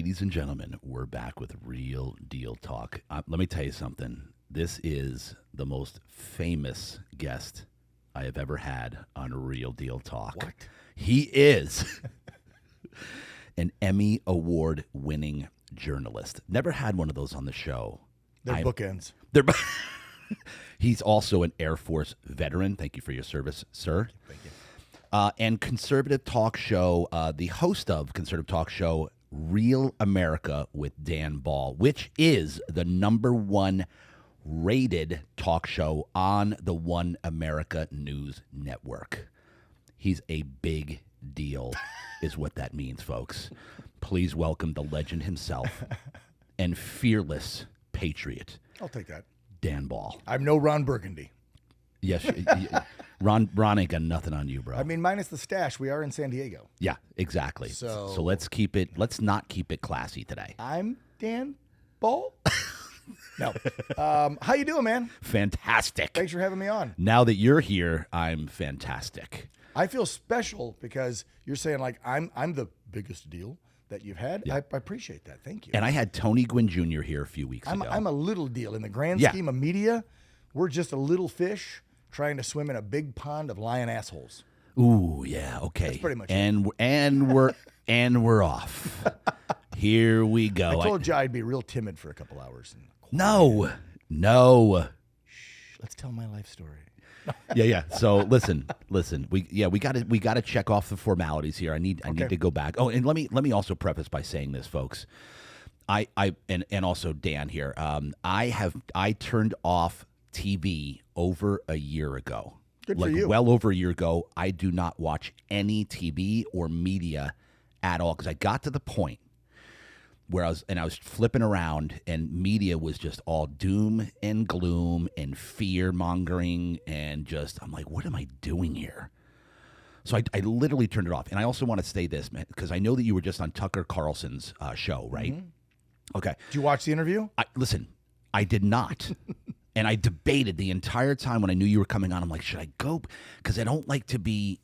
Ladies and gentlemen, we're back with Real Deal Talk. Let me tell you something. This is the most famous guest I have ever had on Real Deal Talk. What? He is an Emmy Award-winning journalist. Never had one of those on the show. They're bookends. He's also an Air Force veteran. Thank you for your service, sir. Thank you. And conservative talk show, the host of conservative talk show, Real America with Dan Ball, which is the #1 rated talk show on the One America News Network. He's a big deal, is what that means, folks. Please welcome the legend himself and fearless patriot, I'll take that. Dan Ball. I'm no Ron Burgundy. Yes, Ron ain't got nothing on you, bro. I mean, minus the stash, we are in San Diego. Yeah, exactly. So let's not keep it classy today. I'm Dan Ball. No. How you doing, man? Fantastic. Thanks for having me on. Now that you're here, I'm fantastic. I feel special because you're saying like I'm the biggest deal that you've had. Yeah. I appreciate that. Thank you. And I had Tony Gwynn Jr. here a few weeks ago. I'm a little deal in the grand Yeah. scheme of media. We're just a little fish trying to swim in a big pond of lion assholes. Ooh, yeah, okay. That's pretty much and we're off. Here we go. I told you I'd be real timid for a couple hours. And No. let's tell my life story. Yeah. So listen. We got to check off the formalities here. I need to go back. Oh, and let me also preface by saying this, folks. I also Dan here. I turned off TV over a year ago. Good for you. Well over a year ago. I do not watch any TV or media at all because I got to the point where I was flipping around and media was just all doom and gloom and fear mongering and just I'm like, what am I doing here? So I literally turned it off. And I also want to say this, man, because I know that you were just on Tucker Carlson's show, right? Mm-hmm. Okay. Did you watch the interview? Listen, I did not. And I debated the entire time when I knew you were coming on. I'm like, should I go? Because I don't like to be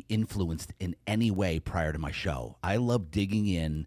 influenced in any way prior to my show. I love digging in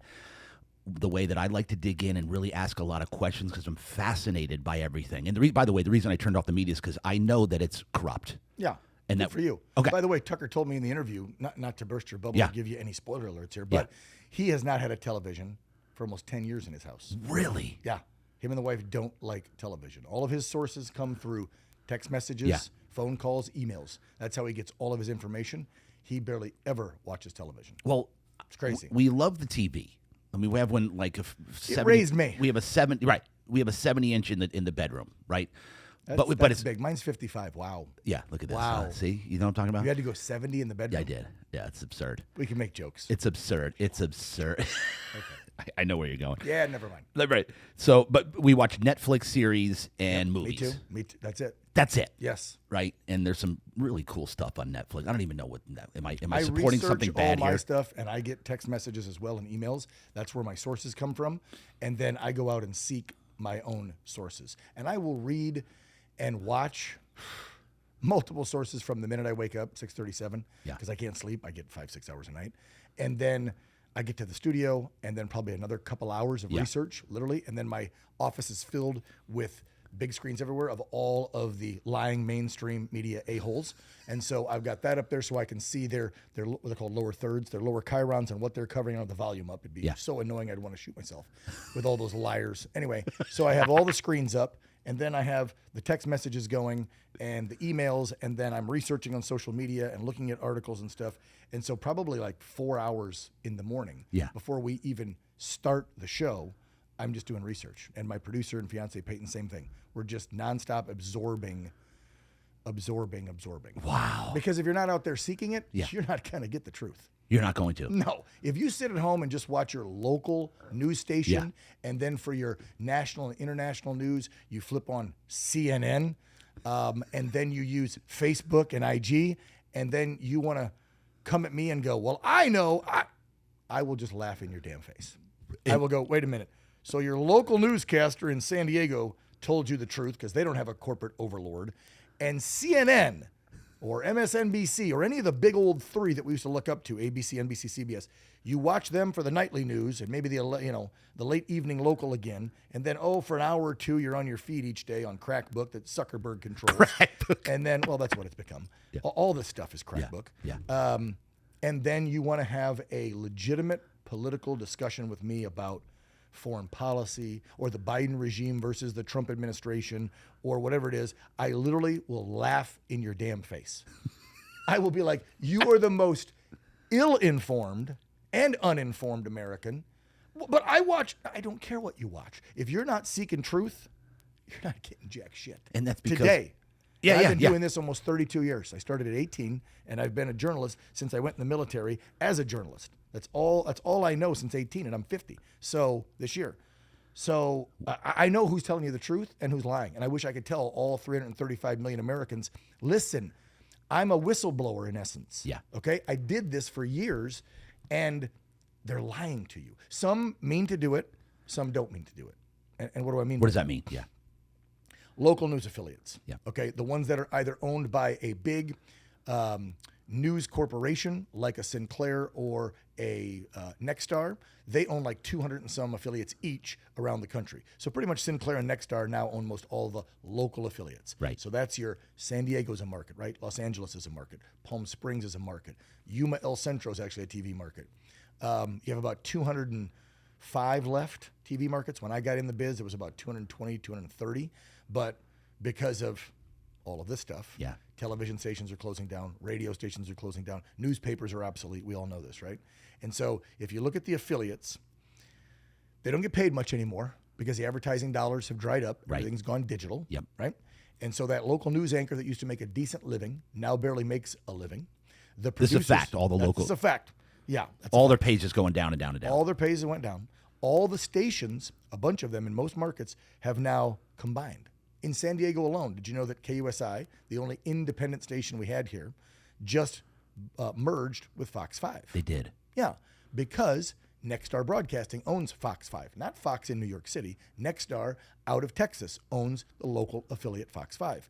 the way that I like to dig in and really ask a lot of questions because I'm fascinated by everything. And by the way, the reason I turned off the media is because I know that it's corrupt. Yeah. And good for you. Okay. By the way, Tucker told me in the interview, not to burst your bubble or give you any spoiler alerts here, but he has not had a television for almost 10 years in his house. Really? Yeah. Him and the wife don't like television. All of his sources come through text messages, phone calls, emails. That's how he gets all of his information. He barely ever watches television. Well, it's crazy. We love the TV. I mean, we have one like a 70. It raised me. We have a 70. Right. We have a 70-inch in the bedroom. Right. But it's big. Mine's 55. Wow. Yeah. Look at this. Wow. See, you know what I'm talking about? You had to go 70 in the bedroom. Yeah, I did. Yeah, it's absurd. We can make jokes. It's absurd. Okay. I know where you're going. Yeah, never mind. Right. So, but we watch Netflix series and movies. Me too. That's it. That's it. Yes. Right. And there's some really cool stuff on Netflix. I don't even know what. Am I I supporting something bad all my here? stuff, and I get text messages as well and emails. That's where my sources come from, and then I go out and seek my own sources, and I will read and watch multiple sources from the minute I wake up, 6:37, because I can't sleep. I get 5-6 hours a night, and then I get to the studio, and then probably another couple hours of research, literally, and then my office is filled with big screens everywhere of all of the lying mainstream media a-holes. And so I've got that up there so I can see their what they're called lower thirds, their lower chyrons, and what they're covering on the volume up. It'd be so annoying I'd want to shoot myself with all those liars. Anyway, so I have all the screens up, and then I have the text messages going and the emails, and then I'm researching on social media and looking at articles and stuff. And so probably like 4 hours in the morning before we even start the show, I'm just doing research. And my producer and fiance, Peyton, same thing. We're just nonstop absorbing. Wow. Because if you're not out there seeking it, you're not going to get the truth. You're not going to. No. If you sit at home and just watch your local news station, and then for your national and international news, you flip on CNN, and then you use Facebook and IG, and then you want to come at me and go, well, I know, I will just laugh in your damn face. I will go, wait a minute. So your local newscaster in San Diego told you the truth because they don't have a corporate overlord. And CNN or MSNBC or any of the big old three that we used to look up to, ABC, NBC, CBS, you watch them for the nightly news and maybe the late evening local again, and then for an hour or two you're on your feed each day on Crackbook that Zuckerberg controls. Crackbook. And then, well, that's what it's become. Yeah. All this stuff is Crackbook. Yeah. And then you want to have a legitimate political discussion with me about foreign policy or the Biden regime versus the Trump administration or whatever it is. I literally will laugh in your damn face. I will be like, you are the most ill-informed and uninformed American. But I don't care what you watch. If you're not seeking truth, you're not getting jack shit. And that's because today. Yeah, I've been doing this almost 32 years. I started at 18, and I've been a journalist since I went in the military as a journalist. That's all I know since 18, and I'm 50. So this year. So I know who's telling you the truth and who's lying. And I wish I could tell all 335 million Americans, listen, I'm a whistleblower in essence. Yeah. Okay? I did this for years, and they're lying to you. Some mean to do it. Some don't mean to do it. And what do I mean? What does that mean? Yeah. Local news affiliates. Yeah. Okay. The ones that are either owned by a big news corporation like a Sinclair or a Nexstar. They own like 200 and some affiliates each around the country. So pretty much Sinclair and Nexstar now own most all the local affiliates. Right. So that's your San Diego's a market, right? Los Angeles is a market. Palm Springs is a market. Yuma El Centro is actually a TV market. You have about 205 left TV markets. When I got in the biz, it was about 220, 230. But because of all of this stuff, yeah, television stations are closing down, radio stations are closing down, newspapers are obsolete. We all know this, right? And so if you look at the affiliates, they don't get paid much anymore because the advertising dollars have dried up. Right. Everything's gone digital. Yep. Right? And so that local news anchor that used to make a decent living now barely makes a living. The This is a producers, fact. All the local. It's a fact. Yeah. That's all their pages going down and down and down. all their pays went down. All the stations, a bunch of them in most markets, have now combined. In San Diego alone, did you know that KUSI, the only independent station we had here, just merged with Fox 5? They did. Yeah, because Nexstar Broadcasting owns Fox 5, not Fox in New York City. Nexstar out of Texas owns the local affiliate Fox 5.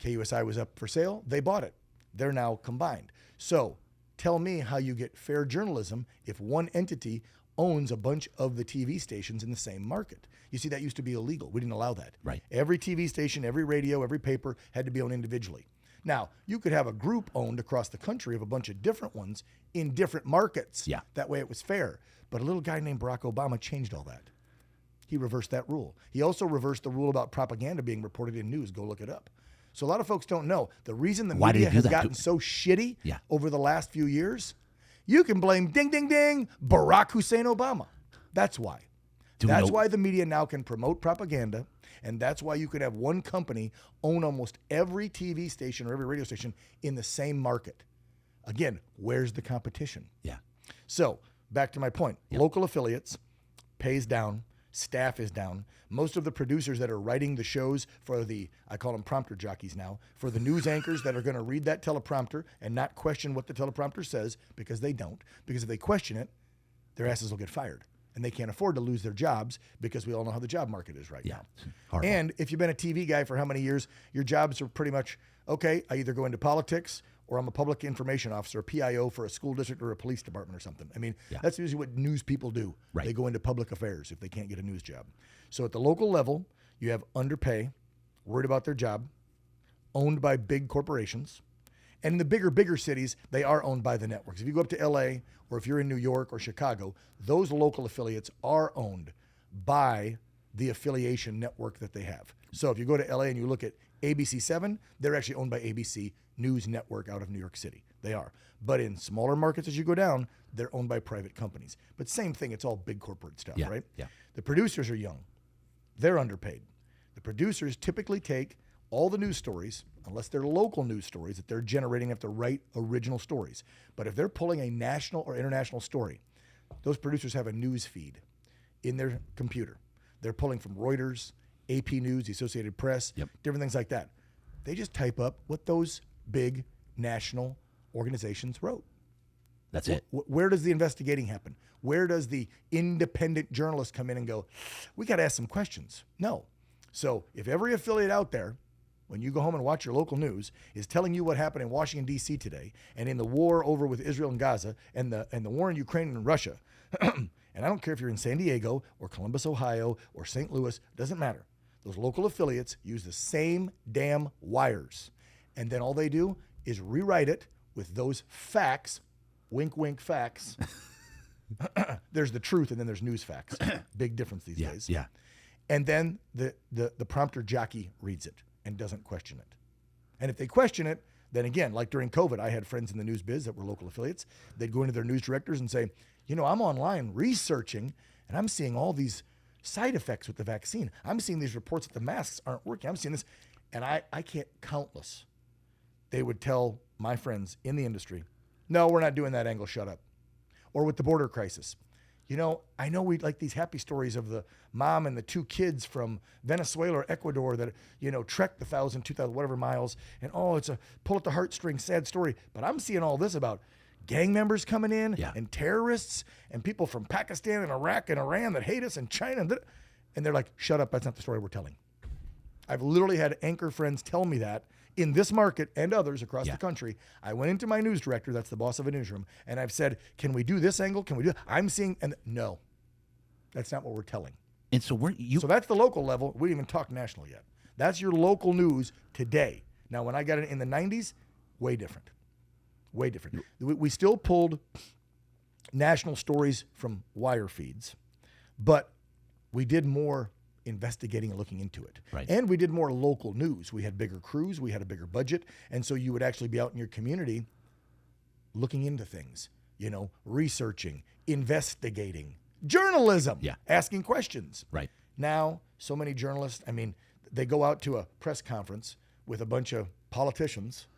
KUSI was up for sale. They bought it. They're now combined. So tell me how you get fair journalism if one entity owns a bunch of the TV stations in the same market. You see, that used to be illegal. We didn't allow that. Right. Every TV station, every radio, every paper had to be owned individually. Now, you could have a group owned across the country of a bunch of different ones in different markets. Yeah. That way it was fair. But a little guy named Barack Obama changed all that. He reversed that rule. He also reversed the rule about propaganda being reported in news. Go look it up. So a lot of folks don't know. The reason the Why did he media do has that? gotten so shitty Yeah. over the last few years, you can blame ding, ding, ding, Barack Hussein Obama. That's why. That's why the media now can promote propaganda, and that's why you could have one company own almost every TV station or every radio station in the same market. Again, where's the competition? Yeah. So back to my point. Yep. Local affiliates, pays down, staff is down. Most of the producers that are writing the shows for I call them prompter jockeys now, for the news anchors that are going to read that teleprompter and not question what the teleprompter says, because they don't. Because if they question it, their asses will get fired. And they can't afford to lose their jobs because we all know how the job market is right now. Horrible. And if you've been a TV guy for how many years, your jobs are pretty much, okay, I either go into politics or I'm a public information officer, a PIO for a school district or a police department or something. I mean, that's usually what news people do. Right. They go into public affairs if they can't get a news job. So at the local level, you have underpay, worried about their job, owned by big corporations. And in the bigger cities, they are owned by the networks. If you go up to LA or if you're in New York or Chicago, those local affiliates are owned by the affiliation network that they have. So if you go to LA and you look at ABC7, they're actually owned by ABC News Network out of New York City. They are. But in smaller markets as you go down, they're owned by private companies. But same thing, it's all big corporate stuff, right? Yeah. The producers are young. They're underpaid. The producers typically take all the news stories, unless they're local news stories that they're generating, have to write original stories. But if they're pulling a national or international story, those producers have a news feed in their computer. They're pulling from Reuters, AP News, the Associated Press, different things like that. They just type up what those big national organizations wrote. That's it. Where does the investigating happen? Where does the independent journalist come in and go, we got to ask some questions? No. So if every affiliate out there when you go home and watch your local news, is telling you what happened in Washington, D.C. today, and in the war over with Israel and Gaza, and the war in Ukraine and Russia. And I don't care if you're in San Diego or Columbus, Ohio, or St. Louis, doesn't matter. Those local affiliates use the same damn wires. And then all they do is rewrite it with those facts, wink, wink facts. There's the truth, and then there's news facts. Big difference these days. Yeah. And then the prompter jockey reads it and doesn't question it. And if they question it, then again, like during COVID, I had friends in the news biz that were local affiliates. They'd go into their news directors and say, I'm online researching, and I'm seeing all these side effects with the vaccine. I'm seeing these reports that the masks aren't working. I'm seeing this. And I can't countless. They would tell my friends in the industry, no, we're not doing that angle, shut up. Or with the border crisis. I know we like these happy stories of the mom and the 2 kids from Venezuela or Ecuador that, trekked the 1,000, 2,000, whatever miles. And, it's a pull at the heartstrings, sad story. But I'm seeing all this about gang members coming in and terrorists and people from Pakistan and Iraq and Iran that hate us and China. And they're like, shut up, that's not the story we're telling. I've literally had anchor friends tell me that in this market and others across the country. I went into my news director, that's the boss of a newsroom, and I've said, can we do this angle? Can we do it? I'm seeing, and no, that's not what we're telling. And so So that's the local level. We didn't even talk national yet. That's your local news today. Now, when I got in the 90s, way different. Way different. We still pulled national stories from wire feeds, but we did more investigating and looking into it. Right. And we did more local news. We had bigger crews. We had a bigger budget. And so you would actually be out in your community looking into things, researching, investigating, journalism, asking questions. Right. Now, so many journalists, they go out to a press conference with a bunch of politicians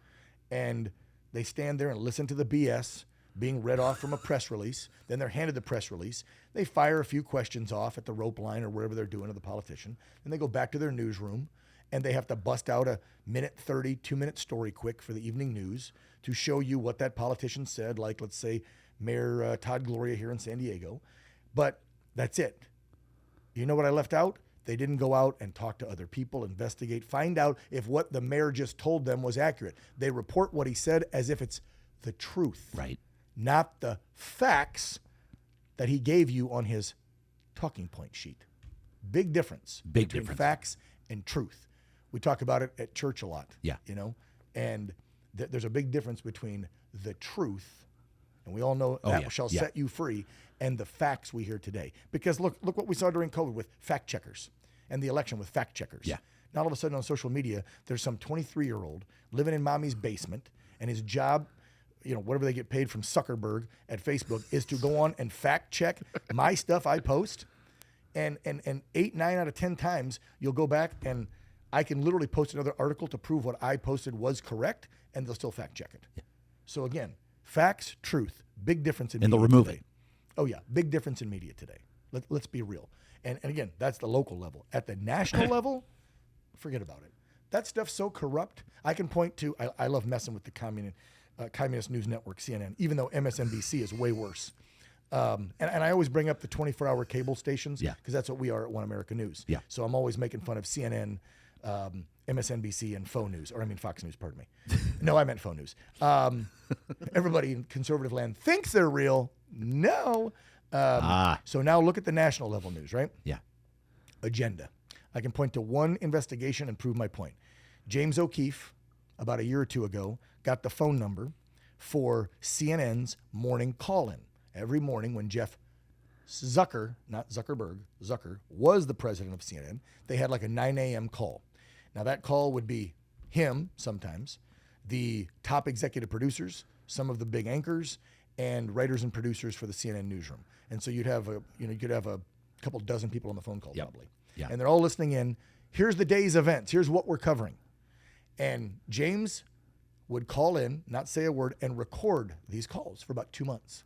and they stand there and listen to the BS being read off from a press release. Then they're handed the press release. They fire a few questions off at the rope line or wherever they're doing to the politician. Then they go back to their newsroom and they have to bust out a 1:30, 2-minute story quick for the evening news to show you what that politician said, like, let's say, Mayor Todd Gloria here in San Diego. But that's it. You know what I left out? They didn't go out and talk to other people, investigate, find out if what the mayor just told them was accurate. They report what he said as if it's the truth. Right. Not the facts that he gave you on his talking point sheet. Big difference between facts and truth. We talk about it at church a lot. Yeah. And there's a big difference between the truth, and we all know that shall set you free, and the facts we hear today. Because look what we saw during COVID with fact checkers and the election with fact checkers. Yeah. Now all of a sudden on social media, there's some 23-year-old living in mommy's basement, and his job, whatever they get paid from Zuckerberg at Facebook, is to go on and fact check my stuff I post. And 8, 9 out of 10 times, you'll go back and I can literally post another article to prove what I posted was correct, and they'll still fact check it. Yeah. So again, facts, truth, big difference in media. And they'll remove today. it. Oh yeah, big difference in media today. Let's be real. And again, that's the local level. At the national level, forget about it. That stuff's so corrupt. I can point to, I love messing with the Communist News Network, CNN, even though MSNBC is way worse. And I always bring up the 24-hour cable stations because that's what we are at One America News. Yeah. So I'm always making fun of CNN, MSNBC, and Fox News, pardon me. No, I meant Faux News. Everybody in conservative land thinks they're real. No. So now look at the national level news, right? Yeah. Agenda. I can point to one investigation and prove my point. James O'Keefe, about a year or two ago, got the phone number for CNN's morning call-in. Every morning when Jeff Zucker, not Zuckerberg, Zucker, was the president of CNN, they had like a 9 a.m. call. Now that call would be him sometimes, the top executive producers, some of the big anchors, and writers and producers for the CNN newsroom. And so you'd have a couple dozen people on the phone call probably. Yeah. And they're all listening in. Here's the day's events. Here's what we're covering. And James would call in, not say a word, and record these calls for about 2 months.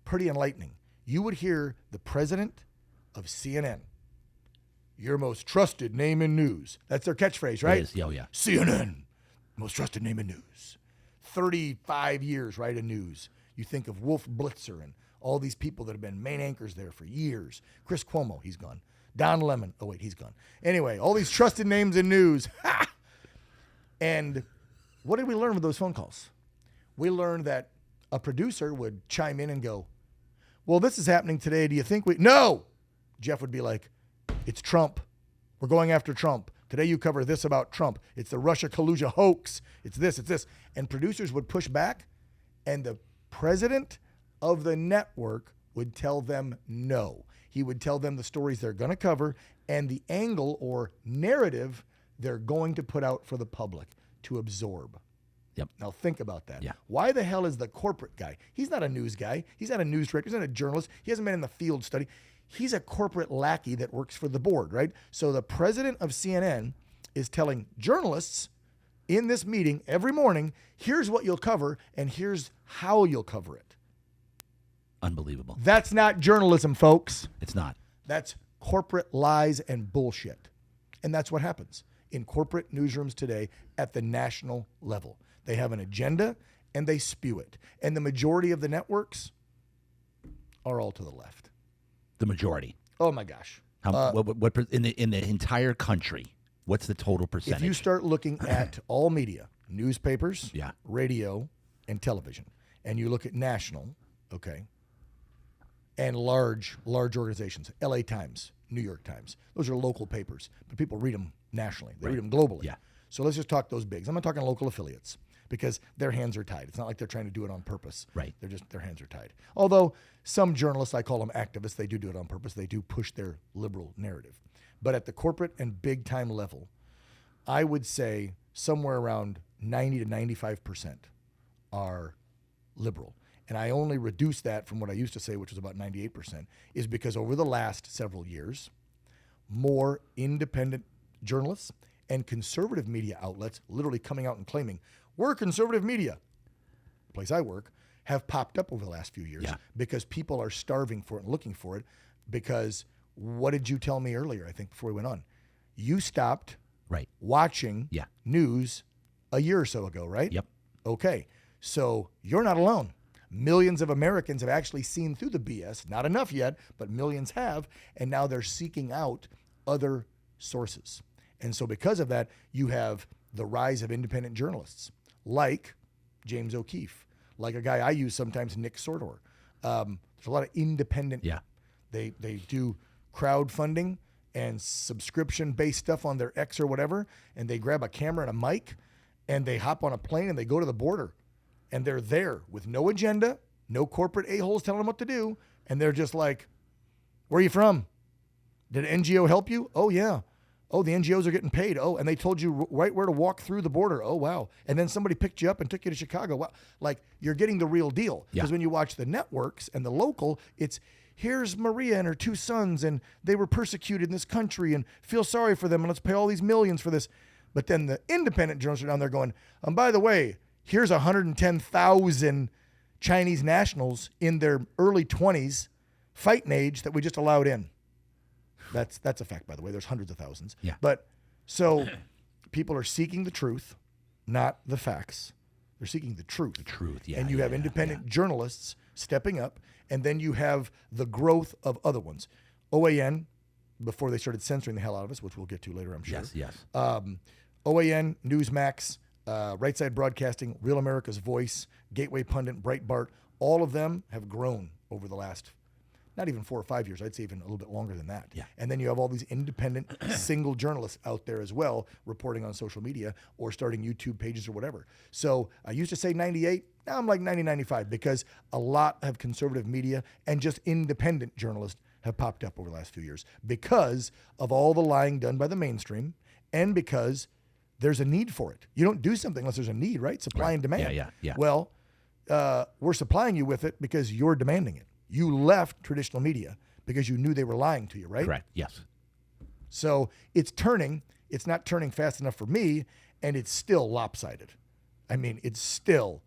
Pretty enlightening. You would hear the president of CNN, your most trusted name in news. That's their catchphrase, right? It is. Oh, yeah. CNN, most trusted name in news. 35 years, right, in news. You think of Wolf Blitzer and all these people that have been main anchors there for years. Chris Cuomo, he's gone. Don Lemon. Oh, wait, he's gone. Anyway, all these trusted names in news. And what did we learn with those phone calls? We learned that a producer would chime in and go, well, this is happening today. Do you think we... No! Jeff would be like, it's Trump. We're going after Trump. Today you cover this about Trump. It's the Russia-Collusion hoax. It's this, it's this. And producers would push back, and the president of the network would tell them no. He would tell them the stories they're going to cover and the angle or narrative they're going to put out for the public to absorb. Yep. Now think about that. Yeah. Why the hell is the corporate guy? He's not a news guy. He's not a news director. He's not a journalist. He hasn't been in the field study. He's a corporate lackey that works for the board, right? So the president of CNN is telling journalists in this meeting every morning, here's what you'll cover and here's how you'll cover it. Unbelievable. That's not journalism, folks. It's not. That's corporate lies and bullshit. And that's what happens in corporate newsrooms today at the national level. They have an agenda and they spew it. And the majority of the networks are all to the left. The majority. Oh my gosh. What in the entire country? What's the total percentage? If you start looking at all media, newspapers, Yeah. radio, and television, and you look at national, okay, and large organizations, LA Times, New York Times, those are local papers, but people read them nationally. They read them globally. Yeah. So let's just talk those bigs. I'm not talking local affiliates because their hands are tied. It's not like they're trying to do it on purpose. Right. Their hands are tied. Although some journalists, I call them activists, they do it on purpose. They do push their liberal narrative. But at the corporate and big time level, I would say somewhere around 90 to 95% are liberal. And I only reduced that from what I used to say, which was about 98%, is because over the last several years, more independent journalists and conservative media outlets literally coming out and claiming, we're conservative media, the place I work, have popped up over the last few years because people are starving for it and looking for it. Because what did you tell me earlier, I think, before we went on? You stopped watching news a year or so ago, right? Yep. Okay. So you're not alone. Millions of Americans have actually seen through the BS. Not enough yet, but millions have. And now they're seeking out other sources. And so because of that, you have the rise of independent journalists like James O'Keefe, like a guy I use sometimes, Nick Sordor. There's a lot of independent. Yeah. They do crowdfunding and subscription-based stuff on their X or whatever, and they grab a camera and a mic, and they hop on a plane and they go to the border. And they're there with no agenda, no corporate a-holes telling them what to do, and they're just like, where are you from? Did an NGO help you? Oh, yeah. Oh, the NGOs are getting paid. Oh, and they told you right where to walk through the border. Oh, wow. And then somebody picked you up and took you to Chicago. Wow. Like, you're getting the real deal. Because when you watch the networks and the local, it's, here's Maria and her two sons, and they were persecuted in this country, and feel sorry for them, and let's pay all these millions for this. But then the independent journalists are down there going, by the way, here's 110,000 Chinese nationals in their early 20s, fighting age, that we just allowed in. That's a fact, by the way. There's hundreds of thousands. Yeah. But so people are seeking the truth, not the facts. They're seeking the truth. The truth, yeah. And you have independent journalists stepping up, and then you have the growth of other ones. OAN, before they started censoring the hell out of us, which we'll get to later, I'm sure. Yes. OAN, Newsmax, Right Side Broadcasting, Real America's Voice, Gateway Pundit, Breitbart, all of them have grown over the last, not even 4 or 5 years, I'd say even a little bit longer than that. Yeah. And then you have all these independent single journalists out there as well, reporting on social media or starting YouTube pages or whatever. So I used to say 98, now I'm like 90, 95, because a lot of conservative media and just independent journalists have popped up over the last few years because of all the lying done by the mainstream and because there's a need for it. You don't do something unless there's a need, right? Supply and demand. Yeah. Well, we're supplying you with it because you're demanding it. You left traditional media because you knew they were lying to you, right? Correct. Yes. So it's turning. It's not turning fast enough for me, and it's still lopsided. I mean, it's still,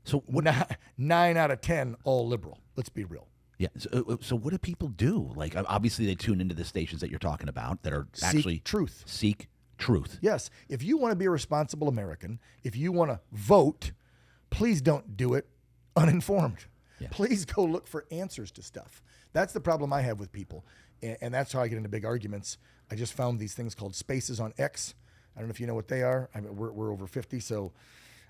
So what? 9 out of 10 all liberal. Let's be real. Yeah. So what do people do? Like, obviously, they tune into the stations that you're talking about that are actually truth. Seek truth. Yes. If you want to be a responsible American, if you want to vote, please don't do it uninformed. Yeah. Please go look for answers to stuff. That's the problem I have with people. and that's how I get into big arguments. I just found these things called spaces on X. I don't know if you know what they are. I mean, we're over 50, so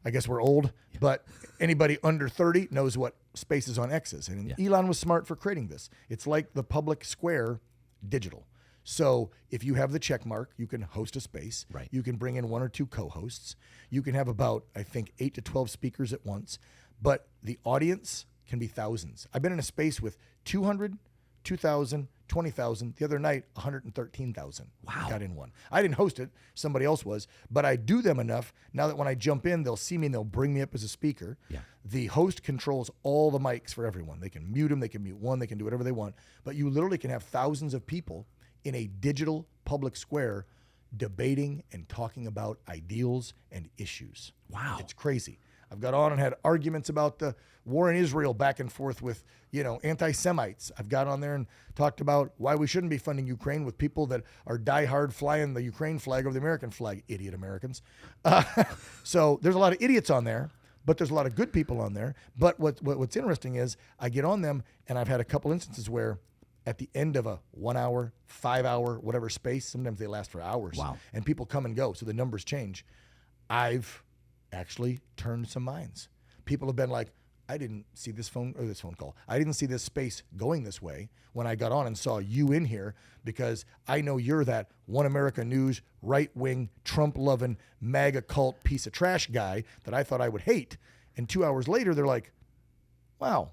I guess we're old. Yeah. But anybody under 30 knows what spaces on X is. And Elon was smart for creating this. It's like the public square digital. So if you have the check mark, you can host a space. Right. You can bring in 1 or 2 co-hosts. You can have about, I think, 8 to 12 speakers at once. But the audience can be thousands. I've been in a space with 200, 2,000, 20,000. The other night, 113,000. Wow. Got in one. I didn't host it. Somebody else was. But I do them enough now that when I jump in, they'll see me and they'll bring me up as a speaker. Yeah. The host controls all the mics for everyone. They can mute them. They can mute one. They can do whatever they want. But you literally can have thousands of people in a digital public square debating and talking about ideals and issues. Wow. It's crazy. I've got on and had arguments about the war in Israel back and forth with, anti-Semites. I've got on there and talked about why we shouldn't be funding Ukraine with people that are diehard flying the Ukraine flag over the American flag. Idiot Americans. So there's a lot of idiots on there, but there's a lot of good people on there. But what's interesting is I get on them, and I've had a couple instances where at the end of a 1 hour, 5 hour, whatever space, sometimes they last for hours. Wow. And people come and go, so the numbers change. I've actually turned some minds. People have been like, I didn't see this phone call. I didn't see this space going this way when I got on and saw you in here, because I know you're that One America News, right-wing, Trump-loving, MAGA cult piece of trash guy that I thought I would hate. And 2 hours later, they're like, wow,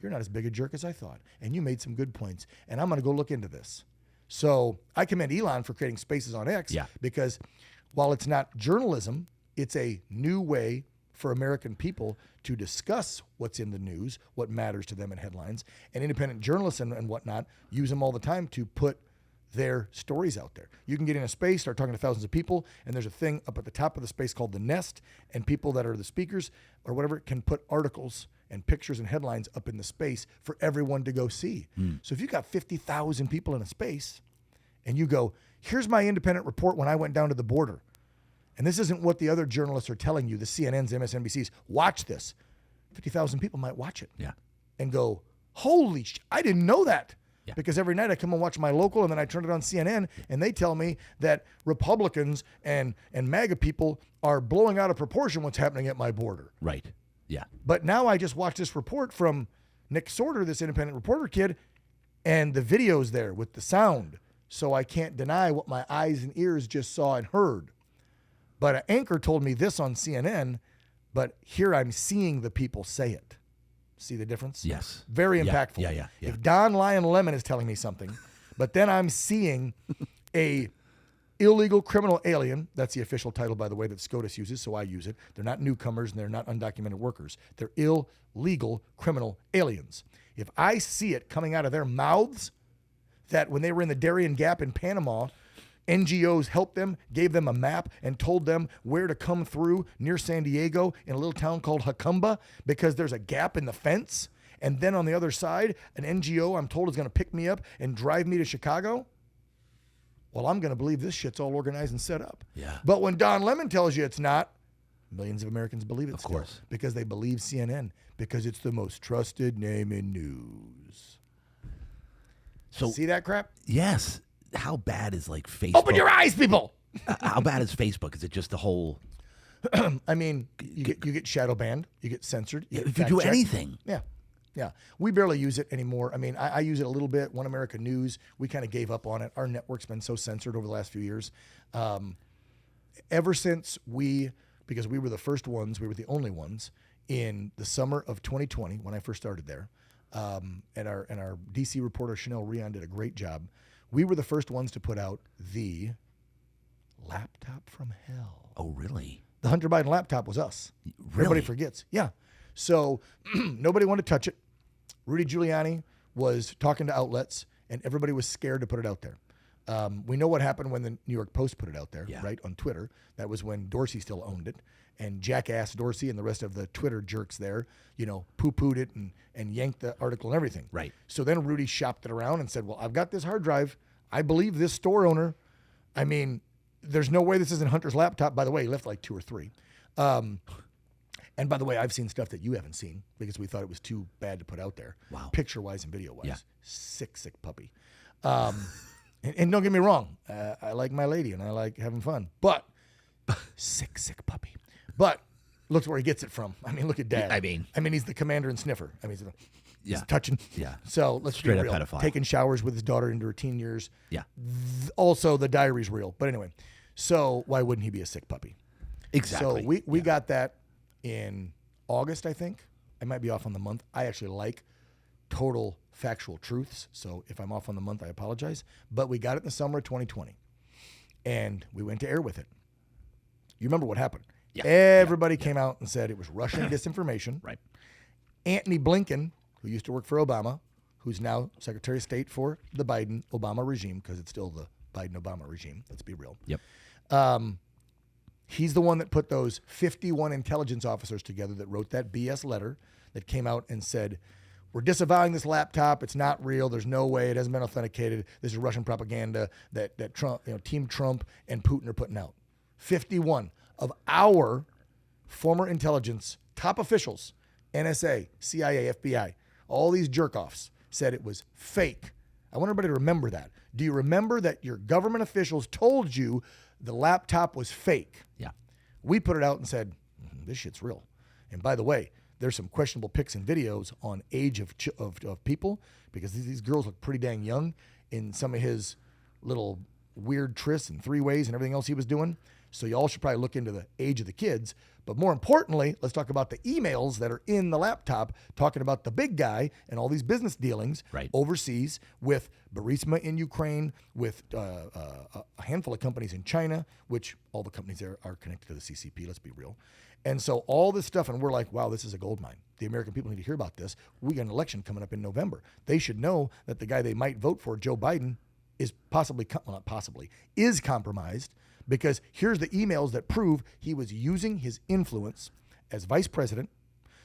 you're not as big a jerk as I thought. And you made some good points. And I'm going to go look into this. So I commend Elon for creating spaces on X, because while it's not journalism, it's a new way for American people to discuss what's in the news, what matters to them in headlines, and independent journalists and whatnot use them all the time to put their stories out there. You can get in a space, start talking to thousands of people, and there's a thing up at the top of the space called the nest, and people that are the speakers or whatever can put articles and pictures and headlines up in the space for everyone to go see. So if you got 50,000 people in a space and you go, here's my independent report when I went down to the border, and this isn't what the other journalists are telling you, the CNNs, MSNBCs, watch this. 50,000 people might watch it and go, holy I didn't know that. Yeah. Because every night I come and watch my local, and then I turn it on CNN, and they tell me that Republicans and MAGA people are blowing out of proportion what's happening at my border. Right. Yeah. But now I just watched this report from Nick Sorter, this independent reporter kid, and the video's there with the sound. So I can't deny what my eyes and ears just saw and heard. But an anchor told me this on CNN, but here I'm seeing the people say it. See the difference? Yes. Very impactful. Yeah. If Don Lion Lemon is telling me something, but then I'm seeing a illegal criminal alien, that's the official title, by the way, that SCOTUS uses, so I use it. They're not newcomers and they're not undocumented workers. They're illegal criminal aliens. If I see it coming out of their mouths, that when they were in the Darien Gap in Panama, NGOs helped them, gave them a map, and told them where to come through near San Diego in a little town called Jacumba because there's a gap in the fence. And then on the other side, an NGO, I'm told, is going to pick me up and drive me to Chicago. Well, I'm going to believe this shit's all organized and set up. Yeah. But when Don Lemon tells you it's not, millions of Americans believe it. Of course. Because they believe CNN, because it's the most trusted name in news. So see that crap? Yes. How bad is like Facebook? Open your eyes, people. How bad is Facebook? Is it just the whole? I mean, you get shadow banned, you get censored. If you do anything. Yeah. We barely use it anymore. I mean, I use it a little bit. One America News, we kind of gave up on it. Our network's been so censored over the last few years. Ever since because we were the first ones, we were the only ones in the summer of 2020 when I first started there. And our DC reporter Chanel Rion did a great job. We were the first ones to put out the laptop from hell. Oh, really? The Hunter Biden laptop was us. Really? Everybody forgets. Yeah. So nobody wanted to touch it. Rudy Giuliani was talking to outlets, and everybody was scared to put it out there. We know what happened when the New York Post put it out there, right, on Twitter. That was when Dorsey still owned it. And jackass Dorsey and the rest of the Twitter jerks there, poo-pooed it and yanked the article and everything. Right. So then Rudy shopped it around and said, well, I've got this hard drive. I believe this store owner. I mean, there's no way this isn't Hunter's laptop. By the way, he left like 2 or 3. And by the way, I've seen stuff that you haven't seen because we thought it was too bad to put out there. Wow. Picture-wise and video-wise. Yeah. Sick puppy. And don't get me wrong, I like my lady and I like having fun, but sick puppy. But look where he gets it from. I mean, look at Dad. I mean, he's the commander and sniffer. I mean, he's touching. Yeah. So let's Straight be up real. pedophile. Taking showers with his daughter into her teen years. Yeah. Also, the diary's real. But anyway, so why wouldn't he be a sick puppy? Exactly. So we got that in August, I think. I might be off on the month. I actually like total factual truths. So if I'm off on the month, I apologize. But we got it in the summer of 2020. And we went to air with it. You remember what happened? Yeah. Everybody came out and said it was Russian disinformation. Right. Antony Blinken, who used to work for Obama, who's now Secretary of State for the Biden-Obama regime, because it's still the Biden-Obama regime. Let's be real. Yep. He's the one that put those 51 intelligence officers together that wrote that BS letter that came out and said, we're disavowing this laptop. It's not real. There's no way. It hasn't been authenticated. This is Russian propaganda that Trump, Team Trump and Putin are putting out. 51 of our former intelligence top officials, NSA, CIA, FBI, all these jerk-offs said it was fake. I want everybody to remember that. Do you remember that your government officials told you the laptop was fake? Yeah. We put it out and said, this shit's real. And by the way, there's some questionable pics and videos on age of people, because these girls look pretty dang young in some of his little weird trysts and three-ways and everything else he was doing. So y'all should probably look into the age of the kids. But more importantly, let's talk about the emails that are in the laptop talking about the big guy and all these business dealings overseas with Burisma in Ukraine, with a handful of companies in China, which all the companies there are connected to the CCP, let's be real. And so all this stuff, and we're like, wow, this is a gold mine. The American people need to hear about this. We got an election coming up in November. They should know that the guy they might vote for, Joe Biden, is is compromised, because here's the emails that prove he was using his influence as vice president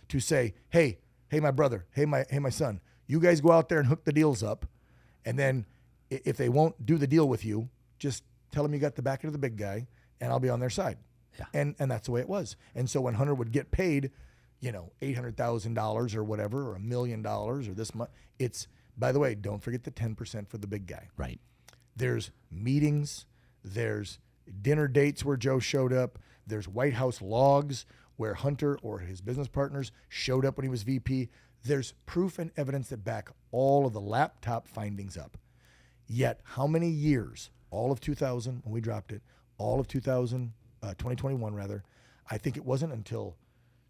to say, hey, my brother, hey, my son, you guys go out there and hook the deals up. And then if they won't do the deal with you, just tell them you got the backing of the big guy and I'll be on their side. Yeah. And that's the way it was. And so when Hunter would get paid, $800,000 or whatever, or $1 million or this much, it's, by the way, don't forget the 10% for the big guy. Right. There's meetings, there's dinner dates where Joe showed up, there's White House logs where Hunter or his business partners showed up when he was VP. There's proof and evidence that back all of the laptop findings up. Yet, how many years, all of 2000 when we dropped it, all of 2021 rather, I think it wasn't until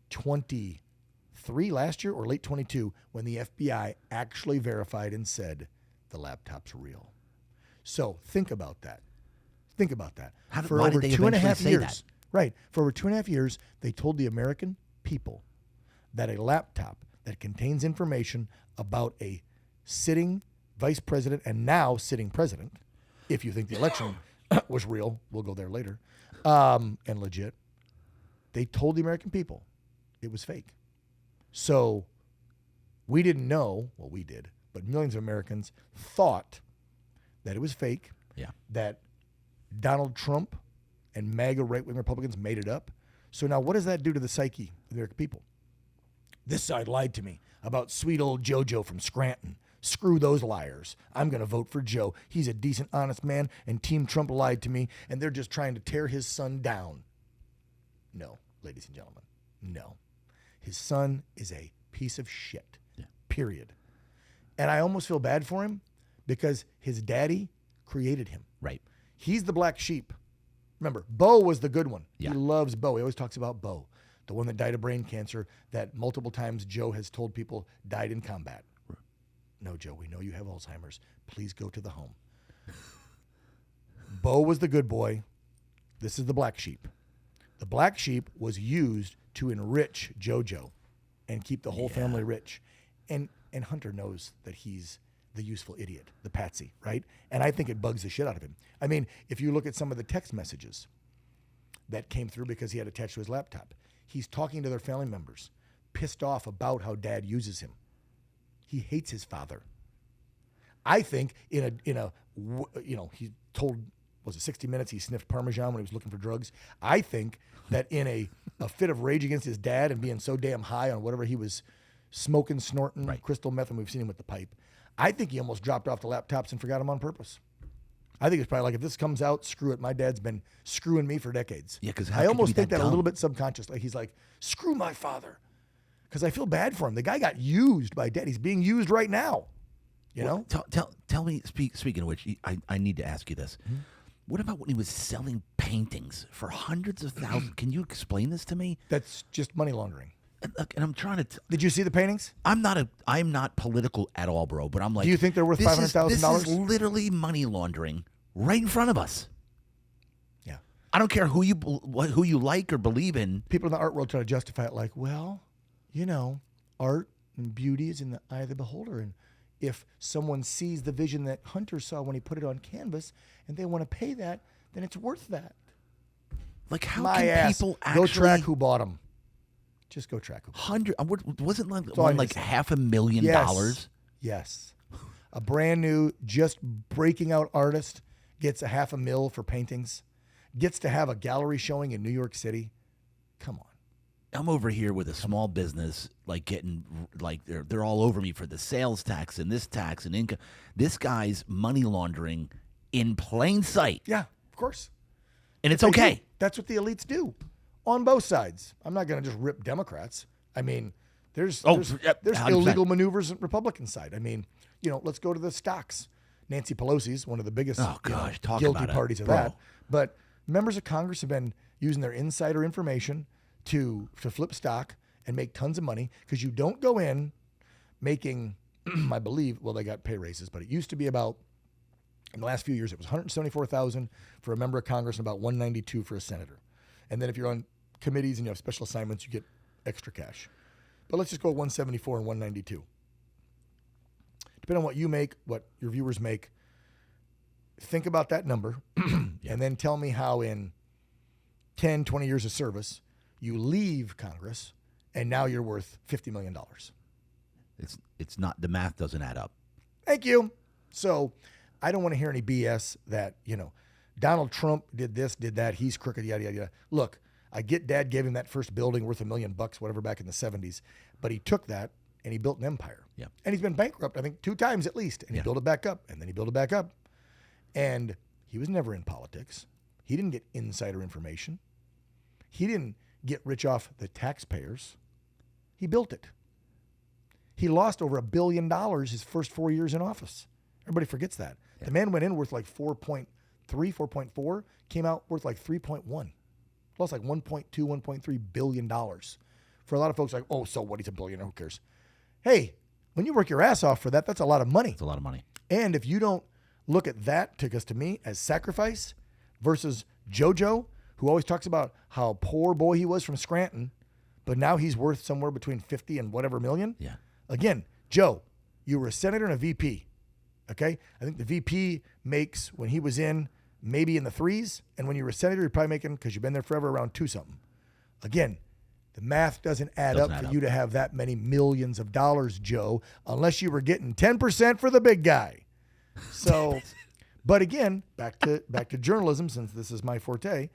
23 last year or late 22 when the FBI actually verified and said the laptop's real. So think about that. Think about that. For why over did they 2.5 eventually say years, that? right? For over 2.5 years, they told the American people that a laptop that contains information about a sitting vice president and now sitting president, if you think the election was real, we'll go there later, and legit, they told the American people it was fake. So we didn't know, well, we did, but millions of Americans thought that it was fake, that Donald Trump and MAGA right-wing Republicans made it up. So now what does that do to the psyche of the American people? This side lied to me about sweet old JoJo from Scranton. Screw those liars. I'm going to vote for Joe. He's a decent, honest man, and Team Trump lied to me, and they're just trying to tear his son down. No, ladies and gentlemen, no. His son is a piece of shit, period. And I almost feel bad for him because his daddy created him. Right. He's the black sheep. Remember, Bo was the good one. Yeah. He loves Bo. He always talks about Bo, the one that died of brain cancer that multiple times Joe has told people died in combat. Right. No, Joe, we know you have Alzheimer's. Please go to the home. Bo was the good boy. This is the black sheep. The black sheep was used to enrich JoJo and keep the whole family rich. And Hunter knows that he's the useful idiot, the patsy, right? And I think it bugs the shit out of him. I mean, if you look at some of the text messages that came through because he had attached to his laptop, he's talking to their family members, pissed off about how dad uses him. He hates his father. I think he told, was it 60 Minutes, he sniffed Parmesan when he was looking for drugs. I think that in a fit of rage against his dad and being so damn high on whatever he was smoking, snorting, crystal meth, and we've seen him with the pipe, I think he almost dropped off the laptops and forgot them on purpose. I think it's probably like, if this comes out, screw it. My dad's been screwing me for decades. Yeah, because I almost think that a little bit subconscious. Like he's like, screw my father. Because I feel bad for him. The guy got used by Dad. He's being used right now. You know? Tell me, speaking of which, I need to ask you this. Mm-hmm. What about when he was selling paintings for hundreds of thousands? Can you explain this to me? That's just money laundering. And I'm trying to. Did you see the paintings? I'm not political at all, bro. But I'm like, do you think they're worth $500,000? This is literally money laundering right in front of us. Yeah. I don't care who you like or believe in. People in the art world try to justify it like, well, you know, art and beauty is in the eye of the beholder, and if someone sees the vision that Hunter saw when he put it on canvas, and they want to pay that, then it's worth that. Like, how My can ass. people actually go track who bought them? Just go track who bought them. Wasn't like $500,000? Yes. A brand new, just breaking out artist gets $500,000 for paintings, gets to have a gallery showing in New York City. Come on. I'm over here with a small business, like getting like they're all over me for the sales tax and this tax and income. This guy's money laundering in plain sight. Yeah, of course. And it's okay. Do. That's what the elites do on both sides. I'm not going to just rip Democrats. I mean, there's illegal maneuvers on Republican side. I mean, you know, let's go to the stocks. Nancy Pelosi's one of the biggest guilty parties of that. But members of Congress have been using their insider information to flip stock and make tons of money, because you don't go in making, I believe, well, they got pay raises, but it used to be about, in the last few years, it was $174,000 for a member of Congress and about $192,000 for a senator. And then if you're on committees and you have special assignments, you get extra cash. But let's just go $174,000 and $192,000. Depending on what you make, what your viewers make, think about that number and then tell me how in 10, 20 years of service, you leave Congress, and now you're worth $50 million. It's not, the math doesn't add up. Thank you. So I don't want to hear any BS that, you know, Donald Trump did this, did that, he's crooked, yada, yada, yada. Look, I get Dad gave him that first building worth $1 million, whatever, back in the 70s, but he took that and he built an empire. Yeah. And he's been bankrupt, I think, 2 times at least, and he built it back up, and then he built it back up. And he was never in politics. He didn't get insider information. He didn't get rich off the taxpayers. He built it. He lost over $1 billion his first 4 years in office. Everybody forgets that. Yeah. The man went in worth like 4.4, came out worth like 3.1. Lost like 1.2, 1.3 billion dollars. For a lot of folks, like, oh, so what? He's a billionaire. Who cares? Hey, when you work your ass off for that, that's a lot of money. It's a lot of money. And if you don't look at that, because to me, as sacrifice versus JoJo, who always talks about how poor boy he was from Scranton, but now he's worth somewhere between 50 and whatever million. Yeah. Again, Joe, you were a senator and a VP. Okay? I think the VP makes, when he was in, maybe in the 3s. And when you were a senator, you're probably making, because you've been there forever, around 2 something. Again, the math doesn't add up for you to have that many millions of dollars, Joe, unless you were getting 10% for the big guy. So, but again, back to journalism, since this is my forte.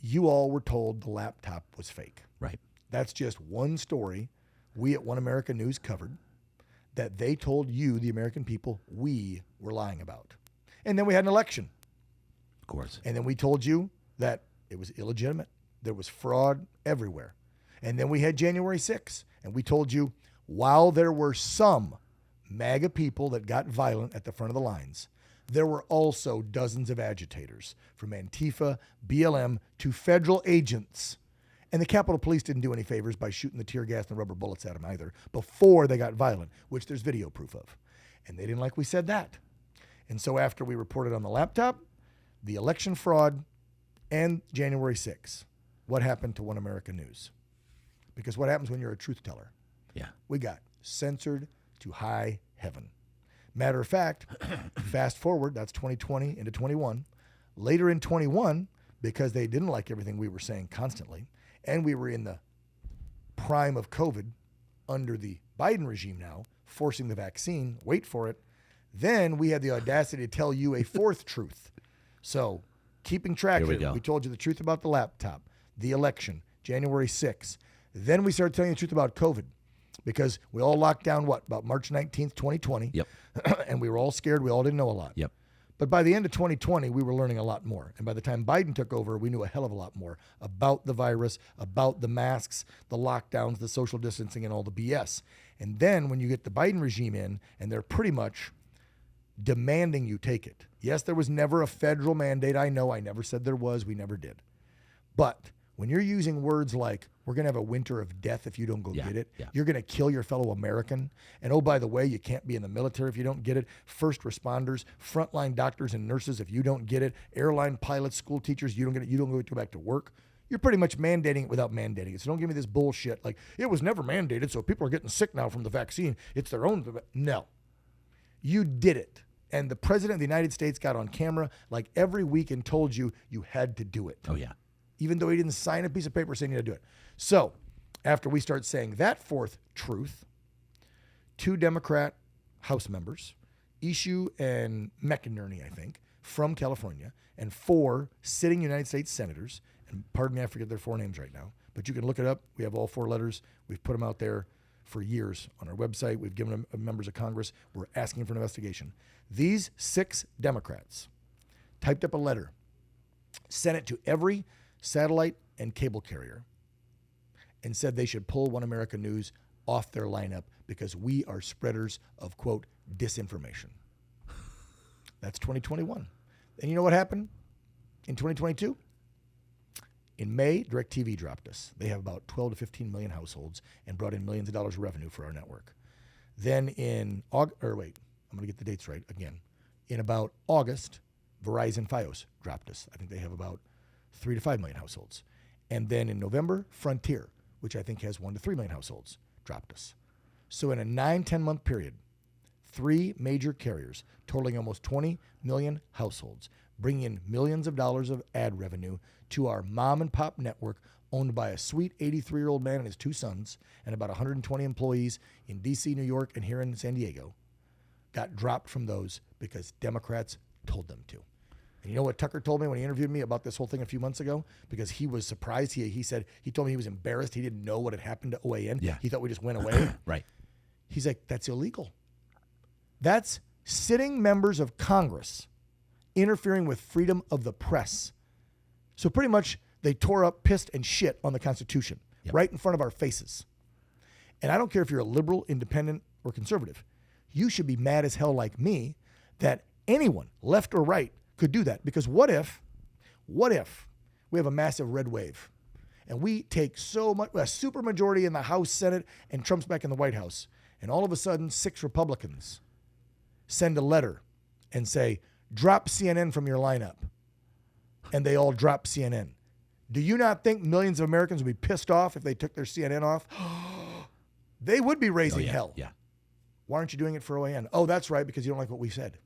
You all were told the laptop was fake. Right. That's just one story we at One America News covered that they told you, the American people, we were lying about. And then we had an election. Of course. And then we told you that it was illegitimate. There was fraud everywhere. And then we had January 6th. And we told you, while there were some MAGA people that got violent at the front of the lines, there were also dozens of agitators, from Antifa, BLM, to federal agents. And the Capitol Police didn't do any favors by shooting the tear gas and rubber bullets at them either before they got violent, which there's video proof of. And they didn't like we said that. And so after we reported on the laptop, the election fraud, and January 6th, what happened to One America News? Because what happens when you're a truth teller? Yeah. We got censored to high heaven. Matter of fact, fast forward, that's 2020 into 21. Later in 21, because they didn't like everything we were saying constantly, and we were in the prime of COVID under the Biden regime now, forcing the vaccine, wait for it, then we had the audacity to tell you a fourth truth. So keeping track here, we told you the truth about the laptop, the election, January 6th. Then we started telling you the truth about COVID. because we all locked down, about March 19th, 2020? Yep. And we were all scared. We all didn't know a lot. Yep. But by the end of 2020, we were learning a lot more. And by the time Biden took over, we knew a hell of a lot more about the virus, about the masks, the lockdowns, the social distancing, and all the BS. And then when you get the Biden regime in, and they're pretty much demanding you take it. Yes, there was never a federal mandate. I know I never said there was. We never did. But when you're using words like, we're going to have a winter of death if you don't go get it. Yeah. You're going to kill your fellow American. And oh, by the way, you can't be in the military if you don't get it. First responders, frontline doctors and nurses if you don't get it. Airline pilots, school teachers, you don't get it. You don't go back to work. You're pretty much mandating it without mandating it. So don't give me this bullshit like, it was never mandated, so people are getting sick now from the vaccine. It's their own. No. You did it. And the president of the United States got on camera like every week and told you had to do it. Oh, yeah. Even though he didn't sign a piece of paper saying you had to do it. So after we start saying that fourth truth, 2 Democrat House members, Issue and McInerney, I think, from California, and 4 sitting United States senators, and pardon me, I forget their 4 names right now, but you can look it up. We have all 4 letters. We've put them out there for years on our website. We've given them members of Congress. We're asking for an investigation. These 6 Democrats typed up a letter, sent it to every satellite and cable carrier, and said they should pull One America News off their lineup because we are spreaders of, quote, disinformation. That's 2021. And you know what happened in 2022? In May, DirecTV dropped us. They have about 12 to 15 million households and brought in millions of dollars of revenue for our network. Then in I'm going to get the dates right again. In about August, Verizon Fios dropped us. I think they have about 3 to 5 million households. And then in November, Frontier, which I think has 1 to 3 million households, dropped us. So in a 9-10 month period, 3 major carriers totaling almost 20 million households, bringing in millions of dollars of ad revenue to our mom and pop network owned by a sweet 83-year-old man and his 2 sons and about 120 employees in DC, New York, and here in San Diego, got dropped from those because Democrats told them to. And you know what Tucker told me when he interviewed me about this whole thing a few months ago? Because he was surprised. He told me he was embarrassed. He didn't know what had happened to OAN. Yeah. He thought we just went away. Right. He's like, that's illegal. That's sitting members of Congress interfering with freedom of the press. So pretty much they tore up, pissed, and shit on the Constitution right in front of our faces. And I don't care if you're a liberal, independent, or conservative. You should be mad as hell like me that anyone, left or right, could do that. Because what if we have a massive red wave and we take so much, a super majority in the House, Senate, and Trump's back in the White House, and all of a sudden 6 Republicans send a letter and say, drop CNN from your lineup, and they all drop CNN. Do you not think millions of Americans would be pissed off if they took their CNN off? They would be raising hell. Yeah. Why aren't you doing it for OAN? Oh, that's right, because you don't like what we said.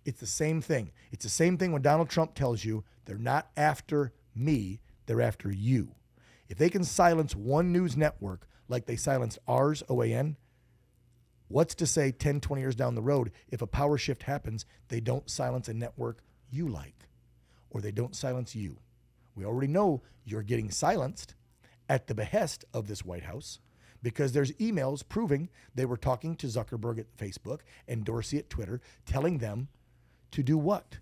It's the same thing. It's the same thing when Donald Trump tells you they're not after me, they're after you. If they can silence one news network like they silenced ours, OAN, what's to say 10, 20 years down the road, if a power shift happens, they don't silence a network you like, or they don't silence you? We already know you're getting silenced at the behest of this White House because there's emails proving they were talking to Zuckerberg at Facebook and Dorsey at Twitter, telling them to do what?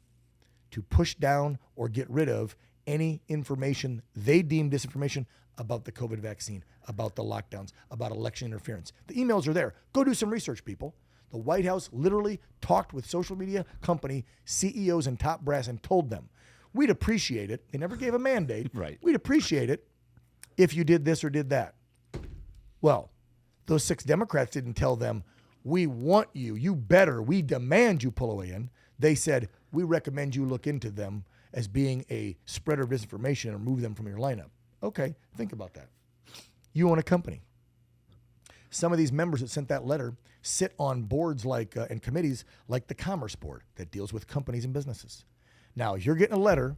To push down or get rid of any information they deem disinformation about the COVID vaccine, about the lockdowns, about election interference. The emails are there. Go do some research, people. The White House literally talked with social media company CEOs and top brass and told them, we'd appreciate it. They never gave a mandate. Right. We'd appreciate it if you did this or did that. Well, those 6 Democrats didn't tell them, we want you, you better, we demand you pull away in. They said, we recommend you look into them as being a spreader of disinformation and remove them from your lineup. Okay, think about that. You own a company. Some of these members that sent that letter sit on boards like and committees like the Commerce Board that deals with companies and businesses. Now, you're getting a letter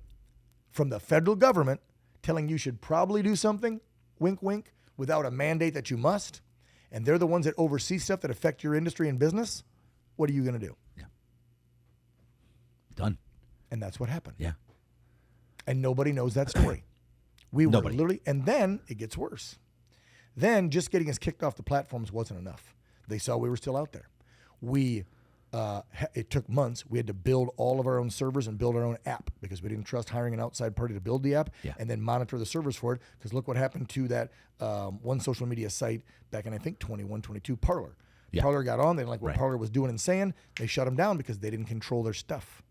from the federal government telling you should probably do something, wink, wink, without a mandate that you must, and they're the ones that oversee stuff that affect your industry and business. What are you going to do? Yeah. Done. And that's what happened. Yeah. And nobody knows that story. We were Nobody. literally, and then it gets worse. Then just getting us kicked off the platforms wasn't enough. They saw we were still out there. It took months. We had to build all of our own servers and build our own app because we didn't trust hiring an outside party to build the app and then monitor the servers for it. Because look what happened to that one social media site back in, I think, 21, 22, Parler. Parler got on. They didn't like what Parler was doing and saying. They shut them down because they didn't control their stuff.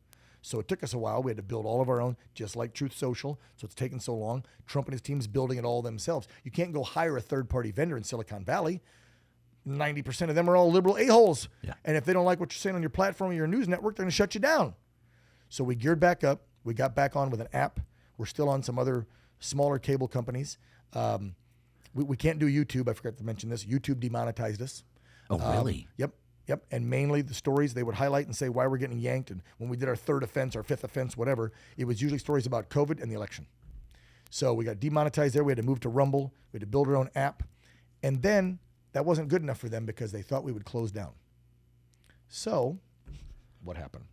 So it took us a while. We had to build all of our own, just like Truth Social. So it's taken so long. Trump and his team's building it all themselves. You can't go hire a third-party vendor in Silicon Valley. 90% of them are all liberal a-holes. Yeah. And if they don't like what you're saying on your platform or your news network, they're going to shut you down. So we geared back up. We got back on with an app. We're still on some other smaller cable companies. We can't do YouTube. I forgot to mention this. YouTube demonetized us. Oh, really? Yep. And mainly the stories they would highlight and say why we're getting yanked. And when we did our third offense, our fifth offense, whatever, it was usually stories about COVID and the election. So we got demonetized there. We had to move to Rumble. We had to build our own app. And then that wasn't good enough for them because they thought we would close down. So what happened?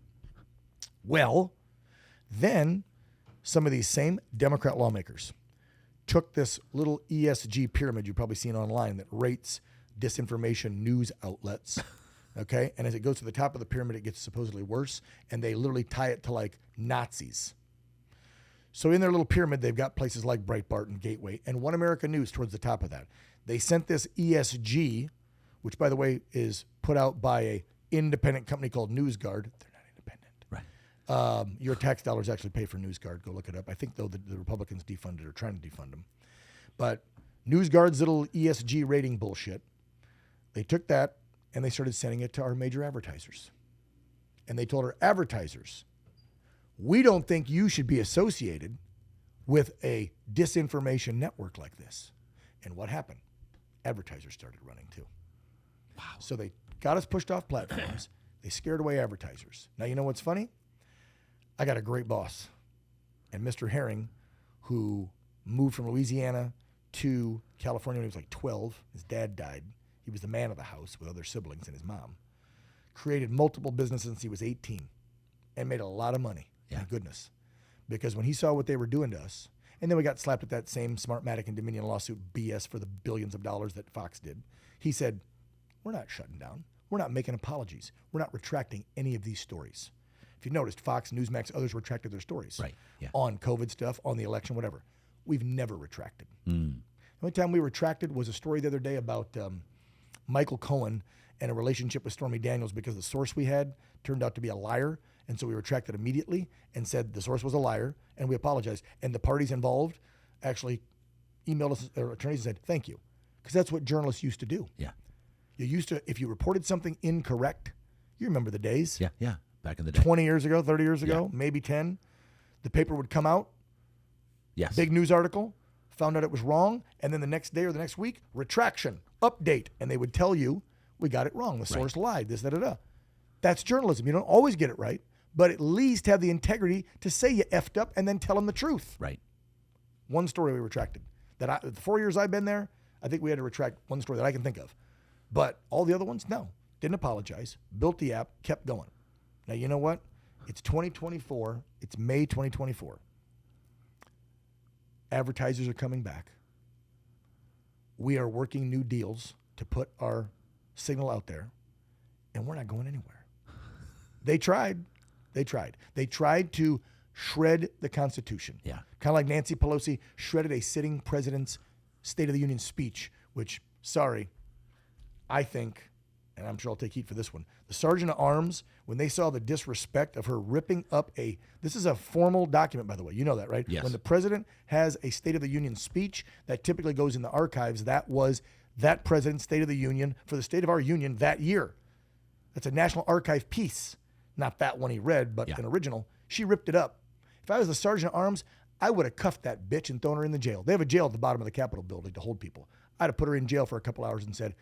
Well, then some of these same Democrat lawmakers took this little ESG pyramid you've probably seen online that rates disinformation news outlets, okay? And as it goes to the top of the pyramid, it gets supposedly worse, and they literally tie it to, like, Nazis. So in their little pyramid, they've got places like Breitbart and Gateway, and One America News towards the top of that. They sent this ESG, which, by the way, is put out by an independent company called NewsGuard. They're not independent. Right. Your tax dollars actually pay for NewsGuard. Go look it up. I think, though, the Republicans defunded or trying to defund them. But NewsGuard's little ESG rating bullshit, they took that and they started sending it to our major advertisers. And they told our advertisers, we don't think you should be associated with a disinformation network like this. And what happened? Advertisers started running too. Wow. So they got us pushed off platforms. They scared away advertisers. Now, you know what's funny? I got a great boss. And Mr. Herring, who moved from Louisiana to California when he was like 12, his dad died. He was the man of the house with other siblings and his mom. Created multiple businesses since he was 18 and made a lot of money. Yeah. Thank goodness. Because when he saw what they were doing to us, and then we got slapped with that same Smartmatic and Dominion lawsuit BS for the billions of dollars that Fox did, he said, we're not shutting down. We're not making apologies. We're not retracting any of these stories. If you noticed, Fox, Newsmax, others retracted their stories on COVID stuff, on the election, whatever. We've never retracted. The only time we retracted was a story the other day about Michael Cohen and a relationship with Stormy Daniels because the source we had turned out to be a liar. And so we retracted immediately and said the source was a liar, and we apologized. And the parties involved actually emailed us, their attorneys, and said, thank you. Because that's what journalists used to do. Yeah. You used to, if you reported something incorrect, you remember the days. Yeah. Back in the day. 20 years ago, 30 years ago, maybe 10. The paper would come out. Yes. Big news article, found out it was wrong, and then the next day or the next week, retraction, update. And they would tell you, we got it wrong. The source lied, this, da. That's journalism. You don't always get it right, but at least have the integrity to say you effed up and then tell them the truth. Right. One story we retracted. The 4 years I've been there, I think we had to retract one story that I can think of. But all the other ones, no. Didn't apologize. Built the app, kept going. Now, you know what? It's 2024. It's May 2024. Advertisers are coming back. We are working new deals to put our signal out there, and we're not going anywhere. They tried. They tried to shred the Constitution. Yeah. Kind of like Nancy Pelosi shredded a sitting president's State of the Union speech, which, sorry, I think, and I'm sure I'll take heat for this one, the Sergeant at Arms, when they saw the disrespect of her ripping up this is a formal document, by the way. You know that, right? Yes. When the president has a State of the Union speech, that typically goes in the archives. That was that president's State of the Union for the state of our union that year. That's a National Archive piece. Not that one he read, but an original. She ripped it up. If I was the Sergeant at Arms, I would have cuffed that bitch and thrown her in the jail. They have a jail at the bottom of the Capitol building to hold people. I'd have put her in jail for a couple hours and said,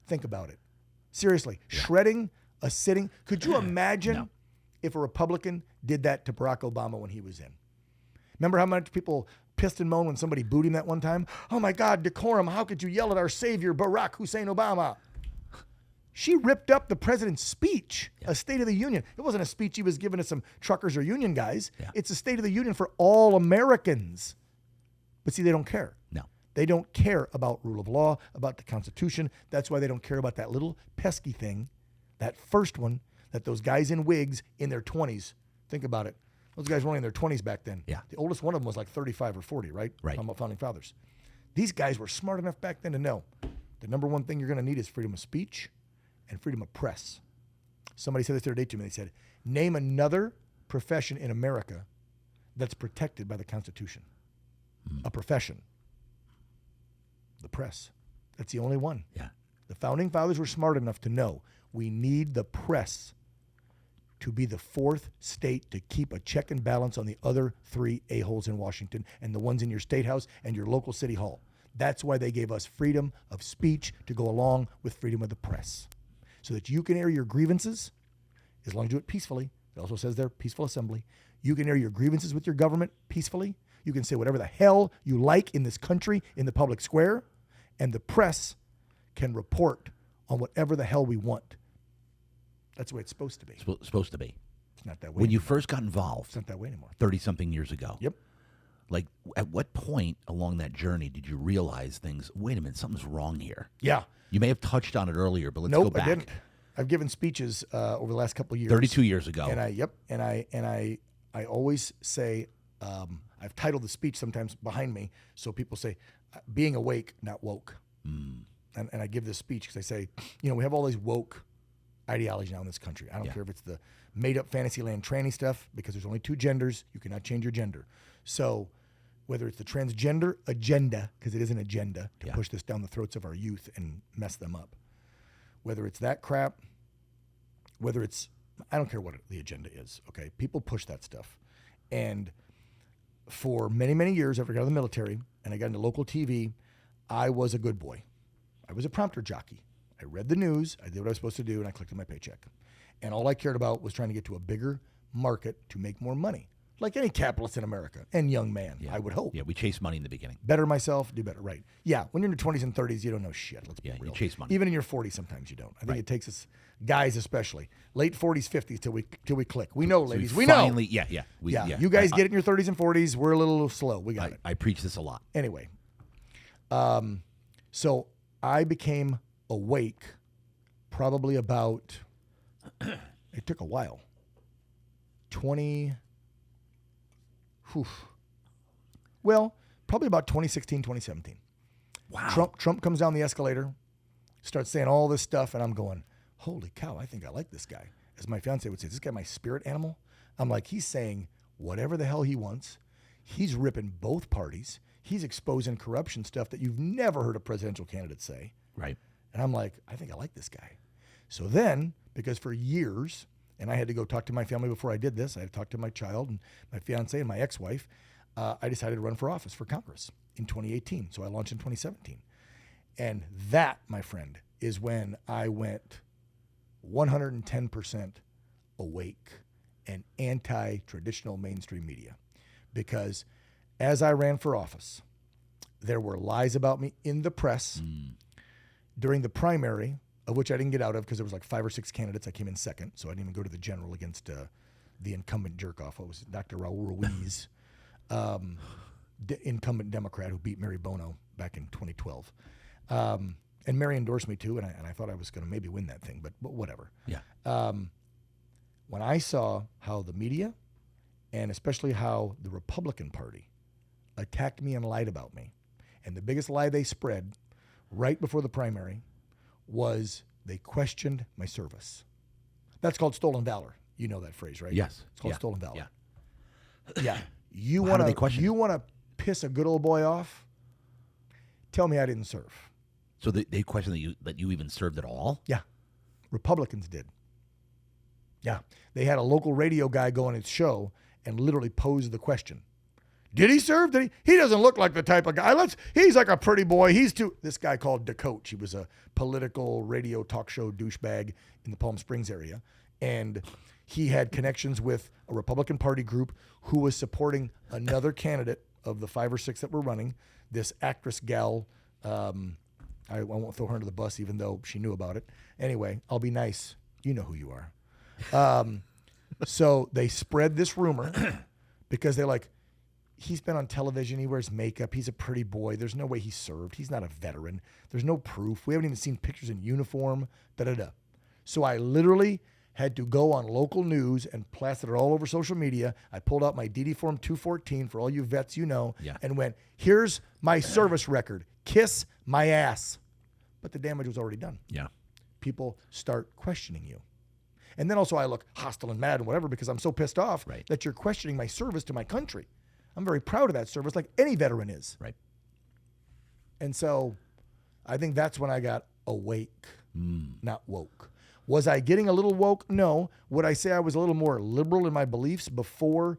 think about it. Seriously, shredding a sitting. Could you imagine if a Republican did that to Barack Obama when he was in? Remember how much people pissed and moaned when somebody booed him that one time? Oh my God, decorum. How could you yell at our savior, Barack Hussein Obama? She ripped up the president's speech, a State of the Union. It wasn't a speech he was giving to some truckers or union guys. Yeah. It's a State of the Union for all Americans. But see, they don't care. No. They don't care about rule of law, about the Constitution. That's why they don't care about that little pesky thing, that first one, that those guys in wigs in their 20s, think about it. Those guys were only in their 20s back then. Yeah. The oldest one of them was like 35 or 40, right? Right. Talking about founding fathers. These guys were smart enough back then to know the number one thing you're going to need is freedom of speech and freedom of press. Somebody said this the other day to me. They said, name another profession in America that's protected by the Constitution. A profession. The press. That's the only one. Yeah. The founding fathers were smart enough to know we need the press to be the fourth state to keep a check and balance on the other three a-holes in Washington and the ones in your state house and your local city hall. That's why they gave us freedom of speech to go along with freedom of the press, so that you can air your grievances as long as you do it peacefully. It also says there, peaceful assembly. You can air your grievances with your government peacefully. You can say whatever the hell you like in this country in the public square, and the press can report on whatever the hell we want. That's the way it's supposed to be. Supposed to be. It's not that way When you anymore. first got involved, It's not that way anymore. 30-something years ago. Yep. Like, at what point along that journey did you realize things, wait a minute, something's wrong here? Yeah. You may have touched on it earlier, but let's go Nope, back. I didn't. I've given speeches over the last couple of years. 32 years ago. And I always say, I've titled the speech sometimes behind me, so people say, being awake, not woke. And I give this speech because I say, we have all these woke ideology now in this country. I don't care if it's the made-up Fantasyland tranny stuff, because there's only two genders. You cannot change your gender. So whether it's the transgender agenda, because it is an agenda to push this down the throats of our youth and mess them up, whether it's that crap, whether it's, I don't care what the agenda is, okay? People push that stuff. And for many, many years after I got out of the military and I got into local TV, I was a good boy. I was a prompter jockey. I read the news, I did what I was supposed to do, and I collected my paycheck. And all I cared about was trying to get to a bigger market to make more money, like any capitalist in America and young man, I would hope. Yeah, we chase money in the beginning. Better myself, do better, right. Yeah, when you're in your 20s and 30s, you don't know shit, let's be real. You chase money. Even in your 40s, sometimes you don't. I think it takes us, guys especially, late 40s, 50s, till we click. We know, ladies, we know. Finally, You guys get it in your 30s and 40s, we're a little slow, we got it. I preach this a lot. Anyway, so I became awake probably about, it took a while, 20, probably about 2016, 2017. Wow. Trump comes down the escalator, starts saying all this stuff, and I'm going, holy cow, I think I like this guy. As my fiance would say, is this guy my spirit animal? I'm like, he's saying whatever the hell he wants. He's ripping both parties. He's exposing corruption stuff that you've never heard a presidential candidate say. Right. And I'm like, I think I like this guy. So then, because for years, and I had to go talk to my family before I did this, I had to talk to my child and my fiance and my ex-wife, I decided to run for office for Congress in 2018. So I launched in 2017. And that, my friend, is when I went 110% awake and anti-traditional mainstream media. Because as I ran for office, there were lies about me in the press. During the primary, of which I didn't get out of because there was like 5 or 6 candidates. I came in second, so I didn't even go to the general against the incumbent jerk-off. It was Dr. Raul Ruiz, incumbent Democrat who beat Mary Bono back in 2012. And Mary endorsed me too, and I thought I was going to maybe win that thing, but whatever. Yeah. When I saw how the media, and especially how the Republican Party, attacked me and lied about me, and the biggest lie they spread right before the primary was they questioned my service. That's called stolen valor. You know that phrase, right? Yes. It's called stolen valor. Yeah. Yeah. You How do they want question to it? you want to piss a good old boy off? Tell me I didn't serve. So they question that you even served at all? Yeah. Republicans did. Yeah. They had a local radio guy go on his show and literally pose the question. Did he serve? He doesn't look like the type of guy. He's like a pretty boy. This guy called DeCoach. He was a political radio talk show douchebag in the Palm Springs area. And he had connections with a Republican Party group who was supporting another candidate of the 5 or 6 that were running, this actress gal. I won't throw her under the bus even though she knew about it. Anyway, I'll be nice. You know who you are. So they spread this rumor because they're like, he's been on television. He wears makeup. He's a pretty boy. There's no way he served. He's not a veteran. There's no proof. We haven't even seen pictures in uniform. Da-da-da. So I literally had to go on local news and plastered it all over social media. I pulled out my DD Form 214 for all you vets and went, here's my service record. Kiss my ass. But the damage was already done. Yeah. People start questioning you. And then also I look hostile and mad and whatever because I'm so pissed off that you're questioning my service to my country. I'm very proud of that service like any veteran is. Right. And so I think that's when I got awake, not woke. Was I getting a little woke? No. Would I say I was a little more liberal in my beliefs before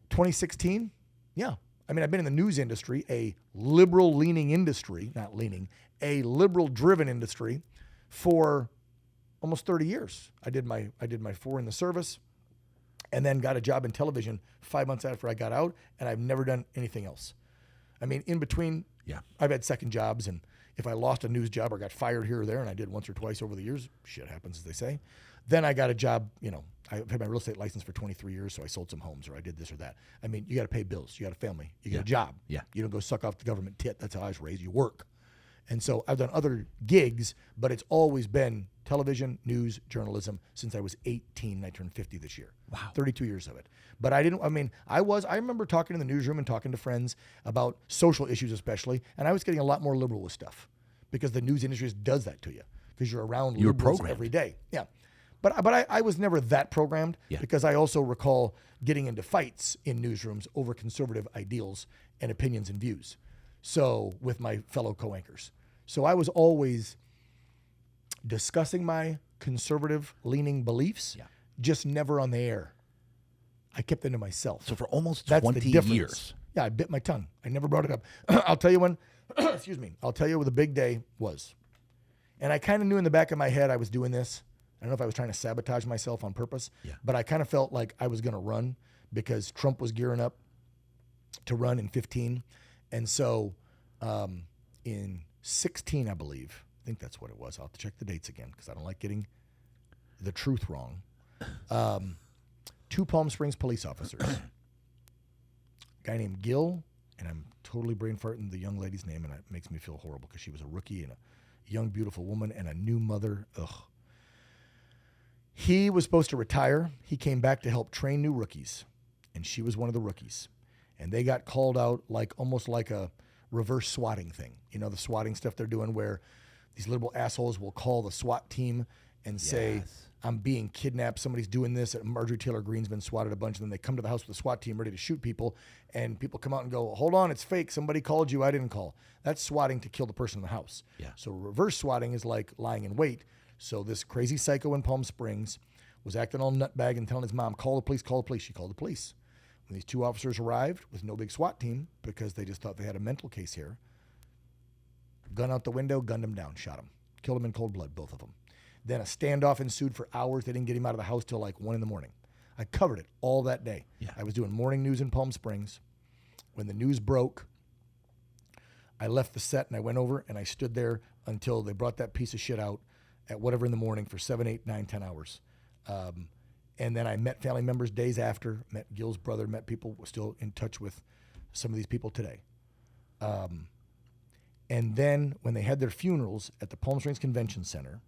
2016? Yeah. I mean, I've been in the news industry, a liberal-leaning industry, not leaning, a liberal-driven industry for almost 30 years. I did my 4 in the service and then got a job in television 5 months after I got out, and I've never done anything else. I mean, in between, I've had second jobs, and if I lost a news job or got fired here or there, and I did once or twice over the years, shit happens, as they say, then I got a job, I've had my real estate license for 23 years, so I sold some homes or I did this or that. I mean, you got to pay bills. You got a family. You got a job. Yeah. You don't go suck off the government tit. That's how I was raised. You work. And so I've done other gigs, but it's always been television, news, journalism since I was 18 and I turned 50 this year. Wow. 32 years of it. But I remember talking in the newsroom and talking to friends about social issues especially, and I was getting a lot more liberal with stuff because the news industry does that to you because you're around liberals every day. Yeah. But I was never that programmed because I also recall getting into fights in newsrooms over conservative ideals and opinions and views. So with my fellow co-anchors. So I was always discussing my conservative leaning beliefs, just never on the air. I kept them to myself. So for almost That's 20 the difference. years. Yeah, I bit my tongue. I never brought it up. I'll tell you when, I'll tell you what the big day was. And I kind of knew in the back of my head I was doing this. I don't know if I was trying to sabotage myself on purpose, but I kind of felt like I was going to run because Trump was gearing up to run in 15. And so in 16, I believe, I think that's what it was. I'll have to check the dates again because I don't like getting the truth wrong. 2 Palm Springs police officers, a guy named Gil, and I'm totally brain farting the young lady's name, and it makes me feel horrible because she was a rookie and a young, beautiful woman and a new mother. Ugh. He was supposed to retire. He came back to help train new rookies, and she was one of the rookies. And they got called out almost like a reverse swatting thing. You know, the swatting stuff they're doing where these liberal assholes will call the SWAT team and say, I'm being kidnapped. Somebody's doing this. Marjorie Taylor Greene's been swatted a bunch. And then they come to the house with the SWAT team ready to shoot people. And people come out and go, hold on, it's fake. Somebody called you. I didn't call. That's swatting to kill the person in the house. Yeah. So reverse swatting is like lying in wait. So this crazy psycho in Palm Springs was acting all nutbag and telling his mom, call the police, call the police. She called the police. When these 2 officers arrived with no big SWAT team because they just thought they had a mental case here, gun out the window, gunned him down, shot him, killed him in cold blood, both of them. Then a standoff ensued for hours. They didn't get him out of the house till like 1 a.m. I covered it all that day. Yeah. I was doing morning news in Palm Springs. When the news broke, I left the set and I went over and I stood there until they brought that piece of shit out at whatever in the morning for 7, 8, 9, 10 hours. And then I met family members days after, met Gil's brother, met people still in touch with some of these people today. And then when they had their funerals at the Palm Springs Convention Center,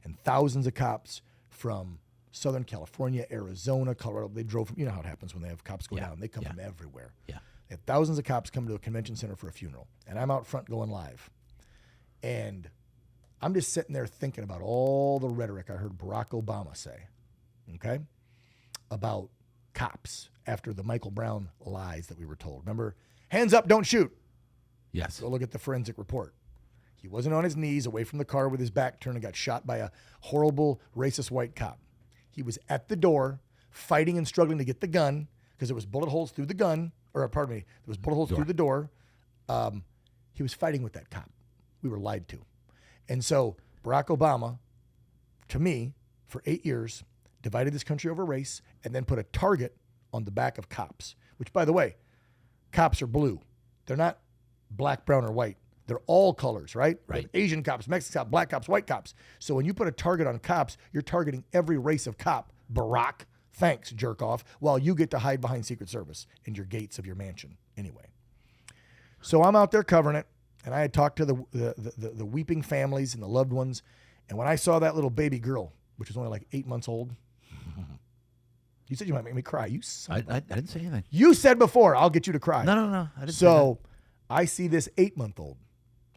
and thousands of cops from Southern California, Arizona, Colorado, they drove from, you know how it happens when they have cops go down. They come from everywhere. Yeah. They had thousands of cops come to a convention center for a funeral. And I'm out front going live. And I'm just sitting there thinking about all the rhetoric I heard Barack Obama say, okay, about cops after the Michael Brown lies that we were told. Remember, hands up, don't shoot. Yes. Go look at the forensic report. He wasn't on his knees away from the car with his back turned and got shot by a horrible racist white cop. He was at the door fighting and struggling to get the gun because there was bullet holes through the gun, or pardon me, there was bullet holes through the door. He was fighting with that cop. We were lied to. And so Barack Obama, to me, for 8 years, divided this country over race and then put a target on the back of cops, which, by the way, cops are blue. They're not black, brown, or white. They're all colors, right? Right. Asian cops, Mexican cops, black cops, white cops. So when you put a target on cops, you're targeting every race of cop. Barack, thanks, jerk off, while you get to hide behind Secret Service in your gates of your mansion Anyway, so I'm out there covering it, and I had talked to the weeping families and the loved ones, and when I saw that little baby girl, which was only like 8 months old, you said you might make me cry. I didn't say anything. You said before, I'll get you to cry. No. I didn't say So I see this 8-month-old,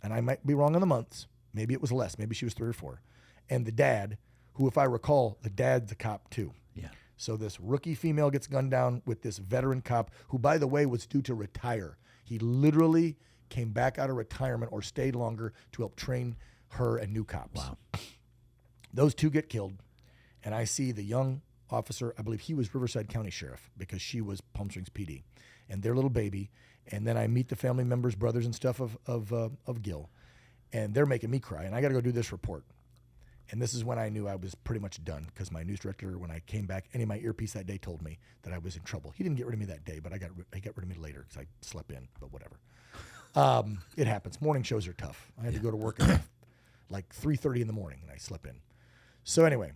and I might be wrong on the months. Maybe it was less. Maybe she was 3 or 4. And the dad, who, if I recall, the dad's a cop too. Yeah. So this rookie female gets gunned down with this veteran cop who, by the way, was due to retire. He literally came back out of retirement or stayed longer to help train her and new cops. Wow. Those 2 get killed, and I see the young officer, I believe he was Riverside County Sheriff because she was Palm Springs PD, and their little baby. And then I meet the family members, brothers and stuff of Gil, and they're making me cry. And I got to go do this report. And this is when I knew I was pretty much done because my news director, when I came back, any of my earpiece that day told me that I was in trouble. He didn't get rid of me that day, but he got rid of me later because I slept in, but whatever. It happens. Morning shows are tough. I had to go to work at like 3:30 in the morning, and I slept in. So anyway,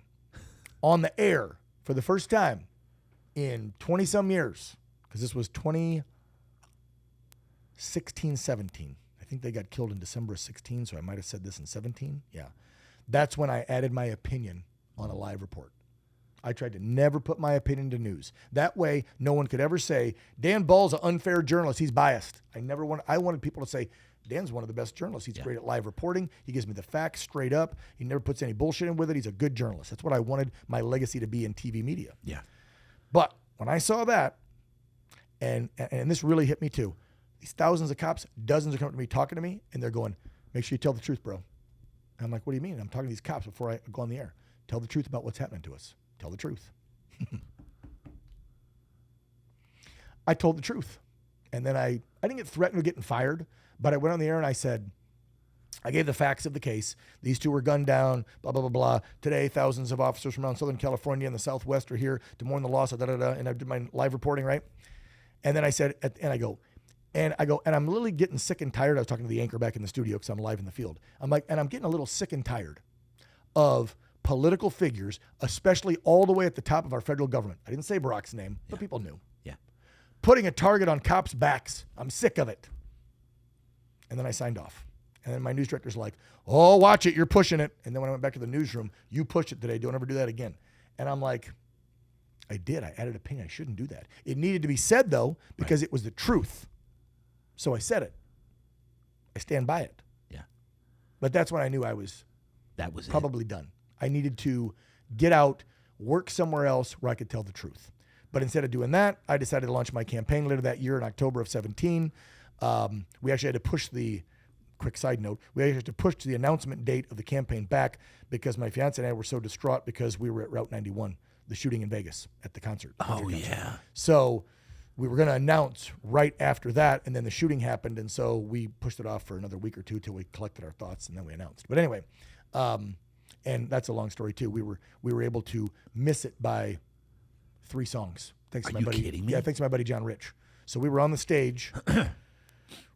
on the air for the first time in 20-some years, because this was 2016, 17. I think they got killed in December of 16, so I might have said this in 17. Yeah. That's when I added my opinion on a live report. I tried to never put my opinion to news. That way, no one could ever say, Dan Ball's an unfair journalist. He's biased. I wanted people to say, Dan's one of the best journalists. He's great at live reporting. He gives me the facts straight up. He never puts any bullshit in with it. He's a good journalist. That's what I wanted my legacy to be in TV media. Yeah. But when I saw that, and this really hit me too, these thousands of cops, dozens are coming to me, talking to me, and they're going, make sure you tell the truth, bro. And I'm like, what do you mean? I'm talking to these cops before I go on the air. Tell the truth about what's happening to us. Tell the truth. I told the truth. And then I didn't get threatened with getting fired, but I went on the air and I said, I gave the facts of the case. These 2 were gunned down, blah, blah, blah, blah. Today, thousands of officers from around Southern California and the Southwest are here to mourn the loss of da-da-da. And I did my live reporting, right? And then I said, and I'm literally getting sick and tired. I was talking to the anchor back in the studio because I'm live in the field. I'm getting a little sick and tired of political figures, especially all the way at the top of our federal government. I didn't say Barack's name, but people knew. Yeah. Putting a target on cops' backs. I'm sick of it. And then I signed off. And then my news director's like, oh, watch it. You're pushing it. And then when I went back to the newsroom, you pushed it today. Don't ever do that again. And I'm like, I did. I added opinion. I shouldn't do that. It needed to be said, though, because it was the truth. So I said it. I stand by it. Yeah. But that's when I knew I was probably done. I needed to get out, work somewhere else where I could tell the truth. But instead of doing that, I decided to launch my campaign later that year in October of 17. We actually had to push quick side note, we actually had to push the announcement date of the campaign back because my fiance and I were so distraught because we were at Route 91, the shooting in Vegas at the concert. Oh, yeah. So we were going to announce right after that, and then the shooting happened, and so we pushed it off for another week or two till we collected our thoughts, and then we announced. But anyway, and that's a long story too. We were able to miss it by 3 songs. Thanks to my buddy. Kidding me? Yeah, thanks to my buddy John Rich. So we were on the stage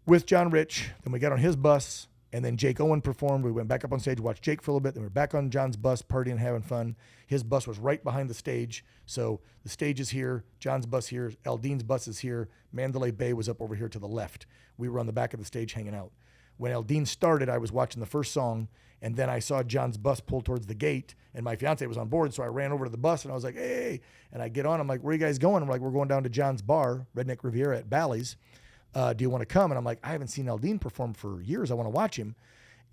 with John Rich, then we got on his bus, and then Jake Owen performed. We went back up on stage, watched Jake for a little bit, then we were back on John's bus, partying, having fun. His bus was right behind the stage, so the stage is here, John's bus here, Aldean's bus is here, Mandalay Bay was up over here to the left. We were on the back of the stage hanging out. When Aldean started, I was watching the first song, and then I saw John's bus pull towards the gate, and my fiance was on board, so I ran over to the bus, and I was like, hey, and I get on, I'm like, where are you guys going? I'm like, we're going down to John's bar, Redneck Riviera at Bally's. Do you want to come? And I'm like, I haven't seen Aldean perform for years. I want to watch him.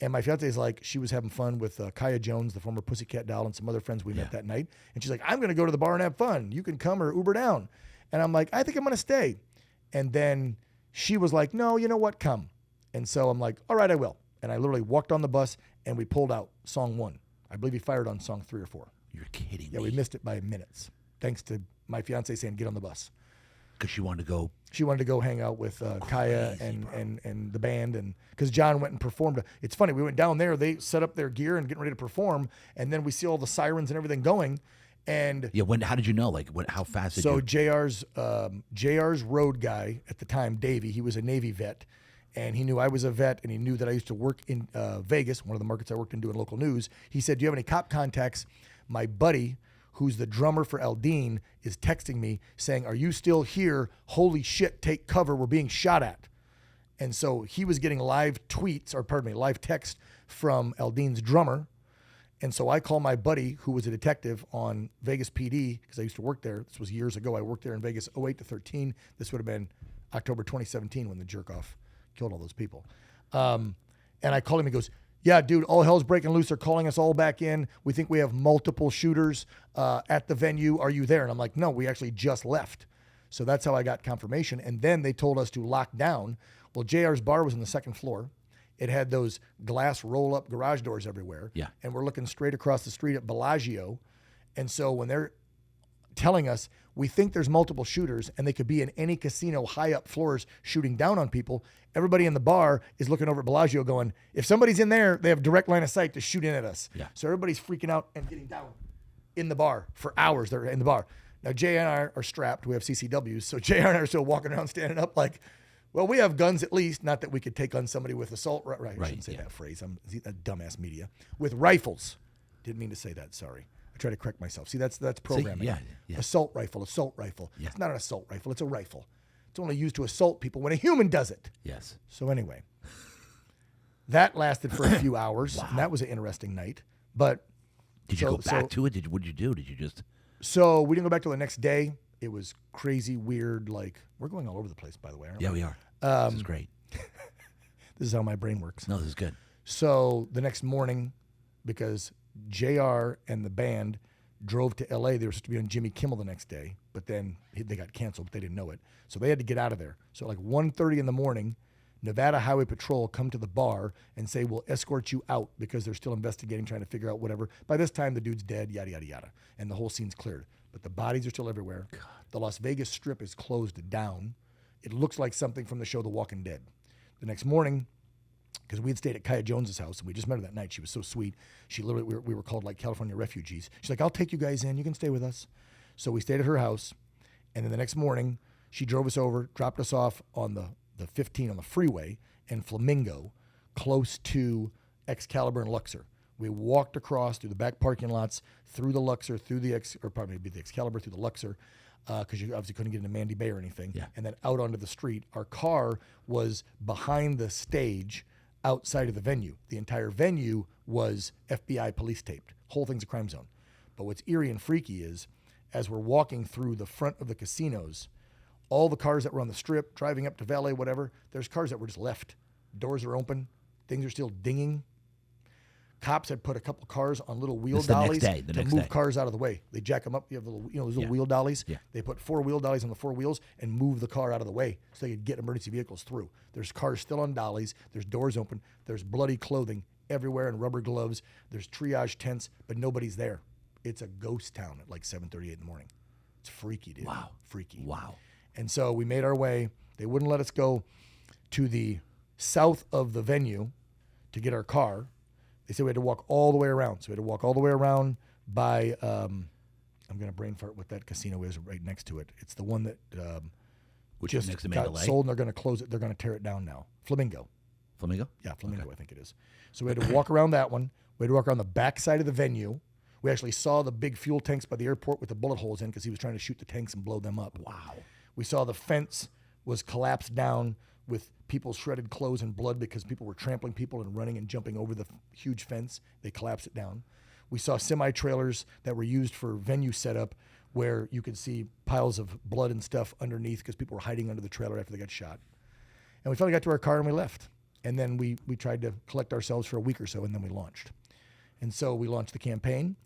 And my fiance is like, she was having fun with Kaya Jones, the former Pussycat Doll, and some other friends we met that night. And she's like, I'm going to go to the bar and have fun. You can come or Uber down. And I'm like, I think I'm going to stay. And then she was like, no, you know what? Come. And so I'm like, all right, I will. And I literally walked on the bus and we pulled out song 1. I believe he fired on song 3 or 4. You're kidding me. Yeah, we missed it by minutes. Thanks to my fiance saying, get on the bus. Because she wanted to go. She wanted to go hang out with Kaya and the band, and because John went and performed. It's funny, we went down there, they set up their gear and getting ready to perform, and then we see all the sirens and everything going, and yeah. How did you know? Like, how fast did so you? JR's road guy at the time, Davey, he was a Navy vet, and he knew I was a vet, and he knew that I used to work in Vegas, one of the markets I worked in doing local news. He said, "Do you have any cop contacts?" My buddy, who's the drummer for Aldine, is texting me saying, "Are you still here? Holy shit, take cover. We're being shot at." And so he was getting live text from Aldine's drummer. And so I call my buddy, who was a detective on Vegas PD, because I used to work there. This was years ago. I worked there in Vegas 08 to 13. This would have been October 2017 when the jerk-off killed all those people. And I call him. He goes, "Yeah, dude, all hell's breaking loose. They're calling us all back in. We think we have multiple shooters at the venue. Are you there?" And I'm like, "No, we actually just left." So that's how I got confirmation. And then they told us to lock down. Well, JR's bar was on the second floor. It had those glass roll-up garage doors everywhere. Yeah. And we're looking straight across the street at Bellagio. And so when they're telling us, we think there's multiple shooters and they could be in any casino high up floors shooting down on people, everybody in the bar is looking over at Bellagio going, if somebody's in there, they have direct line of sight to shoot in at us. Yeah. So everybody's freaking out and getting down in the bar for hours. They're in the bar. Now, Jay and I are strapped. We have CCWs. So JR and I are still walking around standing up like, well, we have guns at least. Not that we could take on somebody with assault. Right. I shouldn't say that phrase. I'm a dumbass media. With rifles. Didn't mean to say that. Sorry. I try to correct myself. See, that's programming. Yeah. Assault rifle. Yeah. It's not an assault rifle. It's a rifle. It's only used to assault people when a human does it. Yes. So anyway, that lasted for a few hours. Wow. And that was an interesting night. But did you go back to it? What did you do? Did you just? So we didn't go back till the next day. It was crazy, weird. Like, we're going all over the place, by the way, aren't we? Yeah, we are. This is great. This is how my brain works. No, this is good. So the next morning, because JR and the band drove to LA, they were supposed to be on Jimmy Kimmel the next day, but then they got canceled, but they didn't know it. So they had to get out of there. So like 1:30 in the morning, Nevada Highway Patrol come to the bar and say, we'll escort you out because they're still investigating, trying to figure out whatever. By this time, the dude's dead, yada, yada, yada. And the whole scene's cleared. But the bodies are still everywhere. God. The Las Vegas Strip is closed down. It looks like something from the show The Walking Dead. The next morning, because we had stayed at Kaya Jones's house, and we just met her that night. She was so sweet. She literally, we were called like California refugees. She's like, I'll take you guys in. You can stay with us. So we stayed at her house. And then the next morning, she drove us over, dropped us off on the 15 on the freeway in Flamingo, close to Excalibur and Luxor. We walked across through the back parking lots, through the Luxor, through the Excalibur, through the Luxor, because you obviously couldn't get into Mandy Bay or anything. Yeah. And then out onto the street. Our car was behind the stage outside of the venue. The entire venue was FBI police taped. Whole thing's a crime zone. But what's eerie and freaky is, as we're walking through the front of the casinos, all the cars that were on the strip, driving up to valet, whatever, there's cars that were just left. Doors are open. Things are still dinging. Cops had put a couple cars on little wheel dollies to move cars out of the way. They jack them up. You have the little, those little wheel dollies. Yeah. They put 4 wheel dollies on the 4 wheels and move the car out of the way so they could get emergency vehicles through. There's cars still on dollies. There's doors open. There's bloody clothing everywhere and rubber gloves. There's triage tents, but nobody's there. It's a ghost town at like 7:38 in the morning. It's freaky, dude. Wow. Freaky. Wow. And so we made our way. They wouldn't let us go to the south of the venue to get our car. They said we had to walk all the way around. So we had to walk all the way around by, I'm going to brain fart what that casino is right next to it. It's the one that Which just next to got Mandalay? sold, and they're going to close it. They're going to tear it down now. Flamingo. Flamingo? Yeah, Flamingo, Okay. I think it is. So we had to walk around that one. We had to walk around the back side of the venue. We actually saw the big fuel tanks by the airport with the bullet holes in because he was trying to shoot the tanks and blow them up. Wow. We saw the fence was collapsed down with people's shredded clothes and blood because people were trampling people and running and jumping over the huge fence. They collapsed it down. We saw semi-trailers that were used for venue setup where you could see piles of blood and stuff underneath because people were hiding under the trailer after they got shot. And we finally got to our car and we left. And then we tried to collect ourselves for a week or so, and then we launched. And so we launched the campaign,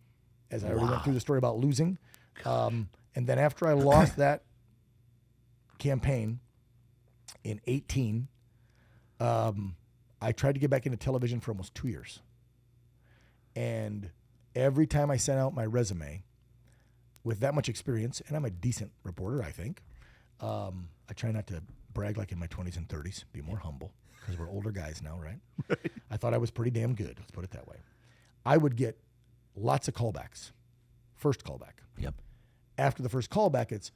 as I already went through the story about losing. And then after I lost that campaign in 18, I tried to get back into television for almost 2 years. And every time I sent out my resume with that much experience, and I'm a decent reporter, I think, I try not to brag like in my 20s and 30s, be more humble, because we're older guys now, right? I thought I was pretty damn good, let's put it that way. I would get lots of callbacks. First callback. Yep. After the first callback, it's,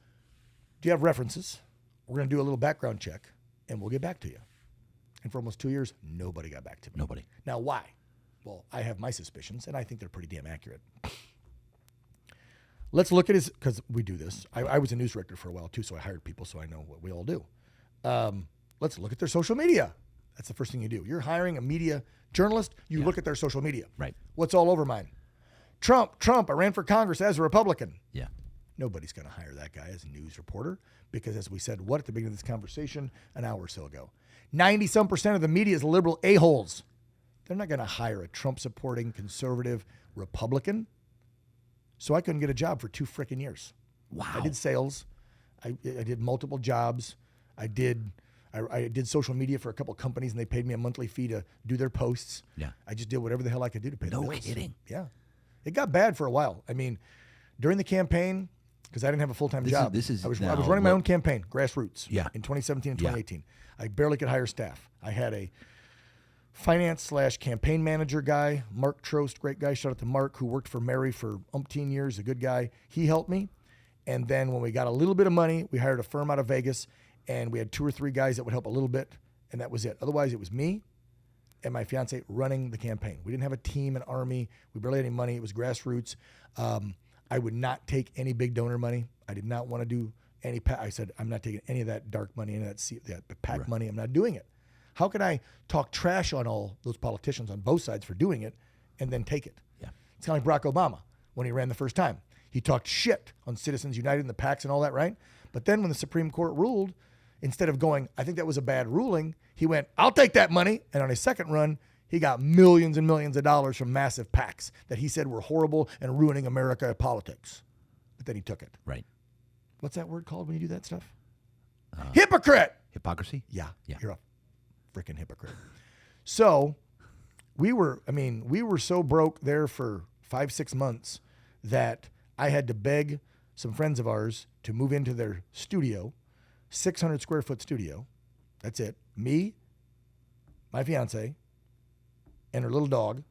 do you have references? We're going to do a little background check, and we'll get back to you. And for almost 2 years, nobody got back to me. Nobody. Now, why? Well, I have my suspicions, and I think they're pretty damn accurate. let's look at his, because we do this. I was a news director for a while too, so I hired people, so I know what we all do. Let's look at their social media. That's the first thing you do. You're hiring a media journalist, you look at their social media. Right. What's all over mine? Trump, I ran for Congress as a Republican. Yeah. Nobody's going to hire that guy as a news reporter because, as we said, at the beginning of this conversation an hour or so ago, 90-some% of the media is liberal a-holes. They're not going to hire a Trump-supporting conservative Republican. So I couldn't get a job for 2 freaking years. Wow. I did sales. I did multiple jobs. I did social media for a couple companies, and they paid me a monthly fee to do their posts. Yeah. I just did whatever the hell I could do to pay the bills. No kidding. Yeah. It got bad for a while. I mean, during the campaign, because I didn't have a full-time job. I was running my own campaign, grassroots, in 2017 and 2018. I barely could hire staff. I had a finance/campaign manager guy, Mark Trost, great guy, shout out to Mark, who worked for Mary for umpteen years, a good guy. He helped me. And then when we got a little bit of money, we hired a firm out of Vegas, and we had 2 or 3 guys that would help a little bit, and that was it. Otherwise, it was me and my fiance running the campaign. We didn't have a team, an army. We barely had any money. It was grassroots. I would not take any big donor money. I did not want to do any I said, I'm not taking any of that dark money, any of that PAC money. I'm not doing it. How could I talk trash on all those politicians on both sides for doing it and then take it? Yeah. It's kind of like Barack Obama when he ran the first time. He talked shit on Citizens United and the PACs and all that, right? But then when the Supreme Court ruled, instead of going, I think that was a bad ruling, he went, I'll take that money. And on his second run, he got millions and millions of dollars from massive PACs that he said were horrible and ruining America politics. But then he took it. Right. What's that word called when you do that stuff? Hypocrite. Hypocrisy? Yeah. You're a freaking hypocrite. So we were so broke there for 5-6 months that I had to beg some friends of ours to move into their studio, 600 square foot studio. That's it. Me, my fiance, and her little dog,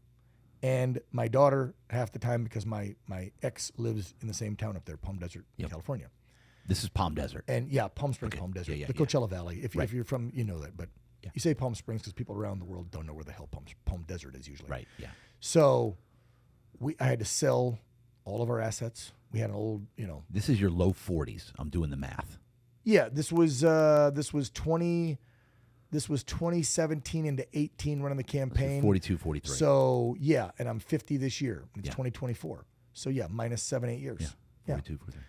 and my daughter half the time because my ex lives in the same town up there, Palm Desert, California. This is Palm Desert. And Palm Springs, Palm Desert, the Coachella Valley. If you're from, you know that, but you say Palm Springs because people around the world don't know where the hell Palm Desert is usually. Right. Yeah. So I had to sell all of our assets. We had an old, This is your low 40s. I'm doing the math. Yeah, this was 2017 into 18 running the campaign. 42, 43. So and I'm 50 this year. It's 2024. So minus 7-8 years. Yeah. 42, 43.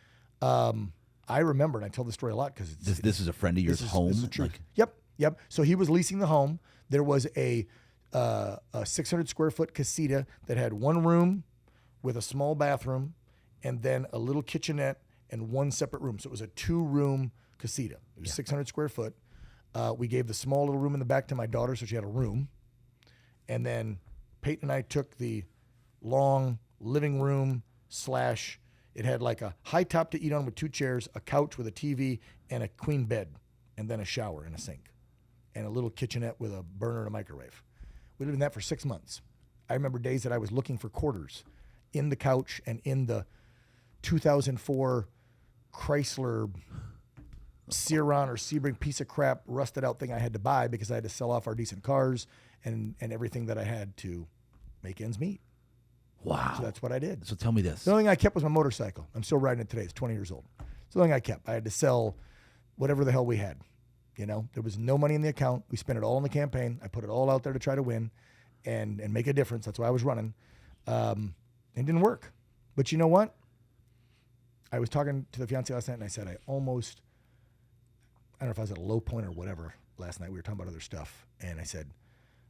I remember, and I tell the story a lot because this is a friend of yours' home. This is the truth. Yep. So he was leasing the home. There was a 600 square foot casita that had 1 room with a small bathroom, and then a little kitchenette and 1 separate room. So it was a 2-room casita. It was 600 square foot. We gave the small little room in the back to my daughter, so she had a room. And then Peyton and I took the long living room / it had like a high top to eat on with 2 chairs, a couch with a TV, and a queen bed, and then a shower and a sink, and a little kitchenette with a burner and a microwave. We lived in that for 6 months. I remember days that I was looking for quarters in the couch and in the 2004 Chrysler Ciron or Sebring piece of crap rusted out thing I had to buy because I had to sell off our decent cars and everything that I had to make ends meet. Wow. So that's what I did. So tell me this. The only thing I kept was my motorcycle. I'm still riding it today. It's 20 years old. It's the only thing I kept. I had to sell whatever the hell we had. There was no money in the account. We spent it all on the campaign. I put it all out there to try to win and make a difference. That's why I was running. It didn't work. But you know what? I was talking to the fiance last night, and I said I don't know if I was at a low point or whatever last night. We were talking about other stuff. And I said,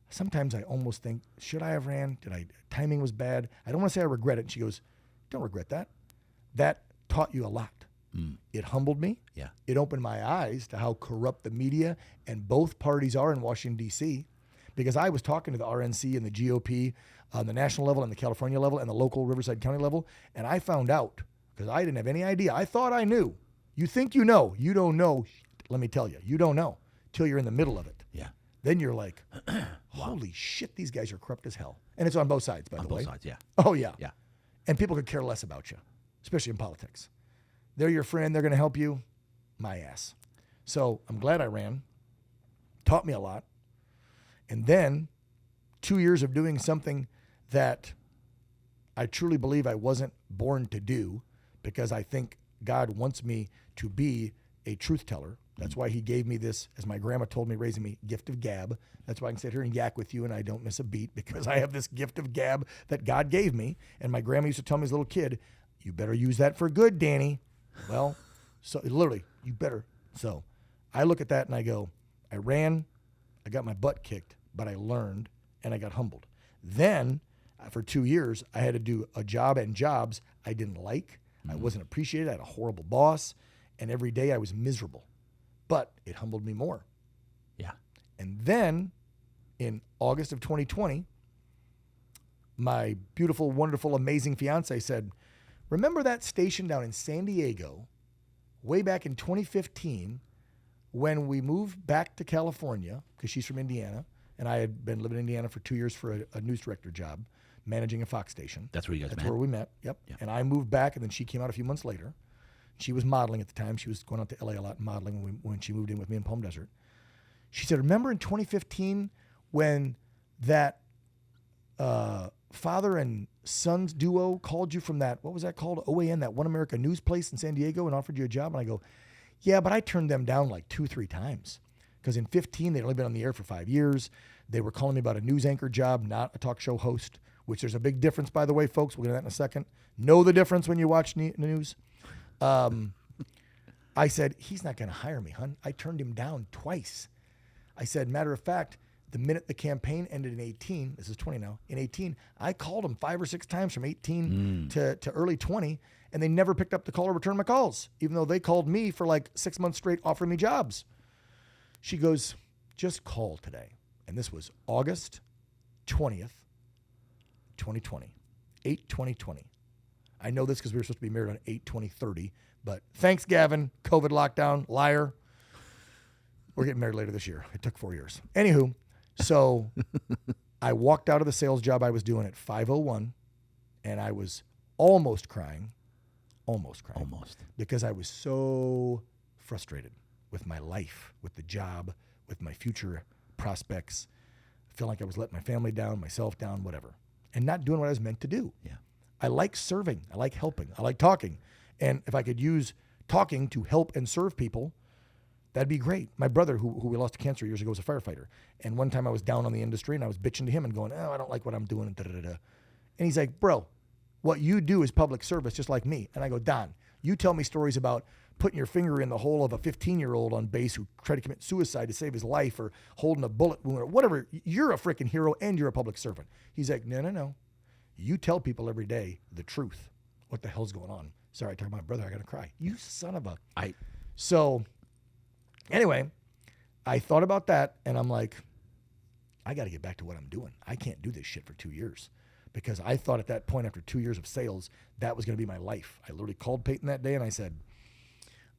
sometimes I almost think, should I have ran? Timing was bad. I don't want to say I regret it. And she goes, don't regret that. That taught you a lot. It humbled me. Yeah. It opened my eyes to how corrupt the media and both parties are in Washington, D.C., because I was talking to the RNC and the GOP on the national level and the California level and the local Riverside County level, and I found out, because I didn't have any idea. I thought I knew. You think you know. You don't know. Let me tell you. You don't know till you're in the middle of it. Yeah. Then you're like, holy shit, these guys are corrupt as hell. And it's on both sides, by the way. On both sides, yeah. Oh, yeah. Yeah. And people could care less about you, especially in politics. They're your friend. They're going to help you. My ass. So I'm glad I ran. Taught me a lot. And then 2 years of doing something that I truly believe I wasn't born to do, because I think God wants me to be a truth teller. That's why he gave me this, as my grandma told me raising me, gift of gab. That's why I can sit here and yak with you and I don't miss a beat, because I have this gift of gab that God gave me. And my grandma used to tell me as a little kid, you better use that for good, Danny. Well, so literally, you better. So I look at that and I go, I ran, I got my butt kicked, but I learned and I got humbled. Then for 2 years, I had to do a job and jobs I didn't like. I wasn't appreciated. I had a horrible boss. And every day I was miserable. But it humbled me more. Yeah. And then in August of 2020, my beautiful, wonderful, amazing fiance said, remember that station down in San Diego way back in 2015 when we moved back to California, because she's from Indiana, and I had been living in Indiana for 2 years for a news director job, managing a Fox station. That's where you guys met? That's where we met, yep. And I moved back, and then she came out a few months later. She was modeling at the time. She was going out to LA a lot and modeling when she moved in with me in Palm Desert. She said, remember in 2015 when that father and sons duo called you from that, what was that called? OAN, that One America News place in San Diego, and offered you a job? And I go, yeah, but I turned them down like 2-3 times. Because in 15, they'd only been on the air for 5 years. They were calling me about a news anchor job, not a talk show host, which there's a big difference, by the way, folks. We'll get to that in a second. Know the difference when you watch the news. I said, he's not going to hire me, hon. I turned him down twice. I said, matter of fact, the minute the campaign ended in 18, this is 20 now, in 18, I called him 5 or 6 times from 18 to early 20, and they never picked up the call or returned my calls, even though they called me for like 6 months straight offering me jobs. She goes, just call today. And this was August 20th, 2020, 8/20/20. I know this because we were supposed to be married on 8/20/30, but thanks, Gavin. COVID lockdown, liar. We're getting married later this year. It took 4 years. Anywho, so I walked out of the sales job I was doing at 5:01, and I was almost crying, because I was so frustrated with my life, with the job, with my future prospects. I feel like I was letting my family down, myself down, whatever, and not doing what I was meant to do. Yeah. I like serving. I like helping. I like talking. And if I could use talking to help and serve people, that'd be great. My brother, who we lost to cancer years ago, was a firefighter. And one time I was down on the industry and I was bitching to him and going, oh, I don't like what I'm doing. And he's like, bro, what you do is public service just like me. And I go, Don, you tell me stories about putting your finger in the hole of a 15-year-old on base who tried to commit suicide to save his life, or holding a bullet wound or whatever. You're a freaking hero and you're a public servant. He's like, no. You tell people every day the truth. What the hell's going on? Sorry, I talk about my brother. I got to cry. You son of a... So anyway, I thought about that and I'm like, I got to get back to what I'm doing. I can't do this shit for 2 years, because I thought at that point, after 2 years of sales, that was going to be my life. I literally called Peyton that day and I said,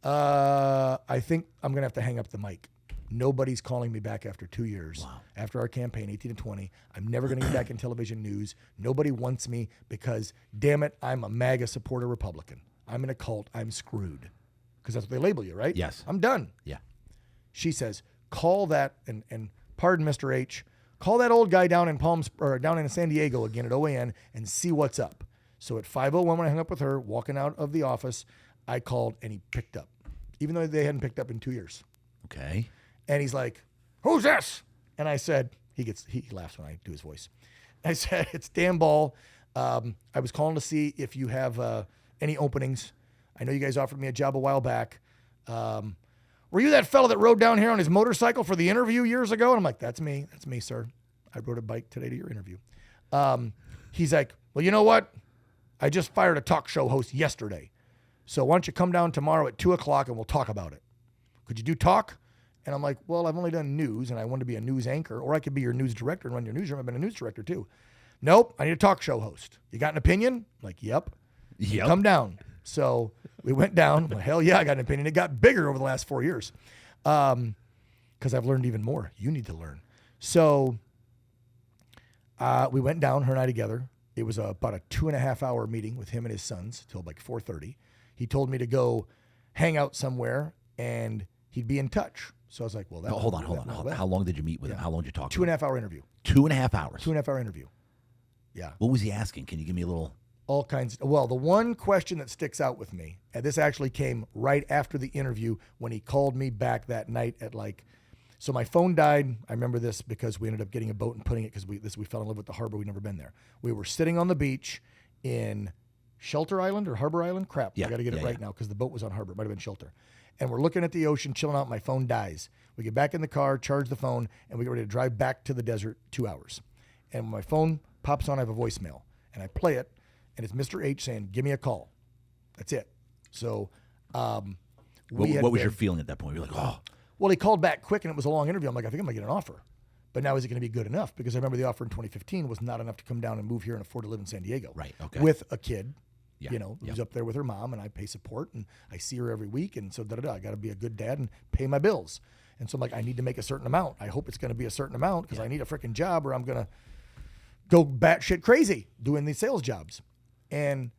I think I'm going to have to hang up the mic. Nobody's calling me back after 2 years. Wow. After our campaign, 18 to 20. I'm never going to get back in television news. Nobody wants me because, damn it, I'm a MAGA supporter Republican. I'm in a cult. I'm screwed. Because that's what they label you, right? Yes. I'm done. Yeah. She says, call that, and pardon Mr. H, call that old guy down in San Diego again at OAN and see what's up. So at 5:01 when I hung up with her, walking out of the office, I called and he picked up, even though they hadn't picked up in 2 years. Okay. And he's like, who's this? And I said, he laughs when I do his voice. I said, it's Dan Ball. I was calling to see if you have any openings. I know you guys offered me a job a while back. Were you that fellow that rode down here on his motorcycle for the interview years ago? And I'm like, that's me, sir. I rode a bike today to your interview. He's like, well, you know what? I just fired a talk show host yesterday. So why don't you come down tomorrow at 2:00 and we'll talk about it. Could you do talk? And I'm like, well, I've only done news and I want to be a news anchor, or I could be your news director and run your newsroom. I've been a news director too. Nope, I need a talk show host. You got an opinion? I'm like, yep. Come down. So we went down. Well, hell yeah, I got an opinion. It got bigger over the last 4 years because I've learned even more. You need to learn. So we went down, her and I together. It was about a 2.5 hour meeting with him and his sons till like 4:30. He told me to go hang out somewhere and he'd be in touch. So I was like, well, that. Hold on. How long did you meet with him? How long did you talk to him? 2.5 hour interview. 2.5 hours. 2.5 hour interview. Yeah. What was he asking? Can you give me a little? all kinds. Well, the one question that sticks out with me, and this actually came right after the interview when he called me back that night at so my phone died. I remember this because we ended up getting a boat and putting it because we fell in love with the harbor. We'd never been there. We were sitting on the beach in Shelter Island or Harbor Island. Crap, I got to get it right now because the boat was on harbor. It might have been Shelter. And we're looking at the ocean, chilling out. My phone dies. We get back in the car, charge the phone, and we get ready to drive back to the desert 2 hours. And when my phone pops on, I have a voicemail. And I play it, and it's Mr. H saying, give me a call. That's it. So what was your feeling at that point? You're like, oh. Well, he called back quick, and it was a long interview. I'm like, I think I'm going to get an offer. But now is it going to be good enough? Because I remember the offer in 2015 was not enough to come down and move here and afford to live in San Diego. Right, okay. With a kid, who's up there with her mom, and I pay support, and I see her every week, and so I got to be a good dad and pay my bills. And so I'm like, I need to make a certain amount. I hope it's going to be a certain amount because I need a freaking job or I'm going to go batshit crazy doing these sales jobs. And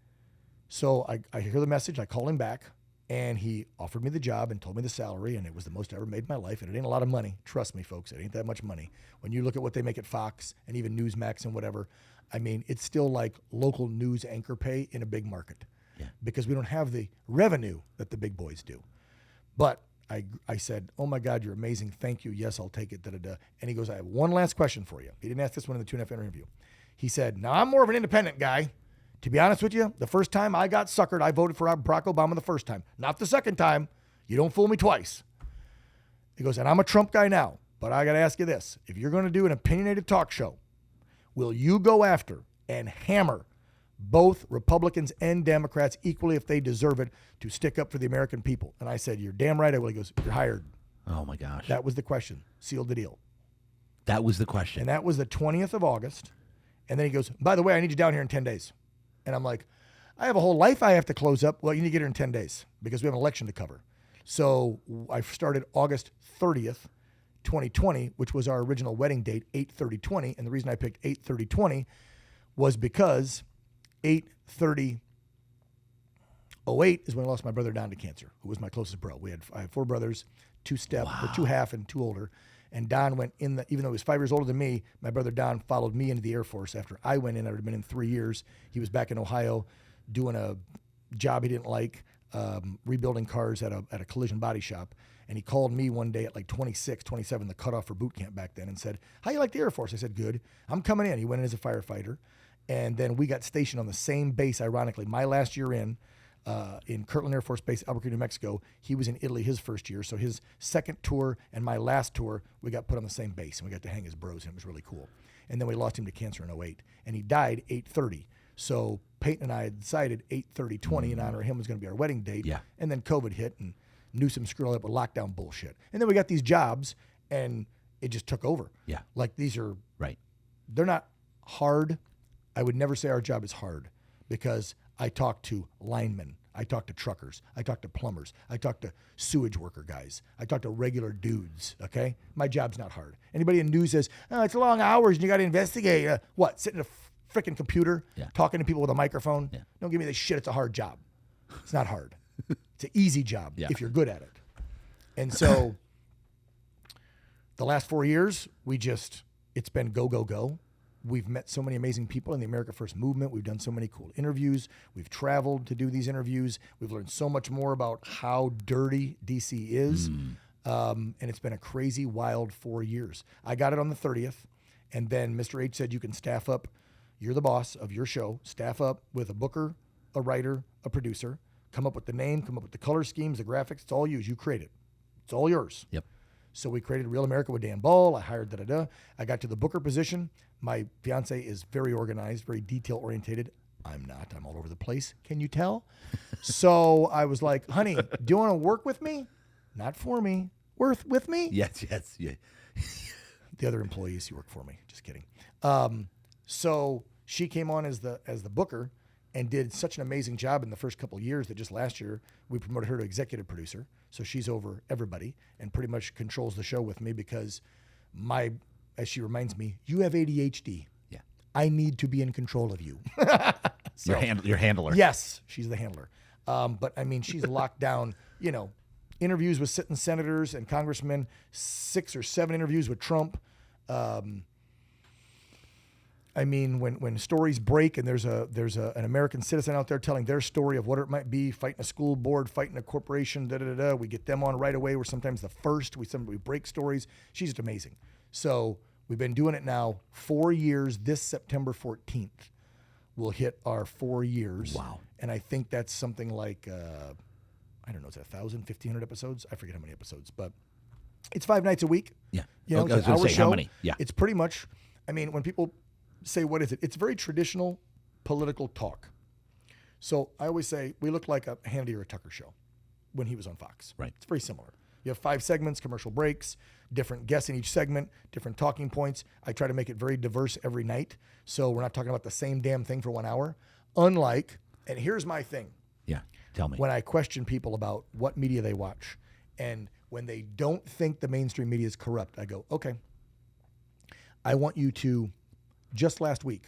so I hear the message. I call him back. And he offered me the job and told me the salary, and it was the most I ever made in my life. And it ain't a lot of money. Trust me, folks, it ain't that much money. When you look at what they make at Fox and even Newsmax and whatever, I mean, it's still like local news anchor pay in a big market because we don't have the revenue that the big boys do. But I said, oh, my God, you're amazing. Thank you. Yes, I'll take it. Da-da-da. And he goes, I have one last question for you. He didn't ask this one in the 2.5 interview. He said, now, I'm more of an independent guy. To be honest with you, the first time I got suckered, I voted for Barack Obama the first time. Not the second time. You don't fool me twice. He goes, and I'm a Trump guy now, but I got to ask you this. If you're going to do an opinionated talk show, will you go after and hammer both Republicans and Democrats equally if they deserve it to stick up for the American people? And I said, you're damn right I will. He goes, you're hired. Oh, my gosh. That was the question. Sealed the deal. That was the question. And that was the 20th of August. And then he goes, by the way, I need you down here in 10 days. And I'm like, I have a whole life I have to close up. Well, you need to get here in 10 days because we have an election to cover. So I started August 30th, 2020, which was our original wedding date, 8/30/20. And the reason I picked 8/30/20 was because 8/30/08 is when I lost my brother Don to cancer, who was my closest bro. I had 4 brothers, 2 step, or 2 half and 2 older. And Don went in even though he was 5 years older than me, my brother Don followed me into the Air Force after I went in. I had been in 3 years. He was back in Ohio doing a job he didn't like, rebuilding cars at a collision body shop. And he called me one day at like 26, 27, the cutoff for boot camp back then, and said, how you like the Air Force? I said, good. I'm coming in. He went in as a firefighter. And then we got stationed on the same base, ironically, my last year in Kirtland Air Force Base, Albuquerque, New Mexico. He was in Italy his first year. So his second tour and my last tour, we got put on the same base, and we got to hang as bros, and it was really cool. And then we lost him to cancer in 2008, and he died 8/30. So Peyton and I had decided 8/30/20 in honor of him was going to be our wedding date. Yeah. And then COVID hit, and Newsom screwed up with lockdown bullshit. And then we got these jobs, and it just took over. Yeah. Like these are, right. They're not hard. I would never say our job is hard because I talk to linemen. I talk to truckers. I talk to plumbers. I talk to sewage worker guys. I talk to regular dudes, okay? My job's not hard. Anybody in news says, oh, it's long hours and you got to investigate. What, sitting at a freaking computer talking to people with a microphone? Yeah. Don't give me this shit. It's a hard job. It's not hard. It's an easy job if you're good at it. And so the last 4 years, it's been go, go, go. We've met so many amazing people in the America First movement. We've done so many cool interviews. We've traveled to do these interviews. We've learned so much more about how dirty DC is. And it's been a crazy, wild 4 years. I got it on the 30th. And then Mr. H said, you can staff up. You're the boss of your show. Staff up with a booker, a writer, a producer. Come up with the name, come up with the color schemes, the graphics. It's all yours. You create it. It's all yours. Yep. So we created Real America with Dan Ball. I hired da-da-da. I got to the booker position. My fiance is very organized, very detail-orientated. I'm not. I'm all over the place. Can you tell? So I was like, honey, do you want to work with me? Not for me. Work with me? Yes. Yeah. The other employees who work for me. Just kidding. So she came on as the booker and did such an amazing job in the first couple of years that just last year we promoted her to executive producer. So she's over everybody and pretty much controls the show with me because as she reminds me, you have ADHD. Yeah. I need to be in control of you. So, your handler. Yes, she's the handler. But I mean, she's locked down, interviews with sitting senators and congressmen, 6 or 7 interviews with Trump. I I mean, when stories break and there's an American citizen out there telling their story of what it might be, fighting a school board, fighting a corporation, we get them on right away. We're sometimes the first. We break stories. She's just amazing. So we've been doing it now 4 years. This September 14th, we'll hit our 4 years. Wow. And I think that's something like, I don't know, is it 1,000, 1,500 episodes? I forget how many episodes, but it's 5 nights a week. Yeah. You know, I was going to say how many. Yeah. It's pretty much, I mean, when people say, what is it? It's very traditional political talk. So I always say we look like a Hannity or a Tucker show when he was on Fox. Right. It's very similar. You have 5 segments, commercial breaks, different guests in each segment, different talking points. I try to make it very diverse every night. So we're not talking about the same damn thing for 1 hour. Unlike, and here's my thing. Yeah. Tell me. When I question people about what media they watch, and when they don't think the mainstream media is corrupt, I go, okay, I want you to, just last week,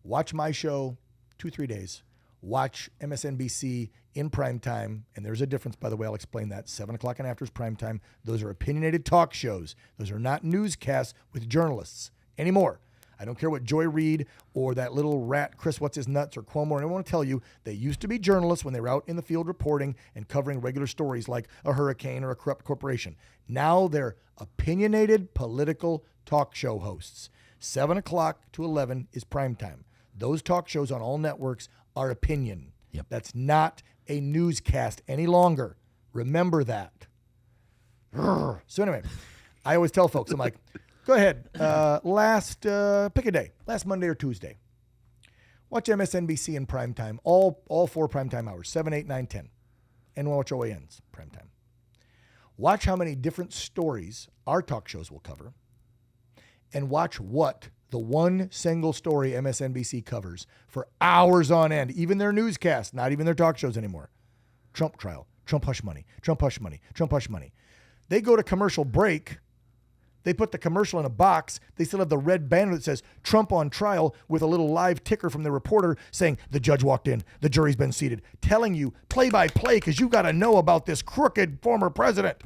watch my show 2-3 days, watch MSNBC in prime time, and there's a difference, by the way, I'll explain that. 7 o'clock and after is prime time. Those are opinionated talk shows. Those are not newscasts with journalists anymore. I don't care what Joy Reid or that little rat, Chris What's-His-Nuts, or Cuomo, and I want to tell you, they used to be journalists when they were out in the field reporting and covering regular stories like a hurricane or a corrupt corporation. Now they're opinionated political talk show hosts. 7 o'clock to 11 is prime time. Those talk shows on all networks are opinion. Yep. That's not a newscast any longer. Remember that. So anyway, I always tell folks, I'm like, go ahead. Pick a day. Last Monday or Tuesday. Watch MSNBC in prime time. All 4 prime time hours. 7, 8, 9, 10. And watch OAN's prime time. Watch how many different stories our talk shows will cover. And watch what the one single story MSNBC covers for hours on end. Even their newscasts, not even their talk shows anymore. Trump trial. Trump hush money. Trump hush money. Trump hush money. They go to commercial break. They put the commercial in a box. They still have the red banner that says Trump on trial with a little live ticker from the reporter saying the judge walked in, the jury's been seated, telling you play by play because you got to know about this crooked former president.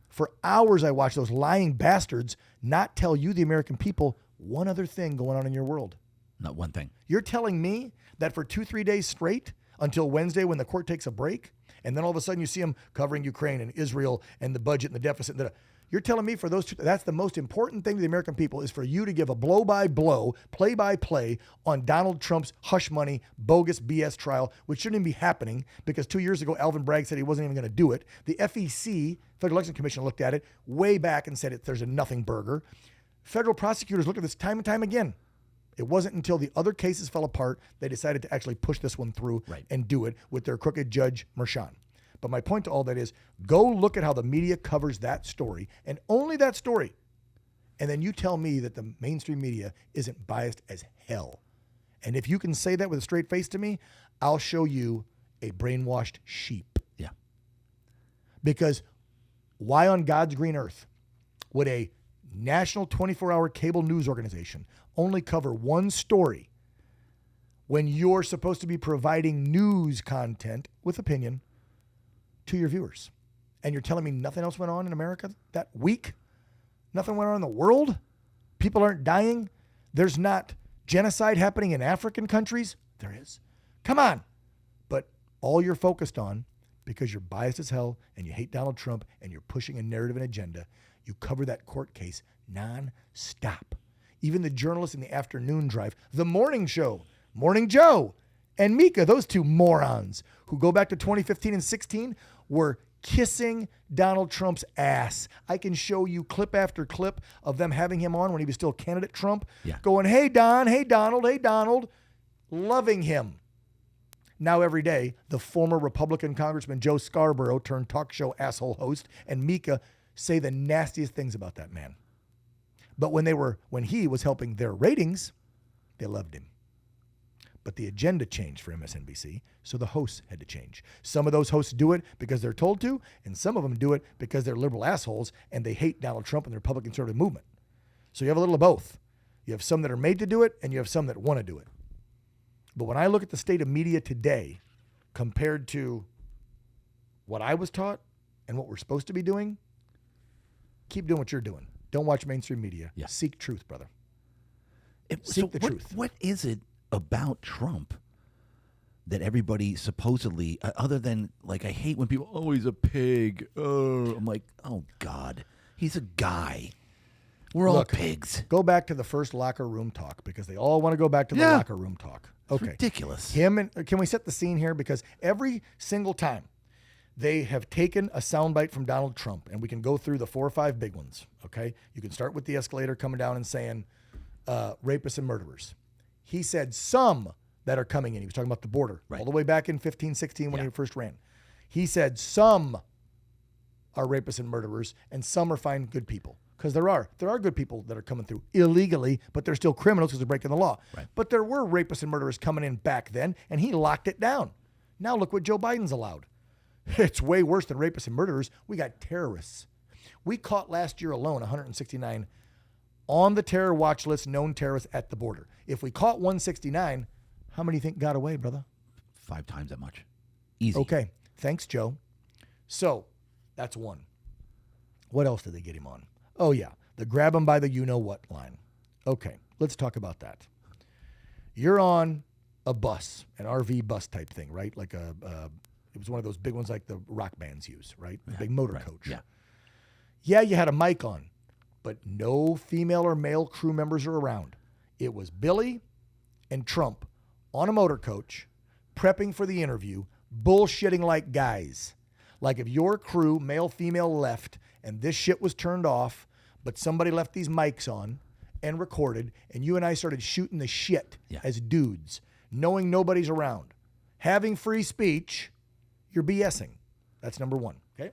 For hours I watched those lying bastards not tell you, the American people, one other thing going on in your world. Not one thing. You're telling me that for 2-3 days straight until Wednesday when the court takes a break, and then all of a sudden you see them covering Ukraine and Israel and the budget and the deficit. You're telling me for those two, that's the most important thing to the American people is for you to give a blow-by-blow, play-by-play on Donald Trump's hush money, bogus BS trial, which shouldn't even be happening because 2 years ago, Alvin Bragg said he wasn't even going to do it. The FEC, Federal Election Commission, looked at it way back and said there's a nothing burger. Federal prosecutors looked at this time and time again. It wasn't until the other cases fell apart they decided to actually push this one through and do it with their crooked judge, Merchan. But my point to all that is go look at how the media covers that story and only that story. And then you tell me that the mainstream media isn't biased as hell. And if you can say that with a straight face to me, I'll show you a brainwashed sheep. Yeah. Because why on God's green earth would a national 24-hour cable news organization only cover one story when you're supposed to be providing news content with opinion to your viewers? And you're telling me nothing else went on in America that week? Nothing went on in the world? People aren't dying? There's not genocide happening in African countries? There is. Come on. But all you're focused on, because you're biased as hell and you hate Donald Trump and you're pushing a narrative and agenda, you cover that court case non-stop. Even the journalists in the afternoon drive, the morning show, Morning Joe, and Mika, those two morons who go back to 2015 and 16 were kissing Donald Trump's ass. I can show you clip after clip of them having him on when he was still candidate Trump, going, hey, Don, hey, Donald, hey, Donald, loving him. Now every day, the former Republican Congressman Joe Scarborough turned talk show asshole host and Mika say the nastiest things about that man. But when he was helping their ratings, they loved him. But the agenda changed for MSNBC, so the hosts had to change. Some of those hosts do it because they're told to, and some of them do it because they're liberal assholes and they hate Donald Trump and the Republican conservative movement. So you have a little of both. You have some that are made to do it, and you have some that want to do it. But when I look at the state of media today compared to what I was taught and what we're supposed to be doing, keep doing what you're doing. Don't watch mainstream media. Yeah. Seek truth, brother. Seek the truth. What is it about Trump that everybody supposedly, other than, like, I hate when people, oh, he's a pig. Oh, I'm like, oh, God. He's a guy. We're all pigs. Go back to the first locker room talk because they all want to go back to the locker room talk. Okay. It's ridiculous. Can we set the scene here? Because every single time they have taken a soundbite from Donald Trump, and we can go through the 4 or 5 big ones, okay? You can start with the escalator coming down and saying rapists and murderers. He said some that are coming in. He was talking about the border all the way back in 15, 16 when he first ran. He said some are rapists and murderers, and some are fine, good people. Because there are good people that are coming through illegally, but they're still criminals because they're breaking the law. Right. But there were rapists and murderers coming in back then, and he locked it down. Now look what Joe Biden's allowed. It's way worse than rapists and murderers. We got terrorists. We caught last year alone 169 on the terror watch list known terrorists at the border. If we caught 169, how many do you think got away, brother? 5 times that much. Easy. Okay. Thanks, Joe. So that's one. What else did they get him on? Oh, yeah. The grab him by the you-know-what line. Okay. Let's talk about that. You're on a bus, an RV bus type thing, right? Like it was one of those big ones like the rock bands use, right? A big motor coach. Yeah. Yeah, you had a mic on, but no female or male crew members are around. It was Billy and Trump on a motor coach, prepping for the interview, bullshitting like guys. Like if your crew, male, female, left, and this shit was turned off, but somebody left these mics on and recorded, and you and I started shooting the shit as dudes, knowing nobody's around. Having free speech, you're BSing. That's number one, okay?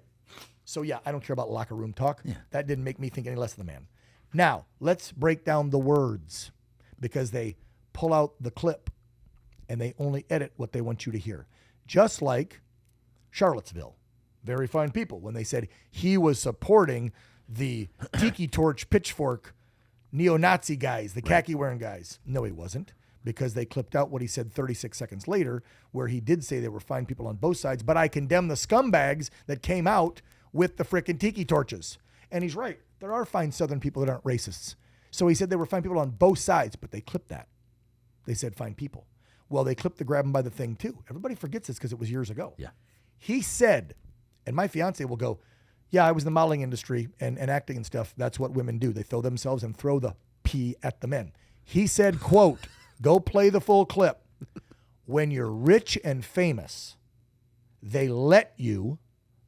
So yeah, I don't care about locker room talk. Yeah. That didn't make me think any less of the man. Now, let's break down the words because they pull out the clip and they only edit what they want you to hear. Just like Charlottesville. Very fine people. When they said he was supporting the tiki torch, pitchfork, neo-Nazi guys, the khaki-wearing guys. No, he wasn't, because they clipped out what he said 36 seconds later, where he did say there were fine people on both sides, but I condemn the scumbags that came out with the frickin' tiki torches. And he's right. There are fine Southern people that aren't racists. So he said there were fine people on both sides, but they clipped that. They said fine people. Well, they clipped the grab him by the thing too. Everybody forgets this because it was years ago. Yeah. He said, and my fiance will go, yeah, I was in the modeling industry and acting and stuff. That's what women do. They throw themselves and throw the pee at the men. He said, quote, go play the full clip. When you're rich and famous, they let you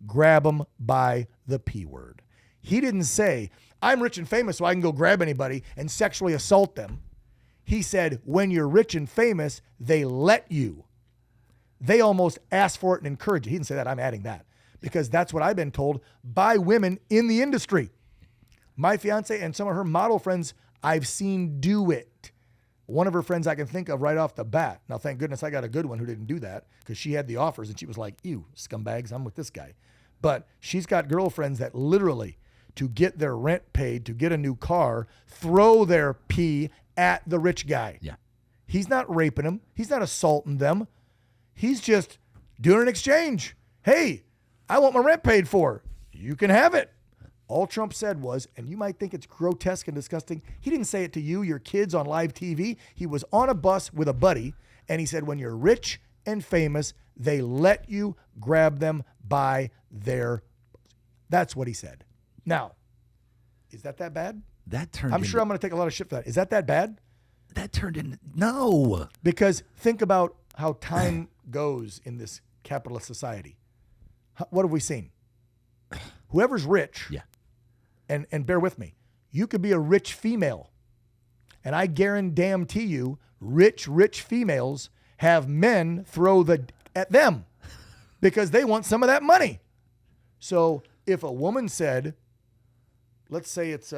grab them by the P word. He didn't say, I'm rich and famous so I can go grab anybody and sexually assault them. He said, when you're rich and famous, they let you. They almost ask for it and encourage it. He didn't say that. I'm adding that because that's what I've been told by women in the industry. My fiance and some of her model friends, I've seen do it. One of her friends I can think of right off the bat. Now, thank goodness I got a good one who didn't do that because she had the offers and she was like, ew, scumbags, I'm with this guy. But she's got girlfriends that literally, to get their rent paid, to get a new car, throw their pee at the rich guy. Yeah. He's not raping them. He's not assaulting them. He's just doing an exchange. Hey, I want my rent paid for. You can have it. All Trump said was, and you might think it's grotesque and disgusting, he didn't say it to you, your kids on live TV. He was on a bus with a buddy, and he said, when you're rich and famous, they let you grab them by their... That's what he said. Now, is that bad? I'm sure I'm going to take a lot of shit for that. Is that bad? That turned into... No. Because think about how time goes in this capitalist society. What have we seen? Whoever's rich... Yeah. And bear with me, you could be a rich female. And I guarantee you, rich females have men throw at them because they want some of that money. So if a woman said, let's say it's,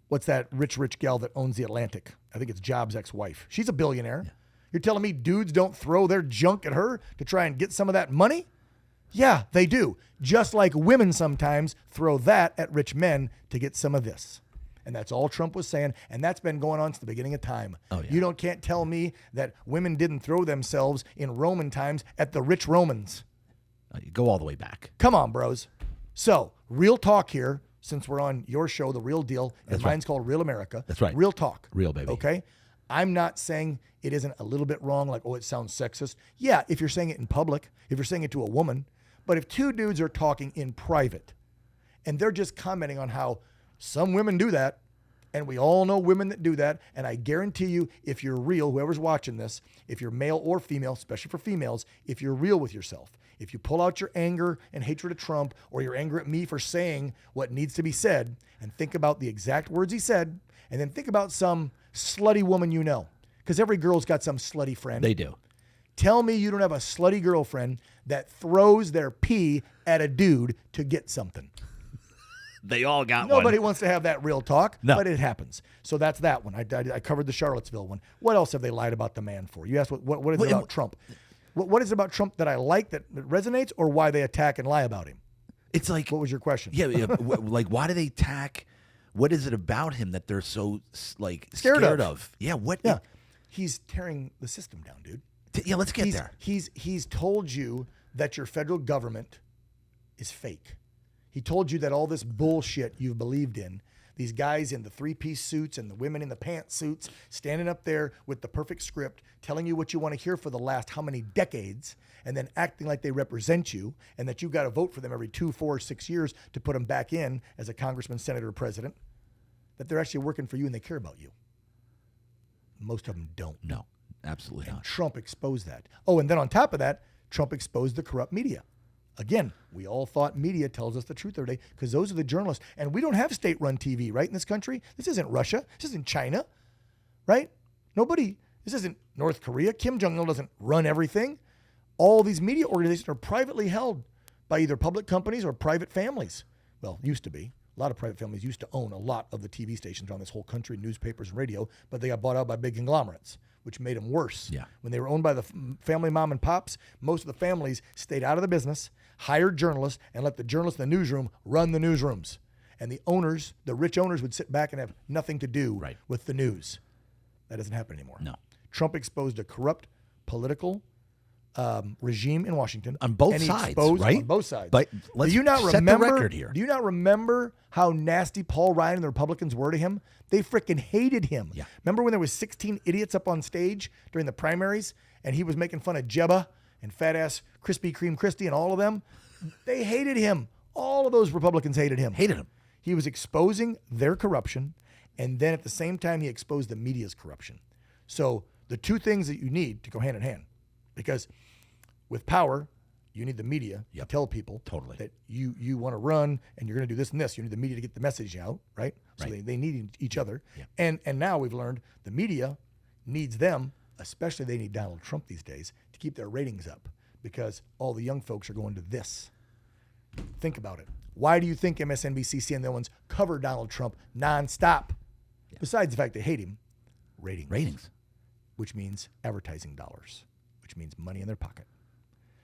what's that rich gal that owns the Atlantic? I think it's Jobs' ex-wife. She's a billionaire. Yeah. You're telling me dudes don't throw their junk at her to try and get some of that money? Yeah, they do. Just like women sometimes throw that at rich men to get some of this. And that's all Trump was saying. And that's been going on since the beginning of time. Oh, yeah. You can't tell me that women didn't throw themselves in Roman times at the rich Romans. Go all the way back. Come on, bros. So, real talk here. since we're on your show, The Real Deal, and That's mine's called Real America. That's right. Real talk. Real, baby. Okay? I'm not saying it isn't a little bit wrong, like, oh, it sounds sexist. Yeah, if you're saying it in public, if you're saying it to a woman. But if two dudes are talking in private and they're just commenting on how some women do that, and we all know women that do that, and I guarantee you, if you're real, whoever's watching this, if you're male or female, especially for females, if you're real with yourself, if you pull out your anger and hatred of Trump, or your anger at me for saying what needs to be said, and think about the exact words he said, and then think about some slutty woman you know, because every girl's got some slutty friend. They do. Tell me you don't have a slutty girlfriend that throws their pee at a dude to get something. They all got Nobody wants to have that real talk, No. but it happens. So that's that one. I covered the Charlottesville one. What else have they lied about the man for? You asked what is it about Trump? What is it about Trump that I like that resonates, or why they attack and lie about him? It's like, What was your question? yeah, like, why do they attack? What is it about him that they're so like Scared of? Yeah, what? Yeah. He's tearing the system down, dude. Yeah, let's get there. He's told you that your federal government is fake. He told you that all this bullshit you've believed in, these guys in the three-piece suits and the women in the pantsuits standing up there with the perfect script, telling you what you want to hear for the last how many decades, and then acting like they represent you, and that you've got to vote for them every 2, 4, 6 years to put them back in as a congressman, senator, or president, that they're actually working for you and they care about you. Most of them don't. No, absolutely And not. Trump exposed that. Oh, and then on top of that, Trump exposed the corrupt media. Again, we all thought media tells us the truth every day because those are the journalists. And we don't have state-run TV, right, in this country. This isn't Russia. This isn't China, right? This isn't North Korea. Kim Jong-il doesn't run everything. All these media organizations are privately held by either public companies or private families. Well, used to be. A lot of private families used to own a lot of the TV stations around this whole country, newspapers and radio, but they got bought out by big conglomerates, which made them worse. Yeah. When they were owned by the family mom and pops, most of the families stayed out of the business, hired journalists, and let the journalists in the newsroom run the newsrooms. And the owners, the rich owners, would sit back and have nothing to do with the news. That doesn't happen anymore. No. Trump exposed a corrupt political regime in Washington On both and he sides, exposed, right? On both sides. But let's do you not set the remember, record here. Do you not remember how nasty Paul Ryan and the Republicans were to him? They freaking hated him. Yeah. Remember when there was 16 idiots up on stage during the primaries and he was making fun of Jebba and fat ass Krispy Kreme Christie and all of them? They hated him. All of those Republicans hated him. Hated him. He was exposing their corruption, and then at the same time he exposed the media's corruption. So the two things that you need to go hand in hand, because with power, you need the media to tell people that you want to run and you're going to do this and this. You need the media to get the message out, right? So they need each other. Yeah. And now we've learned the media needs them, especially they need Donald Trump these days, to keep their ratings up because all the young folks are going to this. Think about it. Why do you think MSNBC, CNN, the ones cover Donald Trump nonstop? Yeah. Besides the fact they hate him, ratings. Which means advertising dollars, which means money in their pocket.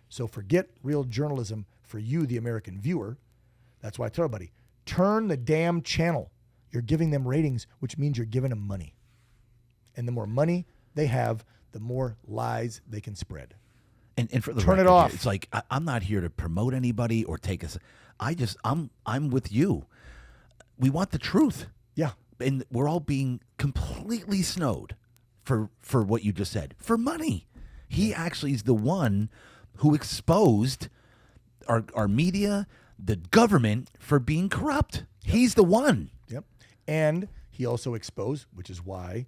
So forget real journalism for you, the American viewer. That's why I tell everybody, turn the damn channel. You're giving them ratings, which means you're giving them money. And the more money they have, the more lies they can spread. And for the turn record, it off. It's like I'm not here to promote anybody or take us. I'm with you. We want the truth. Yeah. And we're all being completely snowed for what you just said. For money. He actually is the one who exposed our media, the government, for being corrupt. Yep. He's the one. Yep. And he also exposed, which is why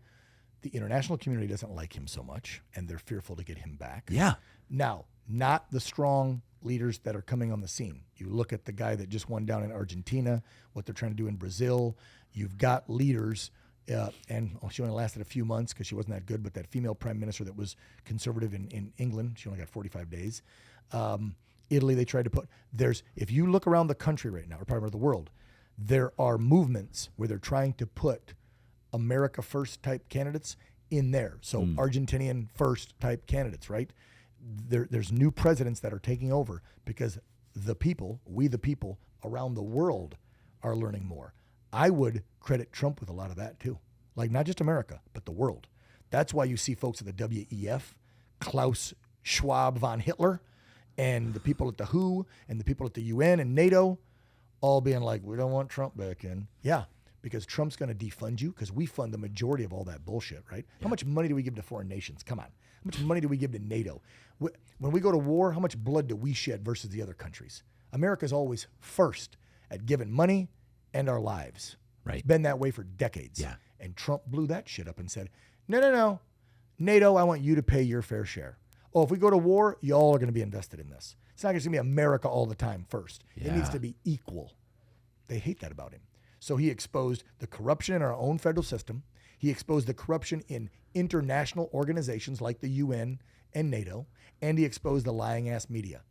the international community doesn't like him so much, and they're fearful to get him back. Yeah. Now, not the strong leaders that are coming on the scene. You look at the guy that just won down in Argentina, what they're trying to do in Brazil. You've got leaders, and she only lasted a few months because she wasn't that good, but that female prime minister that was conservative in England, she only got 45 days. Italy, they tried to put, if you look around the country right now, or probably the world, there are movements where they're trying to put America first type candidates in there. So Argentinian first type candidates, right? There's new presidents that are taking over because we the people around the world are learning more. I would credit Trump with a lot of that too. Like not just America, but the world. That's why you see folks at the WEF, Klaus Schwab von Hitler, and the people at the WHO and the people at the UN and NATO all being like, we don't want Trump back in. Yeah, because Trump's going to defund you because we fund the majority of all that bullshit, right? How much money do we give to foreign nations? Come on. How much money do we give to NATO? When we go to war, how much blood do we shed versus the other countries? America's always first at giving money and our lives. Right. It's been that way for decades. Yeah. And Trump blew that shit up and said, no. NATO, I want you to pay your fair share. Oh, if we go to war, y'all are going to be invested in this. It's not just going to be America all the time first. Yeah. It needs to be equal. They hate that about him. So he exposed the corruption in our own federal system. He exposed the corruption in international organizations like the UN and NATO. And he exposed the lying ass media.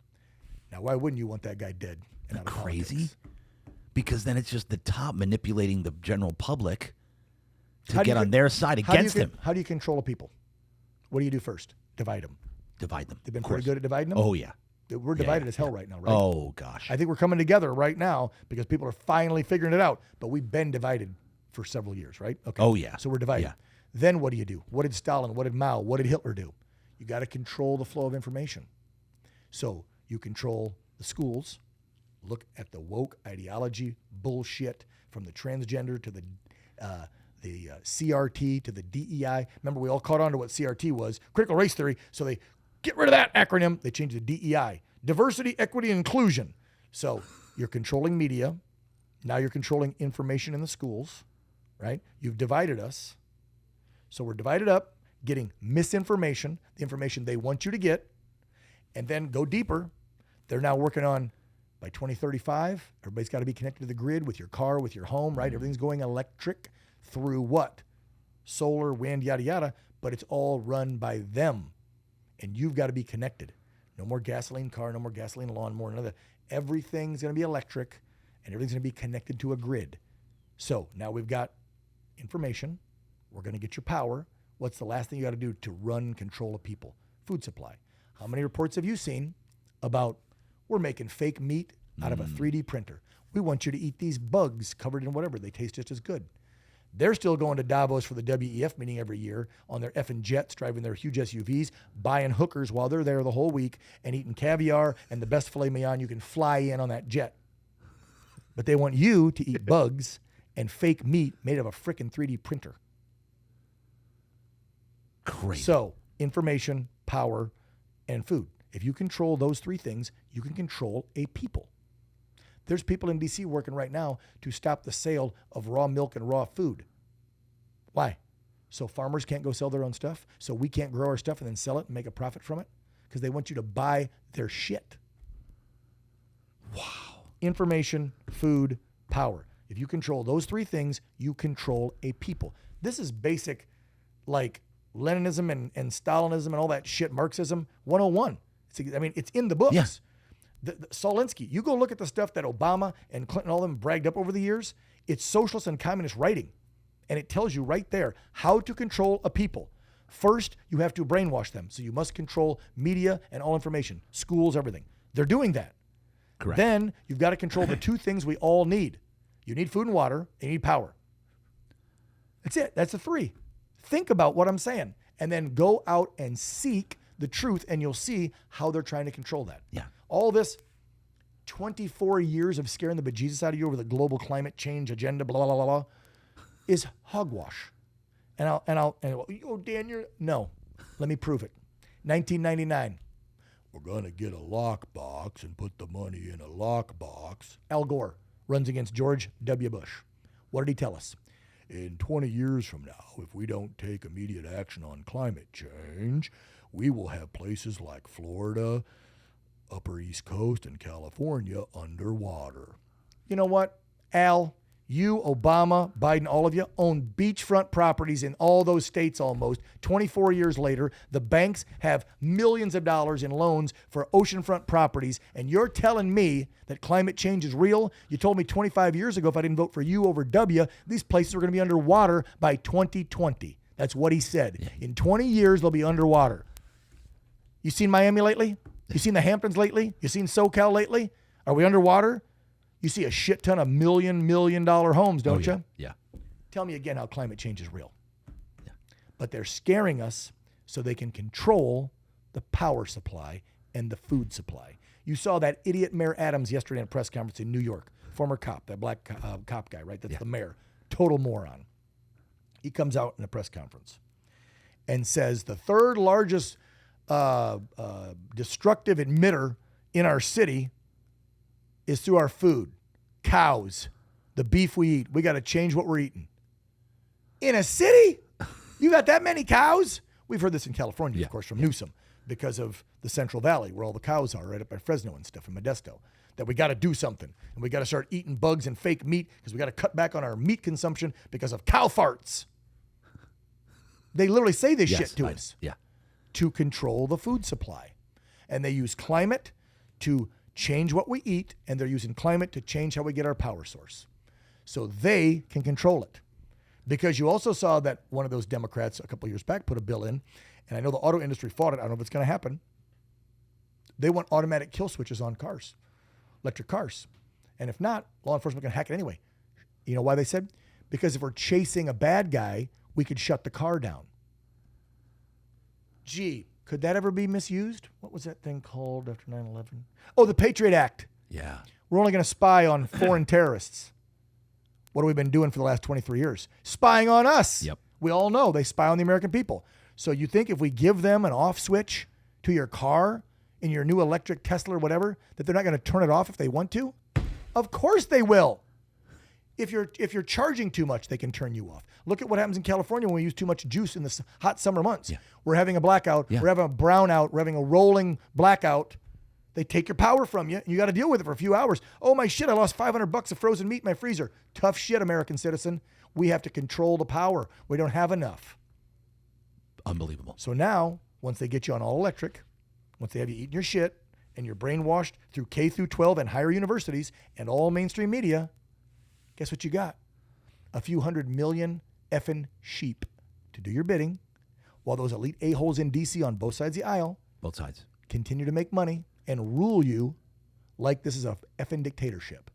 Now, why wouldn't you want that guy dead and out of Crazy? politics? Because then it's just the top manipulating the general public to How do get you on their side against him. How do you control a people? What do you do first? Divide them. Divide them. They've been Of pretty course. good at dividing them. Oh, yeah. We're divided as hell right now, right? Oh, gosh. I think we're coming together right now because people are finally figuring it out. But we've been divided for several years, right? Okay. Oh, yeah. So we're divided. Yeah. Then what do? What did Stalin, what did Mao, what did Hitler do? You got to control the flow of information. So you control the schools. Look at the woke ideology bullshit from the transgender to the CRT to the DEI. Remember, we all caught on to what CRT was, critical race theory. So they get rid of that acronym. They changed it to DEI, diversity, equity, and inclusion. So you're controlling media. Now you're controlling information in the schools, right? You've divided us. So we're divided up, getting misinformation, the information they want you to get, and then go deeper. They're now working on, by 2035, everybody's got to be connected to the grid with your car, with your home, right? Everything's going electric through what? Solar, wind, yada, yada, but it's all run by them. And you've got to be connected. No more gasoline car, no more gasoline lawnmower, none of that. Everything's going to be electric, and everything's going to be connected to a grid. So now we've got information. We're going to get your power. What's the last thing you got to do to run control of people? Food supply. How many reports have you seen about we're making fake meat out of a 3D printer? We want you to eat these bugs covered in whatever. They taste just as good. They're still going to Davos for the WEF meeting every year on their effing jets, driving their huge SUVs, buying hookers while they're there the whole week and eating caviar and the best filet mignon you can fly in on that jet. But they want you to eat bugs and fake meat made of a frickin' 3D printer. Crazy. So, information, power, and food. If you control those three things, you can control a people. There's people in D.C. working right now to stop the sale of raw milk and raw food. Why? So farmers can't go sell their own stuff? So we can't grow our stuff and then sell it and make a profit from it? Because they want you to buy their shit. Wow. Information, food, power. If you control those three things, you control a people. This is basic, like Leninism and Stalinism and all that shit, Marxism 101. It's in the books. Yeah. Solinsky, you go look at the stuff that Obama and Clinton, all of them bragged up over the years. It's socialist and communist writing. And it tells you right there how to control a people. First, you have to brainwash them. So you must control media and all information, schools, everything. They're doing that. Correct. Then you've got to control the two things we all need. You need food and water, and you need power. That's it. That's the three. Think about what I'm saying. And then go out and seek the truth, and you'll see how they're trying to control that. Yeah. All this 24 years of scaring the bejesus out of you over the global climate change agenda, blah, blah, blah, blah, is hogwash. And Dan, no, let me prove it. 1999, we're going to get a lockbox and put the money in a lockbox. Al Gore runs against George W. Bush. What did he tell us? In 20 years from now, if we don't take immediate action on climate change, we will have places like Florida, Upper East Coast, and California underwater. You know what, Al? You, Obama, Biden, all of you own beachfront properties in all those states almost. 24 years later, the banks have millions of dollars in loans for oceanfront properties, and you're telling me that climate change is real? You told me 25 years ago if I didn't vote for you over W, these places were going to be underwater by 2020. That's what he said. In 20 years, they'll be underwater. You seen Miami lately? You seen the Hamptons lately? You seen SoCal lately? Are we underwater? You see a shit ton of $1 million homes, don't you? Yeah. Tell me again how climate change is real. Yeah. But they're scaring us so they can control the power supply and the food supply. You saw that idiot Mayor Adams yesterday at a press conference in New York. former cop, that black cop guy, right? That's the mayor. Total moron. He comes out in a press conference and says the third largest destructive emitter in our city is through our food. Cows, the beef we eat. We got to change what we're eating. In a city? You got that many cows? We've heard this in California, of course, from Newsom, because of the Central Valley, where all the cows are, right up by Fresno and stuff, in Modesto, that we got to do something. And we got to start eating bugs and fake meat because we got to cut back on our meat consumption because of cow farts. They literally say this shit to us to control the food supply. And they use climate to change what we eat, and they're using climate to change how we get our power source. So they can control it. Because you also saw that one of those Democrats a couple of years back put a bill in, and I know the auto industry fought it. I don't know if it's going to happen. They want automatic kill switches on cars, electric cars. And if not, law enforcement can hack it anyway. You know why they said? Because if we're chasing a bad guy, we could shut the car down. Gee, could that ever be misused? What was that thing called after 9/11? Oh, the Patriot Act. Yeah. We're only going to spy on foreign terrorists. What have we been doing for the last 23 years? Spying on us. Yep. We all know they spy on the American people. So you think if we give them an off switch to your car in your new electric Tesla or whatever, that they're not going to turn it off if they want to? Of course they will. If you're charging too much, they can turn you off. Look at what happens in California when we use too much juice in the hot summer months. Yeah. We're having a blackout. Yeah. We're having a brownout. We're having a rolling blackout. They take your power from you, and you got to deal with it for a few hours. Oh, my shit, I lost $500 of frozen meat in my freezer. Tough shit, American citizen. We have to control the power. We don't have enough. Unbelievable. So now, once they get you on all electric, once they have you eating your shit, and you're brainwashed through K through 12 and higher universities and all mainstream media, guess what you got? A few 100 million effing sheep to do your bidding, while those elite a-holes in D.C. on both sides of the aisle continue to make money and rule you like this is a effing dictatorship.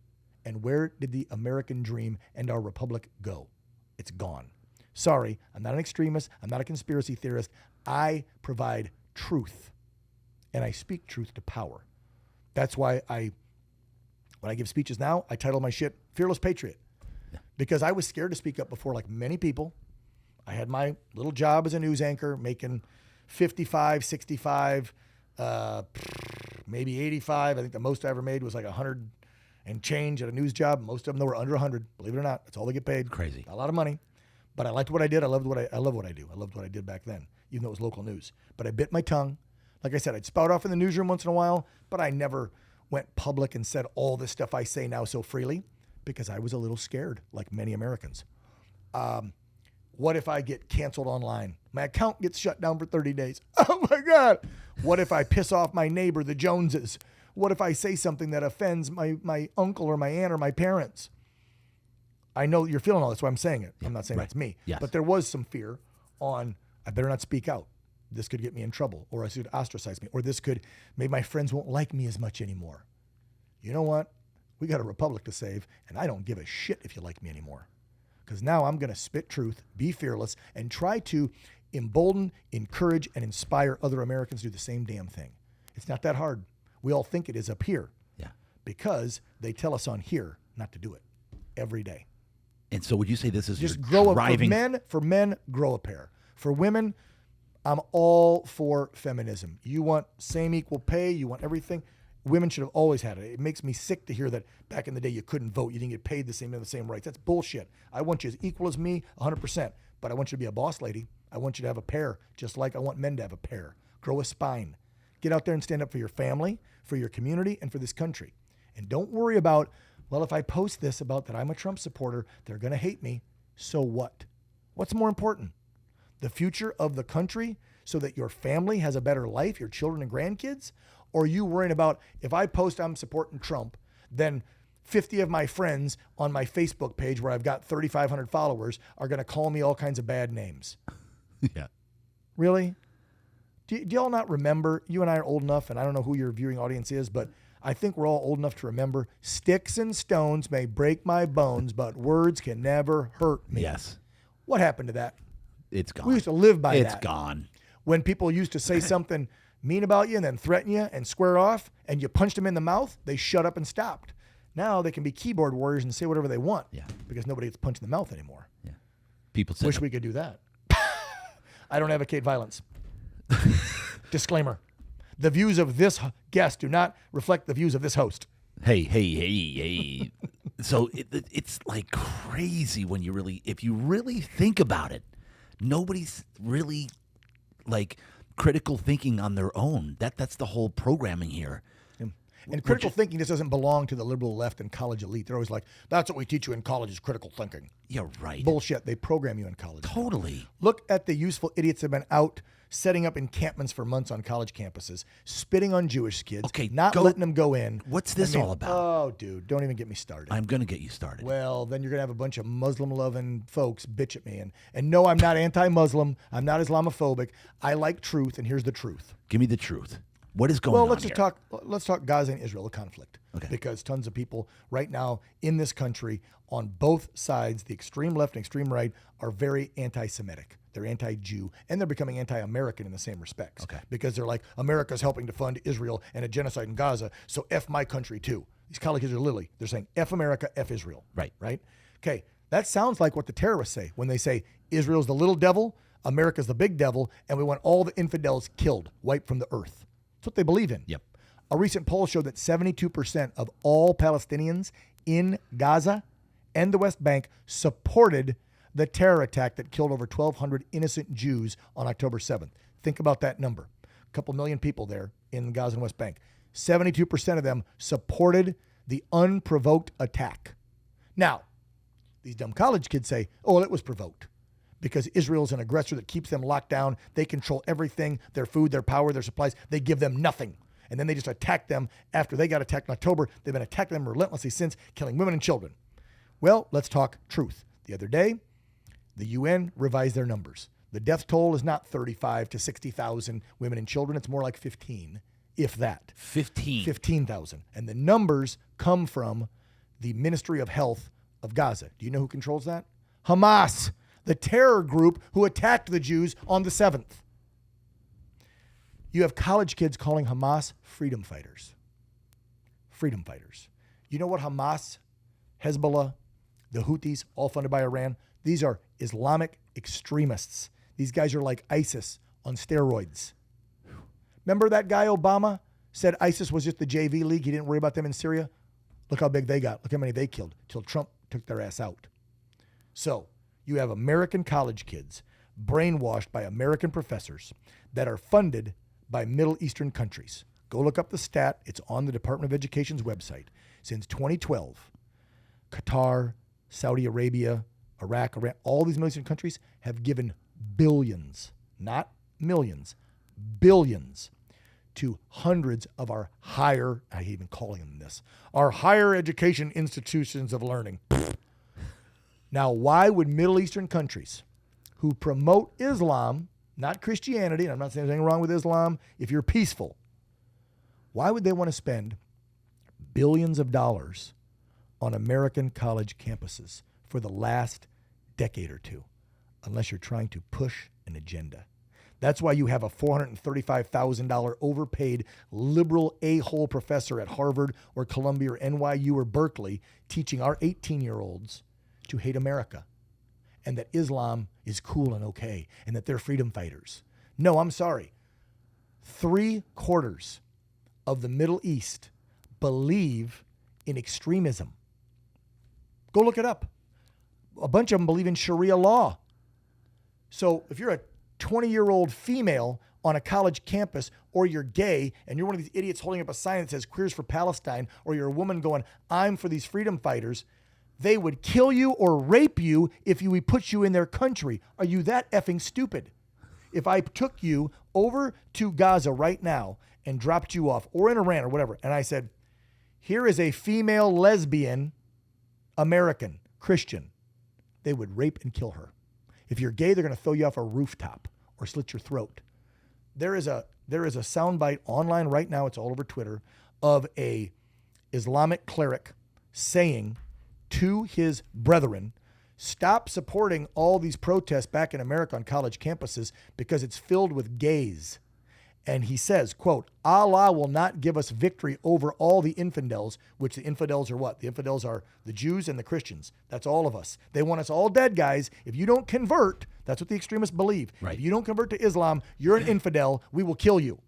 And where did the American dream and our republic go? It's gone. Sorry, I'm not an extremist. I'm not a conspiracy theorist. I provide truth, and I speak truth to power. That's why when I give speeches now, I title my shit Fearless Patriot. Yeah. Because I was scared to speak up before, like many people. I had my little job as a news anchor, making 55, 65, maybe 85. I think the most I ever made was like 100 and change at a news job. Most of them were under 100. Believe it or not, that's all they get paid. Crazy. Not a lot of money, but I liked what I did. I love what I do. I loved what I did back then, even though it was local news. But I bit my tongue. Like I said, I'd spout off in the newsroom once in a while, but I never went public and said all this stuff I say now so freely because I was a little scared, like many Americans. What if I get canceled online? My account gets shut down for 30 days. Oh my God. What if I piss off my neighbor, the Joneses? What if I say something that offends my uncle or my aunt or my parents? I know you're feeling all this, so I'm saying it. I'm not saying that's me. Yes. But there was some fear on, I better not speak out. This could get me in trouble, or this could ostracize me, or this could, maybe my friends won't like me as much anymore. You know what? We got a republic to save, and I don't give a shit if you like me anymore. Because now I'm going to spit truth, be fearless, and try to embolden, encourage, and inspire other Americans to do the same damn thing. It's not that hard. We all think it is up here. Yeah. Because they tell us on here not to do it every day. And so would you say this is just your grow driving... For men, grow a pair. For women, I'm all for feminism. You want same equal pay, you want everything. Women should have always had it. It makes me sick to hear that back in the day you couldn't vote, you didn't get paid the same rights. That's bullshit. I want you as equal as me, 100%. But I want you to be a boss lady. I want you to have a pair, just like I want men to have a pair. Grow a spine. Get out there and stand up for your family, for your community, and for this country. And don't worry about, well, if I post this about that I'm a Trump supporter, they're going to hate me. So what? What's more important? The future of the country so that your family has a better life, your children and grandkids? Or are you worrying about, if I post I'm supporting Trump, then 50 of my friends on my Facebook page where I've got 3,500 followers are going to call me all kinds of bad names? Yeah. Really? Do y'all not remember? You and I are old enough, and I don't know who your viewing audience is, but I think we're all old enough to remember, sticks and stones may break my bones, but words can never hurt me. Yes. What happened to that? It's gone. We used to live by that. It's gone. When people used to say something mean about you and then threaten you and square off, and you punched them in the mouth, they shut up and stopped. Now they can be keyboard warriors and say whatever they want. Yeah. Because nobody gets punched in the mouth anymore. Yeah. People say, Wish we could do that. I don't advocate violence. Disclaimer. The views of this guest do not reflect the views of this host. hey. So it's like crazy when if you really think about it, nobody's really like critical thinking on their own. That's the whole programming here. And critical thinking just doesn't belong to the liberal left and college elite. They're always like, that's what we teach you in college is critical thinking. Yeah, right. Bullshit. They program you in college. Totally. Look at the useful idiots that have been out setting up encampments for months on college campuses, spitting on Jewish kids, letting them go in. What's this all about? Oh, dude, don't even get me started. I'm going to get you started. Well, then you're going to have a bunch of Muslim-loving folks bitch at me. And no, I'm not anti-Muslim. I'm not Islamophobic. I like truth, and here's the truth. Give me the truth. What is going on let's talk Gaza and Israel, the conflict. Okay. Because tons of people right now in this country on both sides, the extreme left and extreme right, are very anti-Semitic. They're anti-Jew, and they're becoming anti-American in the same respects. Okay. Because they're like, America's helping to fund Israel and a genocide in Gaza, so F my country too. These college kids are literally, they're saying F America, F Israel. Right. Right? Okay, that sounds like what the terrorists say when they say Israel's the little devil, America's the big devil, and we want all the infidels killed, wiped from the earth. That's what they believe in. Yep. A recent poll showed that 72% of all Palestinians in Gaza and the West Bank supported the terror attack that killed over 1,200 innocent Jews on October 7th. Think about that number. A couple million people there in Gaza and West Bank. 72% of them supported the unprovoked attack. Now, these dumb college kids say, oh, it was provoked because Israel's an aggressor that keeps them locked down. They control everything, their food, their power, their supplies. They give them nothing. And then they just attack them after they got attacked in October. They've been attacking them relentlessly since, killing women and children. Well, let's talk truth. The other day, the UN revised their numbers. The death toll is not 35 to 60,000 women and children. It's more like 15, if that. 15,000. And the numbers come from the Ministry of Health of Gaza. Do you know who controls that? Hamas, the terror group who attacked the Jews on the 7th. You have college kids calling Hamas freedom fighters. Freedom fighters. You know what Hamas, Hezbollah, the Houthis, all funded by Iran, these are Islamic extremists. These guys are like ISIS on steroids. Remember that guy Obama said ISIS was just the JV league? He didn't worry about them in Syria? Look how big they got. Look how many they killed till Trump took their ass out. So you have American college kids brainwashed by American professors that are funded by Middle Eastern countries. Go look up the stat. It's on the Department of Education's website. Since 2012, Qatar, Saudi Arabia, Iraq, Iran, all these Middle Eastern countries have given billions, not millions, billions to hundreds of our higher, I hate even calling them this, our higher education institutions of learning. Now, why would Middle Eastern countries who promote Islam, not Christianity, and I'm not saying there's anything wrong with Islam, if you're peaceful, why would they want to spend billions of dollars on American college campuses for the last decade or two, unless you're trying to push an agenda? That's why you have a $435,000 overpaid liberal a-hole professor at Harvard or Columbia or NYU or Berkeley teaching our 18-year-olds to hate America and that Islam is cool and okay and that they're freedom fighters. No, I'm sorry. 3/4 of the Middle East believe in extremism. Go look it up. A bunch of them believe in Sharia law. So if you're a 20-year-old female on a college campus, or you're gay and you're one of these idiots holding up a sign that says Queers for Palestine, or you're a woman going, I'm for these freedom fighters, they would kill you or rape you if we put you in their country. Are you that effing stupid? If I took you over to Gaza right now and dropped you off, or in Iran or whatever, and I said, here is a female lesbian American Christian, they would rape and kill her. If you're gay, they're going to throw you off a rooftop or slit your throat. There is a soundbite online right now, it's all over Twitter, of a Islamic cleric saying to his brethren, stop supporting all these protests back in America on college campuses because it's filled with gays. And he says, quote, Allah will not give us victory over all the infidels, which the infidels are what? The infidels are the Jews and the Christians. That's all of us. They want us all dead, guys. If you don't convert, that's what the extremists believe. Right. If you don't convert to Islam, you're an infidel. We will kill you.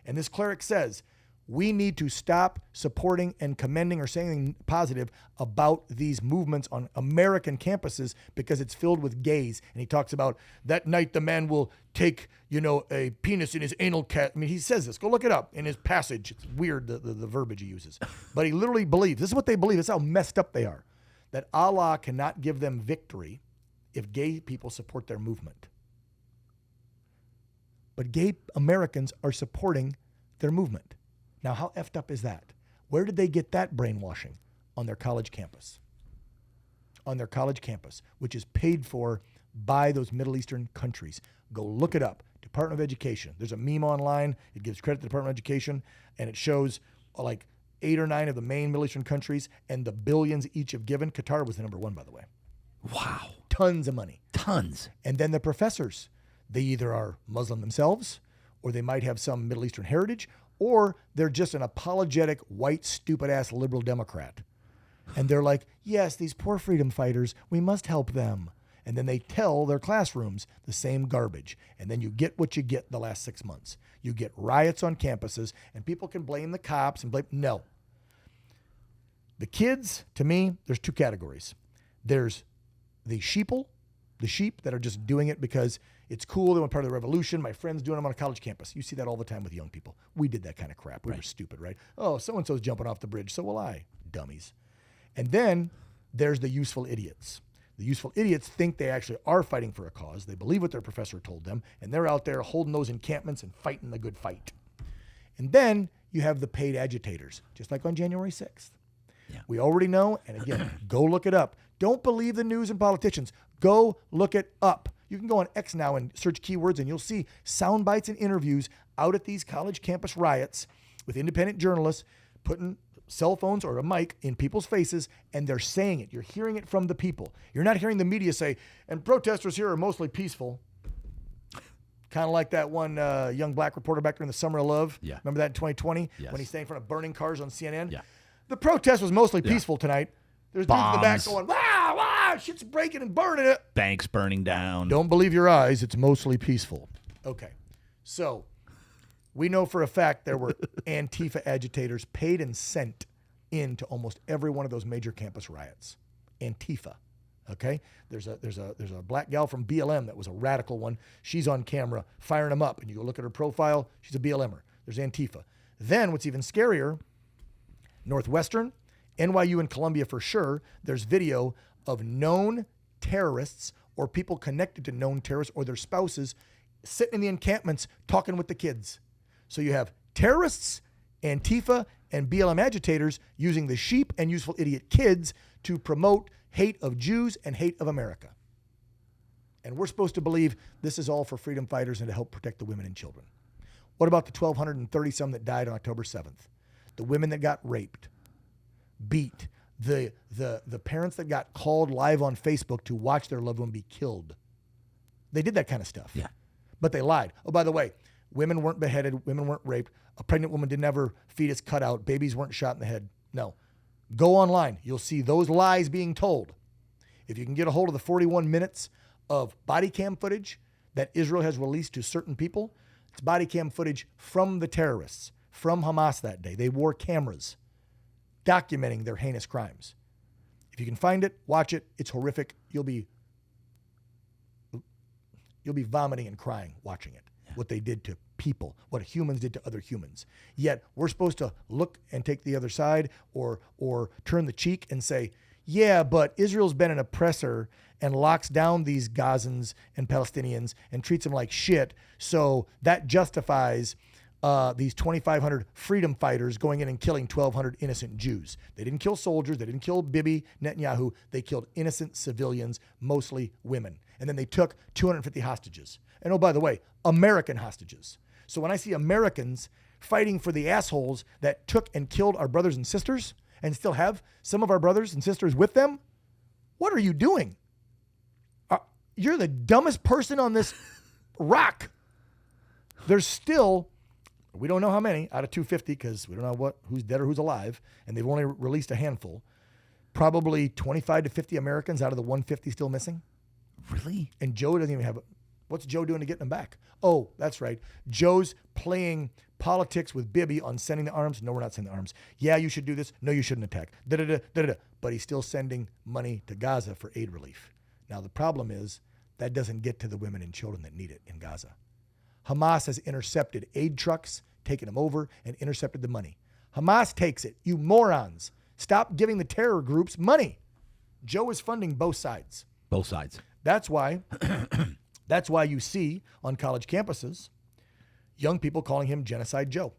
And this cleric says, we need to stop supporting and commending or saying anything positive about these movements on American campuses because it's filled with gays. And he talks about that night the man will take, a penis in his anal cat. I mean, he says this. Go look it up in his passage. It's weird, the verbiage he uses. But he literally believes, this is what they believe. This is how messed up they are, that Allah cannot give them victory if gay people support their movement. But gay Americans are supporting their movement. Now, how effed up is that? Where did they get that brainwashing? On their college campus. On their college campus, which is paid for by those Middle Eastern countries. Go look it up. Department of Education. There's a meme online. It gives credit to the Department of Education, and it shows like 8 or 9 of the main Middle Eastern countries and the billions each have given. Qatar was the number 1, by the way. Wow. Tons of money. Tons. And then the professors. They either are Muslim themselves, or they might have some Middle Eastern heritage, or they're just an apologetic, white, stupid-ass liberal Democrat. And they're like, yes, these poor freedom fighters, we must help them. And then they tell their classrooms the same garbage. And then you get what you get the last 6 months. You get riots on campuses, and people can blame the cops and blame... No. The kids, to me, there's 2 categories. There's the sheep that are just doing it because it's cool. They want part of the revolution. My friend's doing them on a college campus. You see that all the time with young people. We did that kind of crap. We were stupid, right? Oh, so-and-so's jumping off the bridge. So will I. Dummies. And then there's the useful idiots. The useful idiots think they actually are fighting for a cause. They believe what their professor told them, and they're out there holding those encampments and fighting the good fight. And then you have the paid agitators, just like on January 6th. Yeah. We already know, and again, go look it up. Don't believe the news and politicians. Go look it up. You can go on X now and search keywords, and you'll see sound bites and interviews out at these college campus riots with independent journalists putting cell phones or a mic in people's faces, and they're saying it. You're hearing it from the people. You're not hearing the media say, and protesters here are mostly peaceful. Kind of like that one young black reporter back during the Summer of Love. Yeah. Remember that in 2020? Yes. When he's standing in front of burning cars on CNN? Yeah. The protest was mostly peaceful tonight. There's dudes in the back Bombs. going, wow, wow, shit's breaking and burning it. Banks burning down. Don't believe your eyes. It's mostly peaceful. Okay. So we know for a fact there were Antifa agitators paid and sent into almost every one of those major campus riots. Antifa. Okay. There's a black gal from BLM that was a radical one. She's on camera firing them up, and you go look at her profile. She's a BLMer. There's Antifa. Then what's even scarier, Northwestern, NYU, and Columbia for sure, there's video of known terrorists or people connected to known terrorists or their spouses sitting in the encampments talking with the kids. So you have terrorists, Antifa, and BLM agitators using the sheep and useful idiot kids to promote hate of Jews and hate of America. And we're supposed to believe this is all for freedom fighters and to help protect the women and children. What about the 1,230 that died on October 7th? The women that got raped, beat, the parents that got called live on Facebook to watch their loved one be killed. They did that kind of stuff. Yeah. But they lied. Oh, by the way, women weren't beheaded, women weren't raped, a pregnant woman didn't have her fetus cut out, babies weren't shot in the head. No. Go online. You'll see those lies being told. If you can get a hold of the 41 minutes of body cam footage that Israel has released to certain people, it's body cam footage from the terrorists, from Hamas that day. They wore cameras documenting their heinous crimes. If you can find it, watch it. It's horrific. You'll be vomiting and crying watching it. Yeah. What they did to people, what humans did to other humans. Yet we're supposed to look and take the other side or turn the cheek and say, yeah, but Israel's been an oppressor and locks down these Gazans and Palestinians and treats them like shit. So that justifies these 2,500 freedom fighters going in and killing 1,200 innocent Jews. They didn't kill soldiers. They didn't kill Bibi Netanyahu. They killed innocent civilians, mostly women. And then they took 250 hostages. And oh, by the way, American hostages. So when I see Americans fighting for the assholes that took and killed our brothers and sisters and still have some of our brothers and sisters with them, what are you doing? You're the dumbest person on this rock. There's still We don't know how many out of 250 because we don't know who's dead or who's alive, and they've only released a handful. Probably 25 to 50 Americans out of the 150 still missing. Really? And Joe doesn't even have what's Joe doing to get them back? Oh, that's right. Joe's playing politics with Bibi on sending the arms. No, we're not sending the arms. Yeah, you should do this. No, you shouldn't attack. Da-da-da. But he's still sending money to Gaza for aid relief. Now, the problem is that doesn't get to the women and children that need it in Gaza. Hamas has intercepted aid trucks, taken them over, and intercepted the money. Hamas takes it. You morons. Stop giving the terror groups money. Joe is funding both sides. Both sides. That's why you see on college campuses young people calling him Genocide Joe.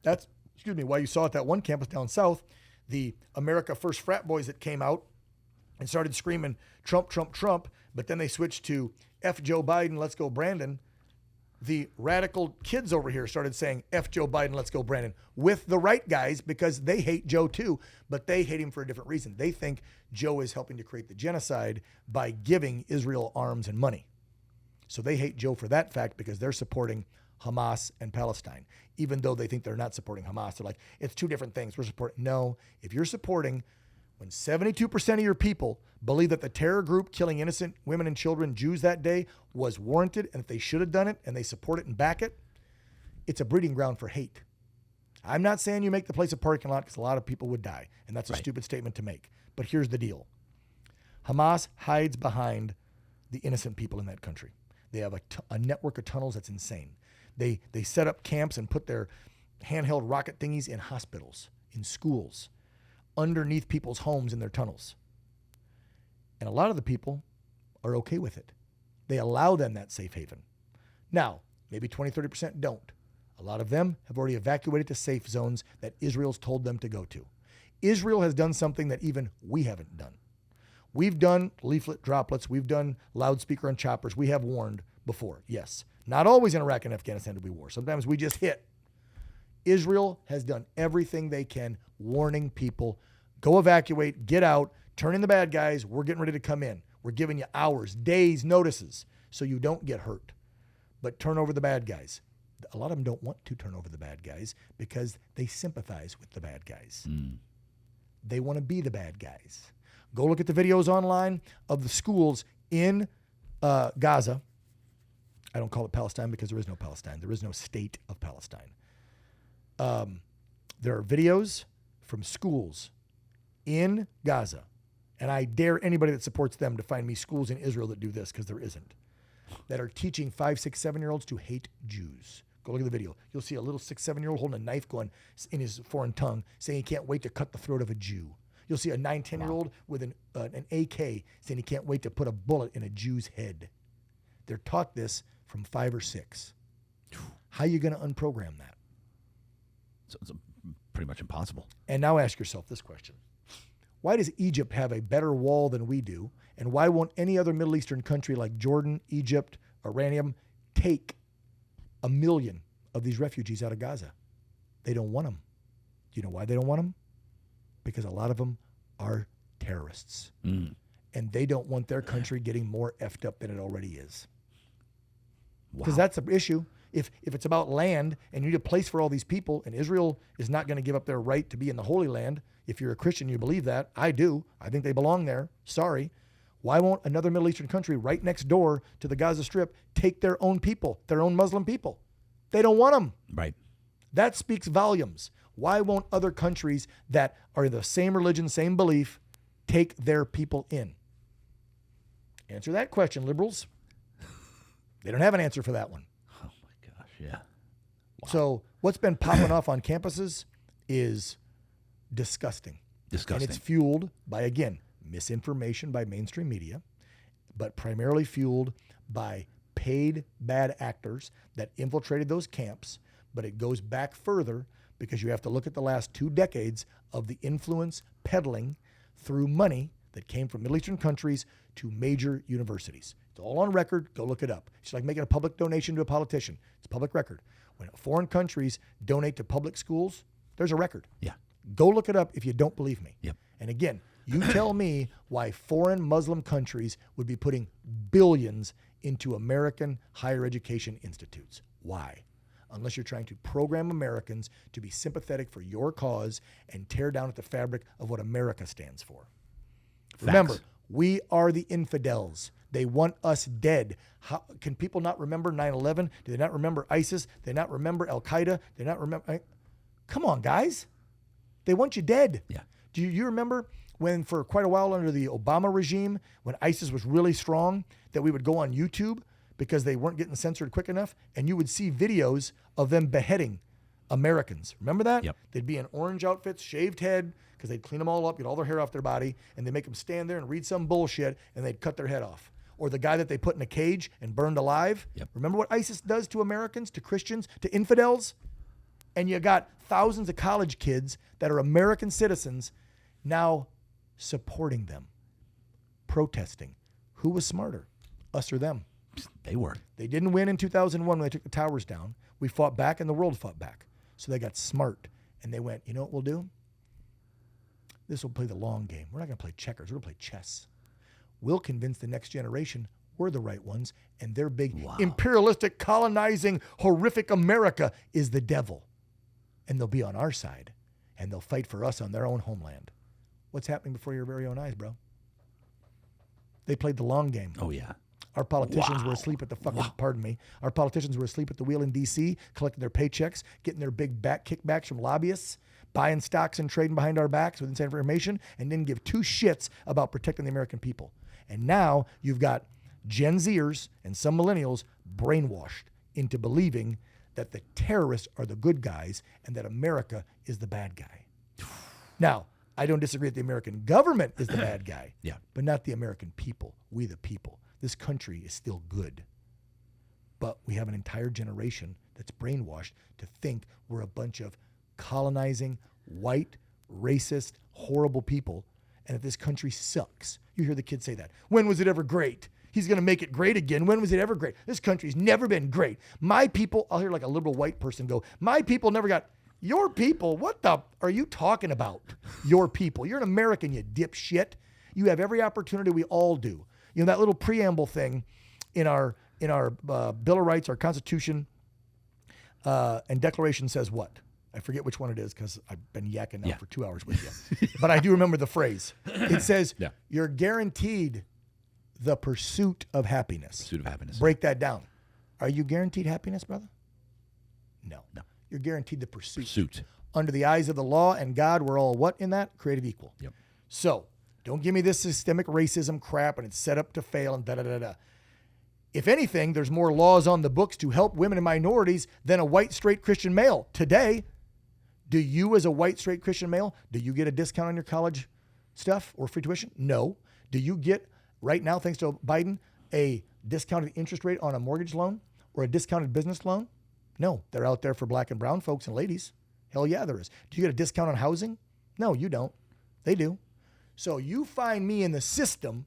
That's, why you saw at that one campus down south, the America First frat boys that came out and started screaming Trump, Trump, Trump, but then they switched to F Joe Biden, let's go Brandon. The radical kids over here started saying F Joe Biden, let's go Brandon, with the right guys because they hate Joe too, but they hate him for a different reason. They think Joe is helping to create the genocide by giving Israel arms and money. So they hate Joe for that fact because they're supporting Hamas and Palestine. Even though they think they're not supporting Hamas, they're like, it's two different things. We're supporting. No, if you're supporting, when 72% of your people believe that the terror group killing innocent women and children, Jews that day, was warranted and that they should have done it and they support it and back it, it's a breeding ground for hate. I'm not saying you make the place a parking lot because a lot of people would die, and that's a stupid statement to make. But here's the deal. Hamas hides behind the innocent people in that country. They have a network of tunnels that's insane. They set up camps and put their handheld rocket thingies in hospitals, in schools, underneath people's homes in their tunnels. And a lot of the people are okay with it. They allow them that safe haven. Now, maybe 20, 30% don't. A lot of them have already evacuated to safe zones that Israel's told them to go to. Israel has done something that even we haven't done. We've done leaflet droplets. We've done loudspeaker on choppers. We have warned before, yes. Not always in Iraq and Afghanistan did we war. Sometimes we just hit. Israel has done everything they can, warning people, go evacuate, get out, turn in the bad guys. We're getting ready to come in. We're giving you hours, days, notices so you don't get hurt. But turn over the bad guys. A lot of them don't want to turn over the bad guys because they sympathize with the bad guys. They want to be the bad guys. Go look at the videos online of the schools in Gaza. I don't call it Palestine because there is no Palestine. There is no state of Palestine. There are videos from schools in Gaza, and I dare anybody that supports them to find me schools in Israel that do this because there isn't, that are teaching 5, 6, 7-year-olds to hate Jews. Go look at the video. You'll see a little 6, 7-year-old holding a knife going in his foreign tongue saying he can't wait to cut the throat of a Jew. You'll see a 9, 10-year-old with an AK saying he can't wait to put a bullet in a Jew's head. They're taught this from 5 or 6. How are you going to unprogram that? So it's pretty much impossible. And now ask yourself this question. Why does Egypt have a better wall than we do? And why won't any other Middle Eastern country like Jordan, Egypt, Iranian take 1 million of these refugees out of Gaza? They don't want them. Do you know why they don't want them? Because a lot of them are terrorists. And they don't want their country getting more effed up than it already is. Because that's the issue. If it's about land and you need a place for all these people, and Israel is not going to give up their right to be in the Holy Land, if you're a Christian, you believe that. I do. I think they belong there. Sorry. Why won't another Middle Eastern country right next door to the Gaza Strip take their own people, their own Muslim people? They don't want them. Right. That speaks volumes. Why won't other countries that are the same religion, same belief, take their people in? Answer that question, liberals. They don't have an answer for that one. Oh my gosh, yeah. Wow. So what's been popping off on campuses is disgusting. Disgusting. And it's fueled by, again, misinformation by mainstream media, but primarily fueled by paid bad actors that infiltrated those camps. But it goes back further because you have to look at the last 2 decades of the influence peddling through money that came from Middle Eastern countries to major universities. It's all on record. Go look it up. It's like making a public donation to a politician. It's public record. When foreign countries donate to public schools, there's a record. Yeah. Go look it up if you don't believe me. Yep. And again, you tell me why foreign Muslim countries would be putting billions into American higher education institutes. Why? unless you're trying to program Americans to be sympathetic for your cause and tear down at the fabric of what America stands for. Facts. Remember, we are the infidels. They want us dead. How, can people not remember 9/11? Do they not remember ISIS? Do they not remember Al-Qaeda? Do they not remember? Come on, guys. They want you dead. Yeah. Do you remember when for quite a while under the Obama regime, when ISIS was really strong, that we would go on YouTube because they weren't getting censored quick enough, and you would see videos of them beheading Americans. Remember that? Yep. They'd be in orange outfits, shaved head, because they'd clean them all up, get all their hair off their body, and they'd make them stand there and read some bullshit, and they'd cut their head off. Or the guy that they put in a cage and burned alive. Yep. Remember what ISIS does to Americans, to Christians, to infidels? And you got thousands of college kids that are American citizens now supporting them, protesting. Who was smarter, us or them? They were. They didn't win in 2001 when they took the towers down. We fought back and the world fought back. So they got smart and they went, you know what we'll do? This will play the long game. We're not going to play checkers. We're going to play chess. We'll convince the next generation we're the right ones, and their big imperialistic, colonizing, horrific America is the devil. And they'll be on our side, and they'll fight for us on their own homeland. What's happening before your very own eyes, bro? They played the long game. Oh, yeah. Our politicians were asleep at the fucking, pardon me, our politicians were asleep at the wheel in D.C., collecting their paychecks, getting their big back kickbacks from lobbyists, buying stocks and trading behind our backs with inside information, and didn't give two shits about protecting the American people. And now you've got Gen Zers and some millennials brainwashed into believing that the terrorists are the good guys and that America is the bad guy. Now, I don't disagree that the American government is the bad guy, but not the American people, we the people. This country is still good. But we have an entire generation that's brainwashed to think we're a bunch of colonizing, white, racist, horrible people, and that this country sucks. You hear the kids say that. When was it ever great? He's going to make it great again. When was it ever great? This country's never been great. My people, I'll hear like a liberal white person go, my people never got, your people, what the are you talking about? Your people. You're an American, you dipshit. You have every opportunity, we all do. You know, that little preamble thing in our Bill of Rights, our Constitution, and Declaration says what? I forget which one it is because I've been yakking now for 2 hours with you. But I do remember the phrase. It says, you're guaranteed the pursuit of happiness. Pursuit of happiness. Break that down. Are you guaranteed happiness, brother? No. You're guaranteed the pursuit. Under the eyes of the law and God, we're all what in that? Created equal. Yep. So don't give me this systemic racism crap and it's set up to fail and da-da-da-da. If anything, there's more laws on the books to help women and minorities than a white, straight Christian male. Today, do you as a white, straight Christian male, do you get a discount on your college stuff or free tuition? No. Do you get, right now, thanks to Biden, a discounted interest rate on a mortgage loan or a discounted business loan? No. They're out there for black and brown folks and ladies. Hell yeah, there is. Do you get a discount on housing? No, you don't. They do. So you find me in the system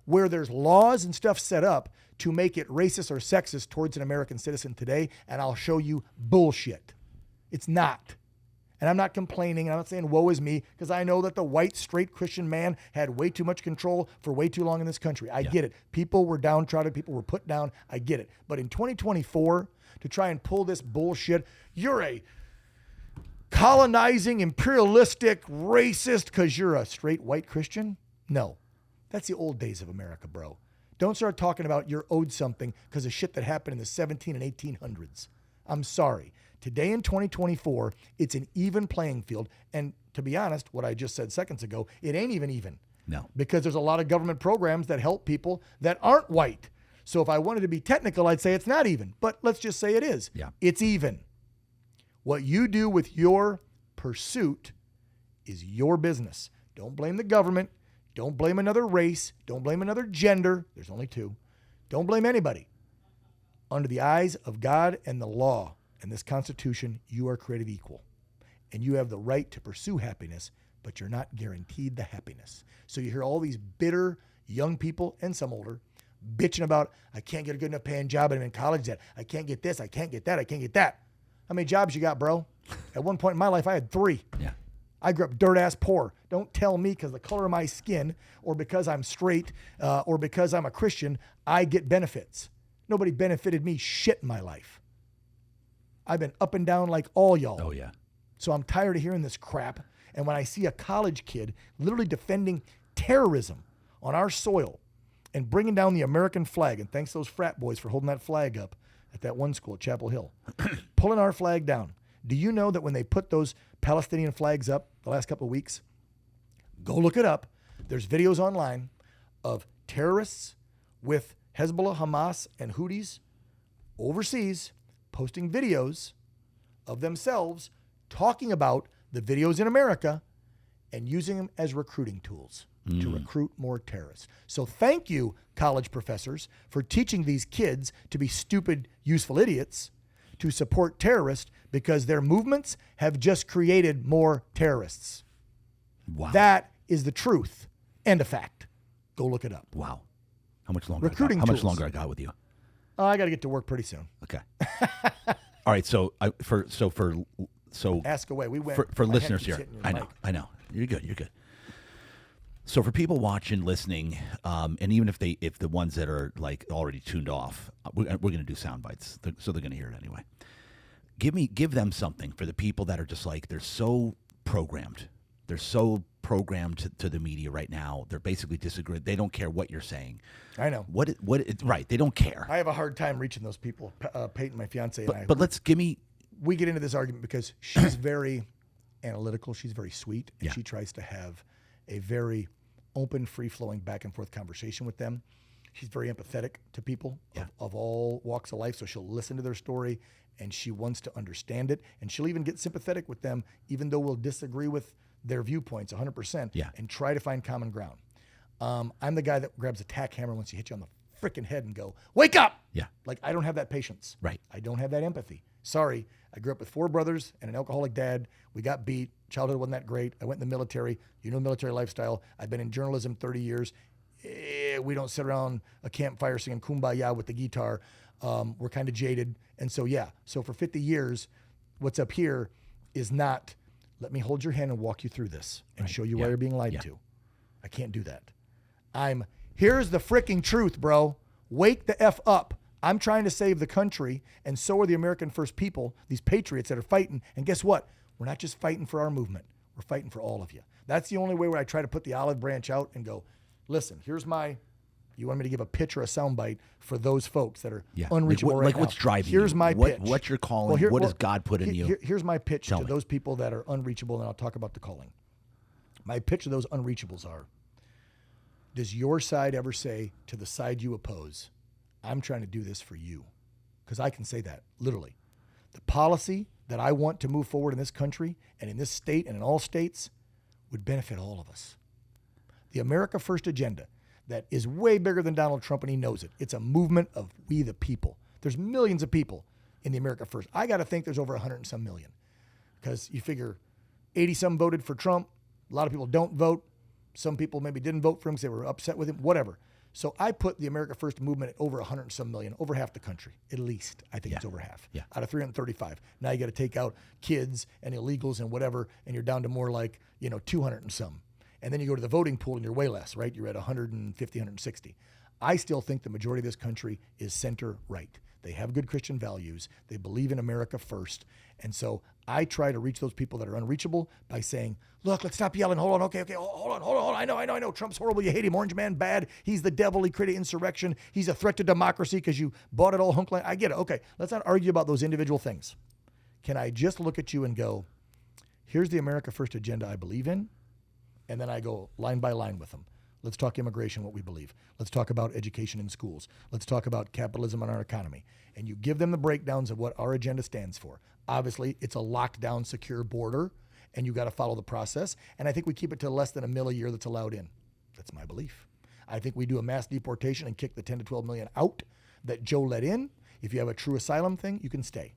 where there's laws and stuff set up to make it racist or sexist towards an American citizen today, and I'll show you bullshit. It's not. And I'm not complaining, and I'm not saying woe is me, because I know that the white, straight Christian man had way too much control for way too long in this country. I get it. People were downtrodden. People were put down. I get it. But in 2024, to try and pull this bullshit, you're a colonizing, imperialistic, racist because you're a straight white Christian? No. That's the old days of America, bro. Don't start talking about you're owed something because of shit that happened in the 17 and 1800s. I'm sorry. Today in 2024, it's an even playing field. And to be honest, what I just said seconds ago, it ain't even. No. Because there's a lot of government programs that help people that aren't white. So if I wanted to be technical, I'd say it's not even. But let's just say it is. Yeah. It's even. What you do with your pursuit is your business. Don't blame the government. Don't blame another race. Don't blame another gender. There's only two. Don't blame anybody. Under the eyes of God and the law and this Constitution, you are created equal. And you have the right to pursue happiness, but you're not guaranteed the happiness. So you hear all these bitter young people, and some older, bitching about, I can't get a good enough paying job and I'm in college yet. I can't get this. I can't get that. I can't get that. How many jobs you got, bro? At one point in my life, I had 3. Yeah. I grew up dirt ass poor. Don't tell me because the color of my skin or because I'm straight or because I'm a Christian, I get benefits. Nobody benefited me shit in my life. I've been up and down like all y'all. Oh, yeah. So I'm tired of hearing this crap. And when I see a college kid literally defending terrorism on our soil and bringing down the American flag, and thanks to those frat boys for holding that flag up at that one school at Chapel Hill, pulling our flag down. Do you know that when they put those Palestinian flags up the last couple of weeks, go look it up. There's videos online of terrorists with Hezbollah, Hamas, and Houthis overseas posting videos of themselves talking about the videos in America and using them as recruiting tools to recruit more terrorists. So thank you, college professors, for teaching these kids to be stupid, useful idiots to support terrorists because their movements have just created more terrorists. Wow. That is the truth and a fact. Go look it up. Wow. How much longer? Recruiting How much tools. longer I got with you? I got to get to work pretty soon. Okay. All right. So Ask away. We went for my head listeners keeps here. hitting your I know. mic. I know. You're good. You're good. So for people watching, listening, and even if the ones that are like already tuned off, we're going to do sound bites, so they're going to hear it anyway. Give them something for the people that are just like they're so programmed. They're so programmed to the media right now. They're basically disagreeing. They don't care what you're saying. I know. Right? They don't care. I have a hard time reaching those people. Peyton, my fiance, and I. But let's give me. We get into this argument because she's very analytical. She's very sweet, and Yeah. she tries to have a very open, free-flowing, back-and-forth conversation with them. She's very empathetic to people of all walks of life, so she'll listen to their story, and she wants to understand it, and she'll even get sympathetic with them, even though we'll disagree with their viewpoints 100%, and try to find common ground. I'm the guy that grabs a tack hammer once you hit you on the freaking head and go, wake up! Yeah. Like, I don't have that patience. Right. I don't have that empathy. Sorry. I grew up with 4 brothers and an alcoholic dad. We got beat. Childhood wasn't that great. I went in the military. You know, military lifestyle. I've been in journalism 30 years. We don't sit around a campfire singing Kumbaya with the guitar. We're kind of jaded. And so, so for 50 years, what's up here is not, let me hold your hand and walk you through this and show you why you're being lied to. I can't do that. Here's the freaking truth, bro. Wake the F up. I'm trying to save the country, and so are the American First people, these patriots that are fighting. And guess what? We're not just fighting for our movement. We're fighting for all of you. That's the only way where I try to put the olive branch out and go, listen, you want me to give a pitch or a soundbite for those folks that are unreachable right now. What's driving Here's you? my pitch. What's your calling? What does God put in you? Here's my pitch Tell to me. those people that are unreachable, and I'll talk about the calling. My pitch to those unreachables are, does your side ever say to the side you oppose, I'm trying to do this for you? Because I can say that, literally. The policy that I want to move forward in this country and in this state and in all states would benefit all of us. The America First agenda that is way bigger than Donald Trump, and he knows it. It's a movement of we the people. There's millions of people in the America First. I got to think there's over 100 and some million, because you figure 80 some voted for Trump. A lot of people don't vote. Some people maybe didn't vote for him because they were upset with him, whatever. So I put the America First movement at over 100 and some million, over half the country, at least. I think it's over half, out of 335. Now you got to take out kids and illegals and whatever, and you're down to more like, 200 and some. And then you go to the voting pool and you're way less, right? You're at 150, 160. I still think the majority of this country is center right. They have good Christian values. They believe in America first. And so I try to reach those people that are unreachable by saying, look, let's stop yelling. Hold on. Okay. Hold on. I know. Trump's horrible. You hate him. Orange man, bad. He's the devil. He created insurrection. He's a threat to democracy because you bought it all hunkline. I get it. Okay. Let's not argue about those individual things. Can I just look at you and go, here's the America First agenda I believe in? And then I go line by line with them. Let's talk immigration, what we believe. Let's talk about education in schools. Let's talk about capitalism and our economy. And you give them the breakdowns of what our agenda stands for. Obviously, it's a lockdown, secure border, and you got to follow the process. And I think we keep it to less than 1 million a year that's allowed in. That's my belief. I think we do a mass deportation and kick the 10 to 12 million out that Joe let in. If you have a true asylum thing, you can stay.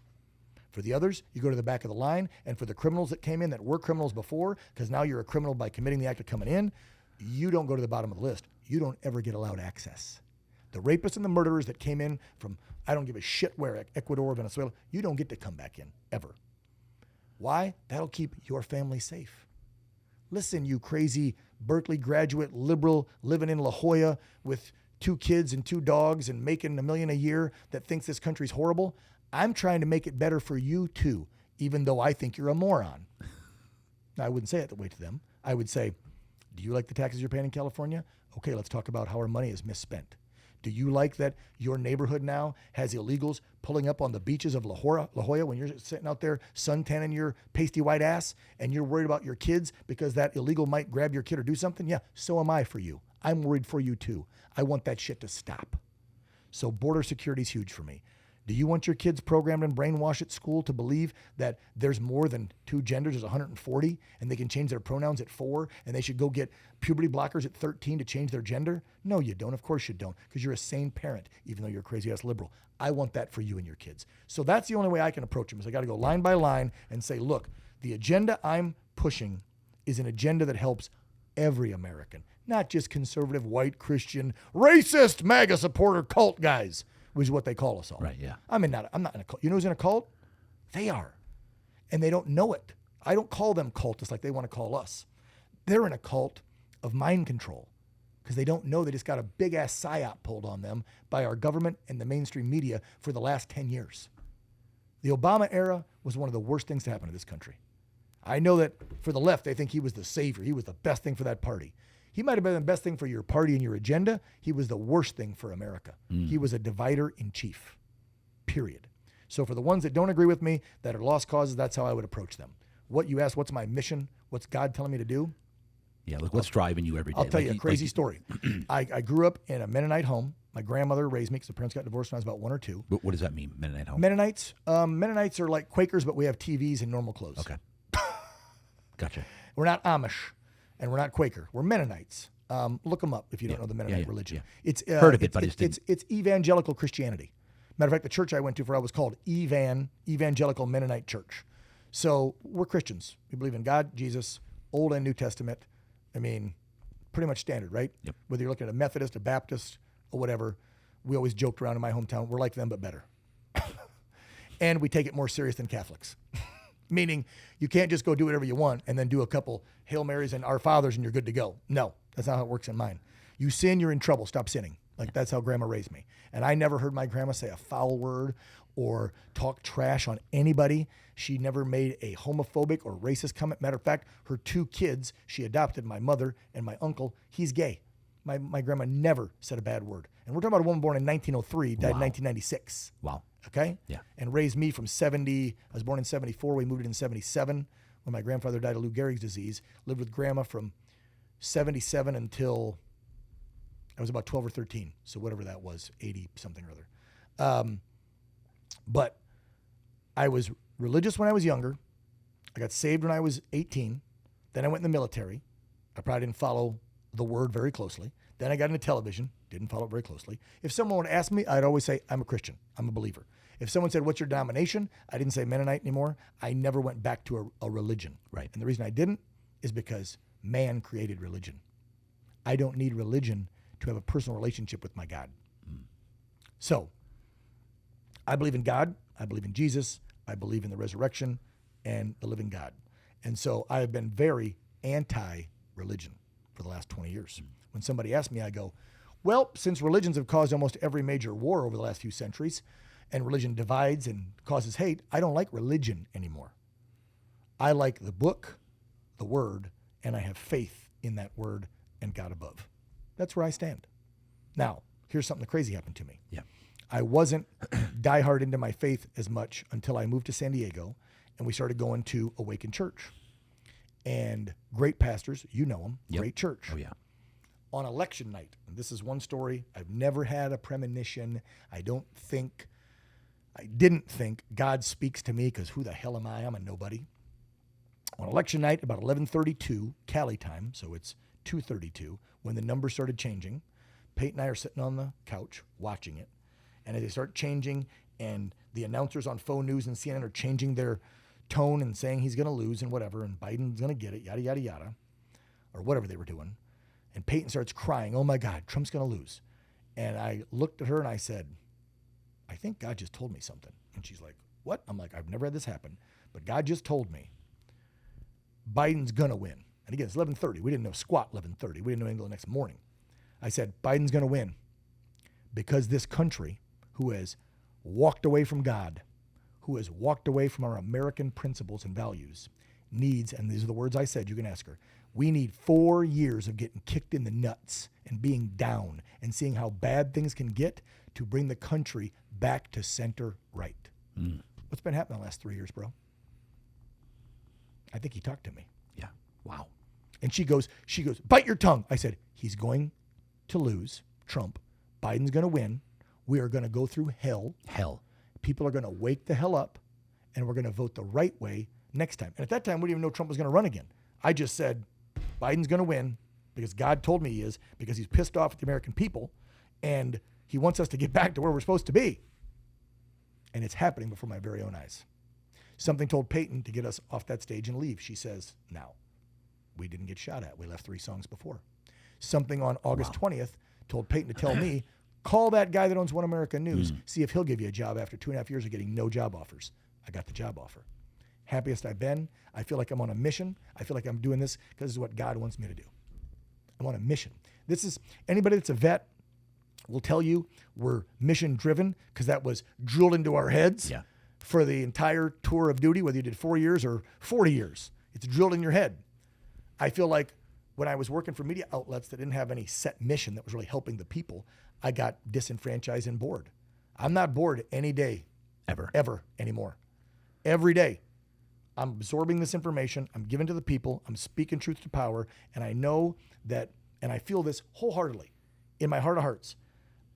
For the others, you go to the back of the line. And for the criminals that came in that were criminals before, because now you're a criminal by committing the act of coming in, you don't go to the bottom of the list. You don't ever get allowed access. The rapists and the murderers that came in from, I don't give a shit where, Ecuador or Venezuela, you don't get to come back in, ever. Why? That'll keep your family safe. Listen, you crazy Berkeley graduate liberal living in La Jolla with 2 kids and 2 dogs and making $1 million a year that thinks this country's horrible. I'm trying to make it better for you too, even though I think you're a moron. Now, I wouldn't say it that way to them. I would say, do you like the taxes you're paying in California? Okay, let's talk about how our money is misspent. Do you like that your neighborhood now has illegals pulling up on the beaches of La Jolla when you're sitting out there suntanning your pasty white ass and you're worried about your kids because that illegal might grab your kid or do something? Yeah, so am I for you. I'm worried for you too. I want that shit to stop. So border security is huge for me. Do you want your kids programmed and brainwashed at school to believe that there's more than 2 genders, there's 140, and they can change their pronouns at 4, and they should go get puberty blockers at 13 to change their gender? No, you don't. Of course you don't, because you're a sane parent, even though you're a crazy-ass liberal. I want that for you and your kids. So that's the only way I can approach them, is I got to go line by line and say, look, the agenda I'm pushing is an agenda that helps every American, not just conservative, white, Christian, racist, MAGA supporter cult guys, which is what they call us all. Right, yeah. I'm not in a cult. You know who's in a cult? They are. And they don't know it. I don't call them cultists like they want to call us. They're in a cult of mind control because they don't know they just got a big-ass psyop pulled on them by our government and the mainstream media for the last 10 years. The Obama era was one of the worst things to happen to this country. I know that for the left, they think he was the savior. He was the best thing for that party. He might have been the best thing for your party and your agenda. He was the worst thing for America. He was a divider in chief, period. So for the ones that don't agree with me, that are lost causes, that's how I would approach them. What you ask, what's my mission? What's God telling me to do? Yeah, look, what's driving you every day? I'll tell you a crazy story. I grew up in a Mennonite home. My grandmother raised me because the parents got divorced when I was about 1 or 2. What does that mean, Mennonite home? Mennonites are like Quakers, but we have TVs and normal clothes. Okay. Gotcha. We're not Amish. And we're not Quaker. We're Mennonites. Look them up if you don't know the Mennonite religion. Yeah. It's heard of it, but it's evangelical Christianity. Matter of fact, the church I went to for I was called Evangelical Mennonite Church. So we're Christians. We believe in God, Jesus, Old and New Testament. I mean, pretty much standard, right? Yep. Whether you're looking at a Methodist, a Baptist, or whatever, we always joked around in my hometown, we're like them but better. And we take it more serious than Catholics. Meaning you can't just go do whatever you want and then do a couple Hail Marys and Our Fathers and you're good to go. No, that's not how it works in mine. You sin, you're in trouble. Stop sinning. Like that's how grandma raised me. And I never heard my grandma say a foul word or talk trash on anybody. She never made a homophobic or racist comment. Matter of fact, her 2 kids, she adopted, my mother and my uncle, he's gay. My grandma never said a bad word. And we're talking about a woman born in 1903, died in 1996. Wow. Okay? Yeah. And raised me from 70. I was born in 74. We moved in 77 when my grandfather died of Lou Gehrig's disease. Lived with grandma from 77 until I was about 12 or 13. So whatever that was, 80 something or other. But I was religious when I was younger. I got saved when I was 18. Then I went in the military. I probably didn't follow the word very closely. Then I got into television, didn't follow it very closely. If someone would ask me, I'd always say, I'm a Christian, I'm a believer. If someone said, what's your denomination? I didn't say Mennonite anymore. I never went back to a religion. Right. And the reason I didn't is because man created religion. I don't need religion to have a personal relationship with my God. So, I believe in God, I believe in Jesus, I believe in the resurrection and the living God. And so I have been very anti-religion for the last 20 years. When somebody asks me, I go, well, since religions have caused almost every major war over the last few centuries, and religion divides and causes hate, I don't like religion anymore. I like the book, the word, and I have faith in that word and God above. That's where I stand. Now, here's something crazy happened to me. Yeah. I wasn't diehard into my faith as much until I moved to San Diego, and we started going to Awaken Church. And great pastors, you know them, Yep. Great church. Oh, yeah. On election night, and this is one story, I've never had a premonition. I didn't think God speaks to me because who the hell am I? I'm a nobody. On election night, about 11:32 Cali time, so it's 2:32, when the numbers started changing, Peyton and I are sitting on the couch watching it. And as they start changing and the announcers on Faux News and CNN are changing their tone and saying he's going to lose and whatever, and Biden's going to get it, yada, yada, yada, or whatever they were doing. And Peyton starts crying, oh my God, Trump's going to lose. And I looked at her and I said, I think God just told me something. And she's like, what? I'm like, I've never had this happen, but God just told me Biden's going to win. And again, it's 11:30. We didn't know squat 11:30. We didn't know until the next morning. I said, Biden's going to win because this country who has walked away from God who has walked away from our American principles and values needs, and these are the words I said, you can ask her, we need 4 years of getting kicked in the nuts and being down and seeing how bad things can get to bring the country back to center right. What's been happening the last 3 years, bro? I think he talked to me. Yeah. Wow. And she goes, bite your tongue. I said, he's going to lose, Trump. Biden's going to win. We are going to go through hell. Hell. People are going to wake the hell up, and we're going to vote the right way next time. And at that time, we didn't even know Trump was going to run again. I just said, Biden's going to win because God told me he is, because he's pissed off at the American people, and he wants us to get back to where we're supposed to be. And it's happening before my very own eyes. Something told Peyton to get us off that stage and leave. She says, now, we didn't get shot at. We left 3 songs before. Something on August 20th told Peyton to tell me, call that guy that ons One America News, see if he'll give you a job after 2.5 years of getting no job offers. I got the job offer. Happiest I've been. I feel like I'm on a mission. I feel like I'm doing this because this is what God wants me to do. I'm on a mission. This is, anybody that's a vet will tell you we're mission driven because that was drilled into our heads for the entire tour of duty, whether you did 4 years or 40 years. It's drilled in your head. I feel like when I was working for media outlets that didn't have any set mission that was really helping the people, I got disenfranchised and bored. I'm not bored any day. Ever anymore. Every day. I'm absorbing this information. I'm giving to the people. I'm speaking truth to power. And I know that, and I feel this wholeheartedly in my heart of hearts.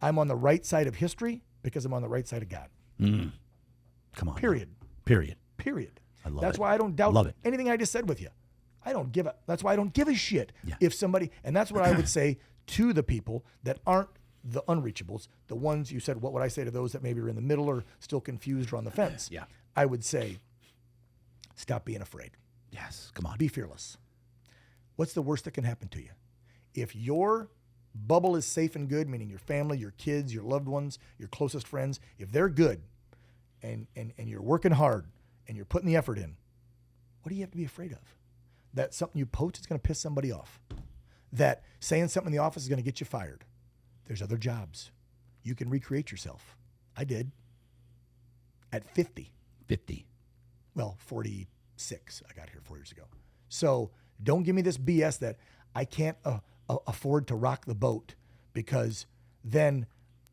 I'm on the right side of history because I'm on the right side of God. Come on. Period. I love That's it. why I don't doubt Love it. anything I just said with you. That's why I don't give a shit if somebody, and that's what I would say to the people that aren't the unreachables, the ones you said, what would I say to those that maybe are in the middle or still confused or on the fence? Yeah. I would say, stop being afraid. Yes. Come on. Be fearless. What's the worst that can happen to you? If your bubble is safe and good, meaning your family, your kids, your loved ones, your closest friends, if they're good and you're working hard and you're putting the effort in, what do you have to be afraid of? That something you post is going to piss somebody off. That saying something in the office is going to get you fired. There's other jobs. You can recreate yourself. I did. At 50. 50. Well, 46. I got here 4 years ago. So don't give me this BS that I can't afford to rock the boat because then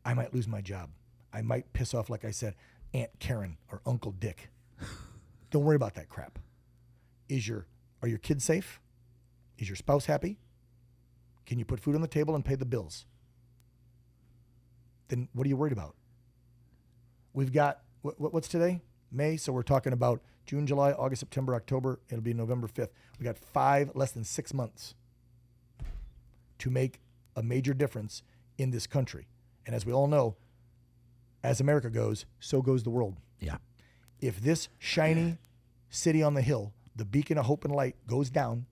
I might lose my job. I might piss off, like I said, Aunt Karen or Uncle Dick. Don't worry about that crap. Are your kids safe? Is your spouse happy? Can you put food on the table and pay the bills? Then what are you worried about? We've got, what's today? May. So we're talking about June, July, August, September, October. It'll be November 5th. We got less than 6 months to make a major difference in this country. And as we all know, as America goes, so goes the world. Yeah. If this shiny city on the hill, the beacon of hope and light, goes down,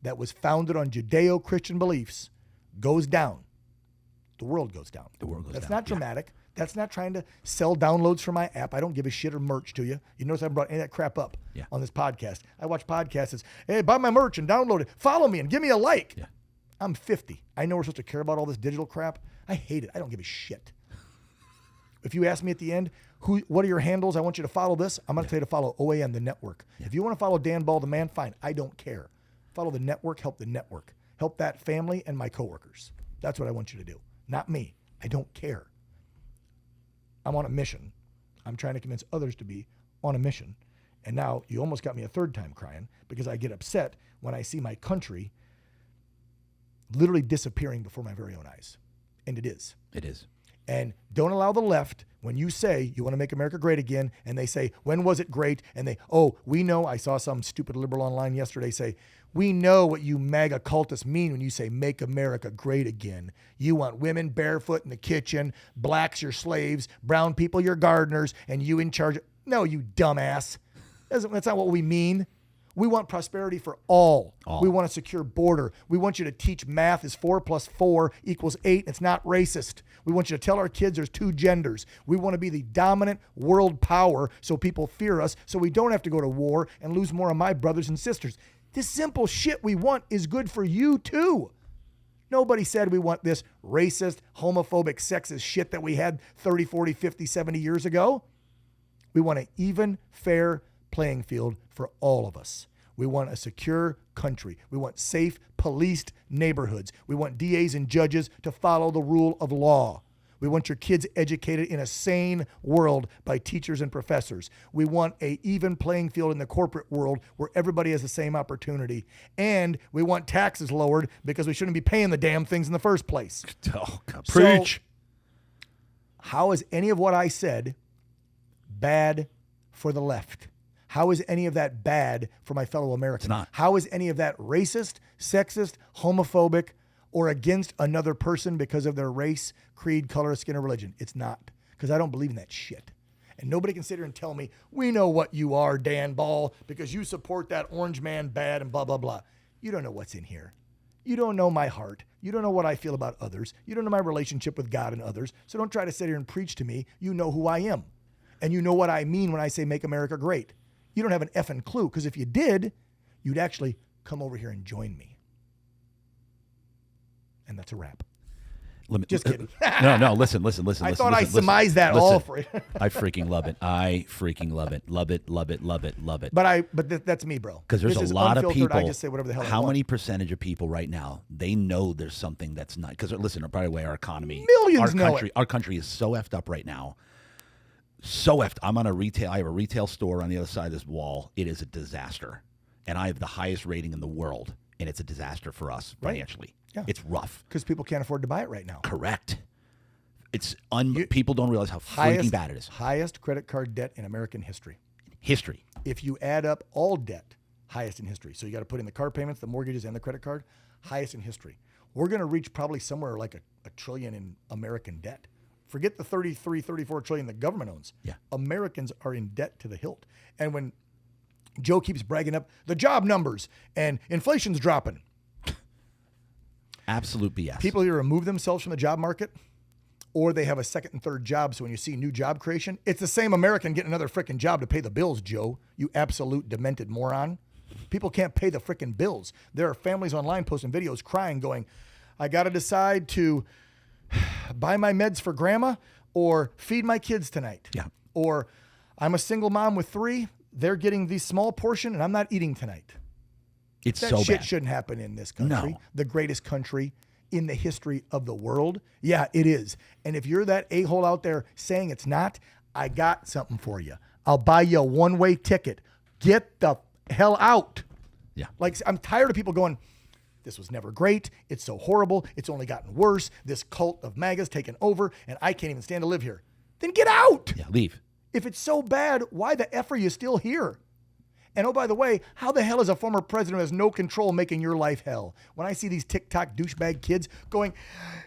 that was founded on Judeo-Christian beliefs, goes down, the world goes down. The world goes That's down. not dramatic. That's not trying to sell downloads for my app. I don't give a shit or merch to you. You notice I haven't brought any of that crap up on this podcast. I watch podcasts that say, hey, buy my merch and download it. Follow me and give me a like. Yeah. I'm 50. I know we're supposed to care about all this digital crap. I hate it. I don't give a shit. If you ask me at the end, what are your handles? I want you to follow this. I'm going to tell you to follow OAN, the network. If you want to follow Dan Ball, the man, fine. I don't care. Follow the network. Help the network. Help that family and my coworkers. That's what I want you to do. Not me. I don't care. I'm on a mission. I'm trying to convince others to be on a mission. And now you almost got me a third time crying because I get upset when I see my country literally disappearing before my very own eyes. And it is. It is. And don't allow the left, when you say you want to make America great again, and they say, when was it great? And we know, I saw some stupid liberal online yesterday say, we know what you MAGA cultists mean when you say make America great again. You want women barefoot in the kitchen, blacks your slaves, brown people your gardeners, and you in charge. No, you dumbass. That's not what we mean. We want prosperity for all. We want a secure border. We want you to teach math is 4 + 4 = 8. It's not racist. We want you to tell our kids there's 2 genders. We want to be the dominant world power so people fear us so we don't have to go to war and lose more of my brothers and sisters. This simple shit we want is good for you too. Nobody said we want this racist, homophobic, sexist shit that we had 30, 40, 50, 70 years ago. We want an even, fair playing field for all of us. We want a secure country. We want safe, policed neighborhoods. We want DAs and judges to follow the rule of law. We want your kids educated in a sane world by teachers and professors. We want an even playing field in the corporate world where everybody has the same opportunity. And we want taxes lowered because we shouldn't be paying the damn things in the first place. Oh, God. Preach. So, how is any of what I said bad for the left? How is any of that bad for my fellow Americans? It's not. How is any of that racist, sexist, homophobic, or against another person because of their race, creed, color, skin, or religion? It's not, because I don't believe in that shit. And nobody can sit here and tell me, we know what you are, Dan Ball, because you support that orange man bad and blah, blah, blah. You don't know what's in here. You don't know my heart. You don't know what I feel about others. You don't know my relationship with God and others. So don't try to sit here and preach to me. You know who I am. And you know what I mean when I say make America great. You don't have an effing clue, because if you did, you'd actually come over here and join me. And that's a wrap. Just kidding. No, listen. I thought I surmised that all for you. I freaking love it. I freaking love it. Love it. But that's me, bro. Because there's This a is lot of unfiltered. people. I just say whatever the hell I How want. many percentage of people right now, they know there's something that's not? Because listen, by the way, our economy, Millions know it. Our country is so effed up right now. So effed. I have a retail store on the other side of this wall. It is a disaster. And I have the highest rating in the world. And it's a disaster for us financially. Yeah. It's rough. Because people can't afford to buy it right now. Correct. It's people don't realize how freaking bad it is. Highest credit card debt in American history. History. If you add up all debt, highest in history. So you got to put in the car payments, the mortgages, and the credit card. Highest in history. We're going to reach probably somewhere like a trillion in American debt. Forget the 33, 34 trillion the government owns. Yeah. Americans are in debt to the hilt. And when Joe keeps bragging up the job numbers and inflation's dropping, absolute BS. people either remove themselves from the job market or they have a second and third job. So when you see new job creation, it's the same American getting another freaking job to pay the bills, Joe, you absolute demented moron. People can't pay the freaking bills. There are families online posting videos crying going, I got to decide to buy my meds for grandma or feed my kids tonight. Yeah. Or I'm a single mom with 3. They're getting the small portion and I'm not eating tonight. It's That so shit bad. shouldn't happen in this country. No. The greatest country in the history of the world. Yeah, it is. And if you're that a-hole out there saying it's not, I got something for you. I'll buy you a one-way ticket. Get the hell out. Yeah. Like, I'm tired of people going, this was never great. It's so horrible. It's only gotten worse. This cult of MAGA's taken over, and I can't even stand to live here. Then get out. Yeah, leave. If it's so bad, why the F are you still here? And oh, by the way, how the hell is a former president who has no control making your life hell? When I see these TikTok douchebag kids going,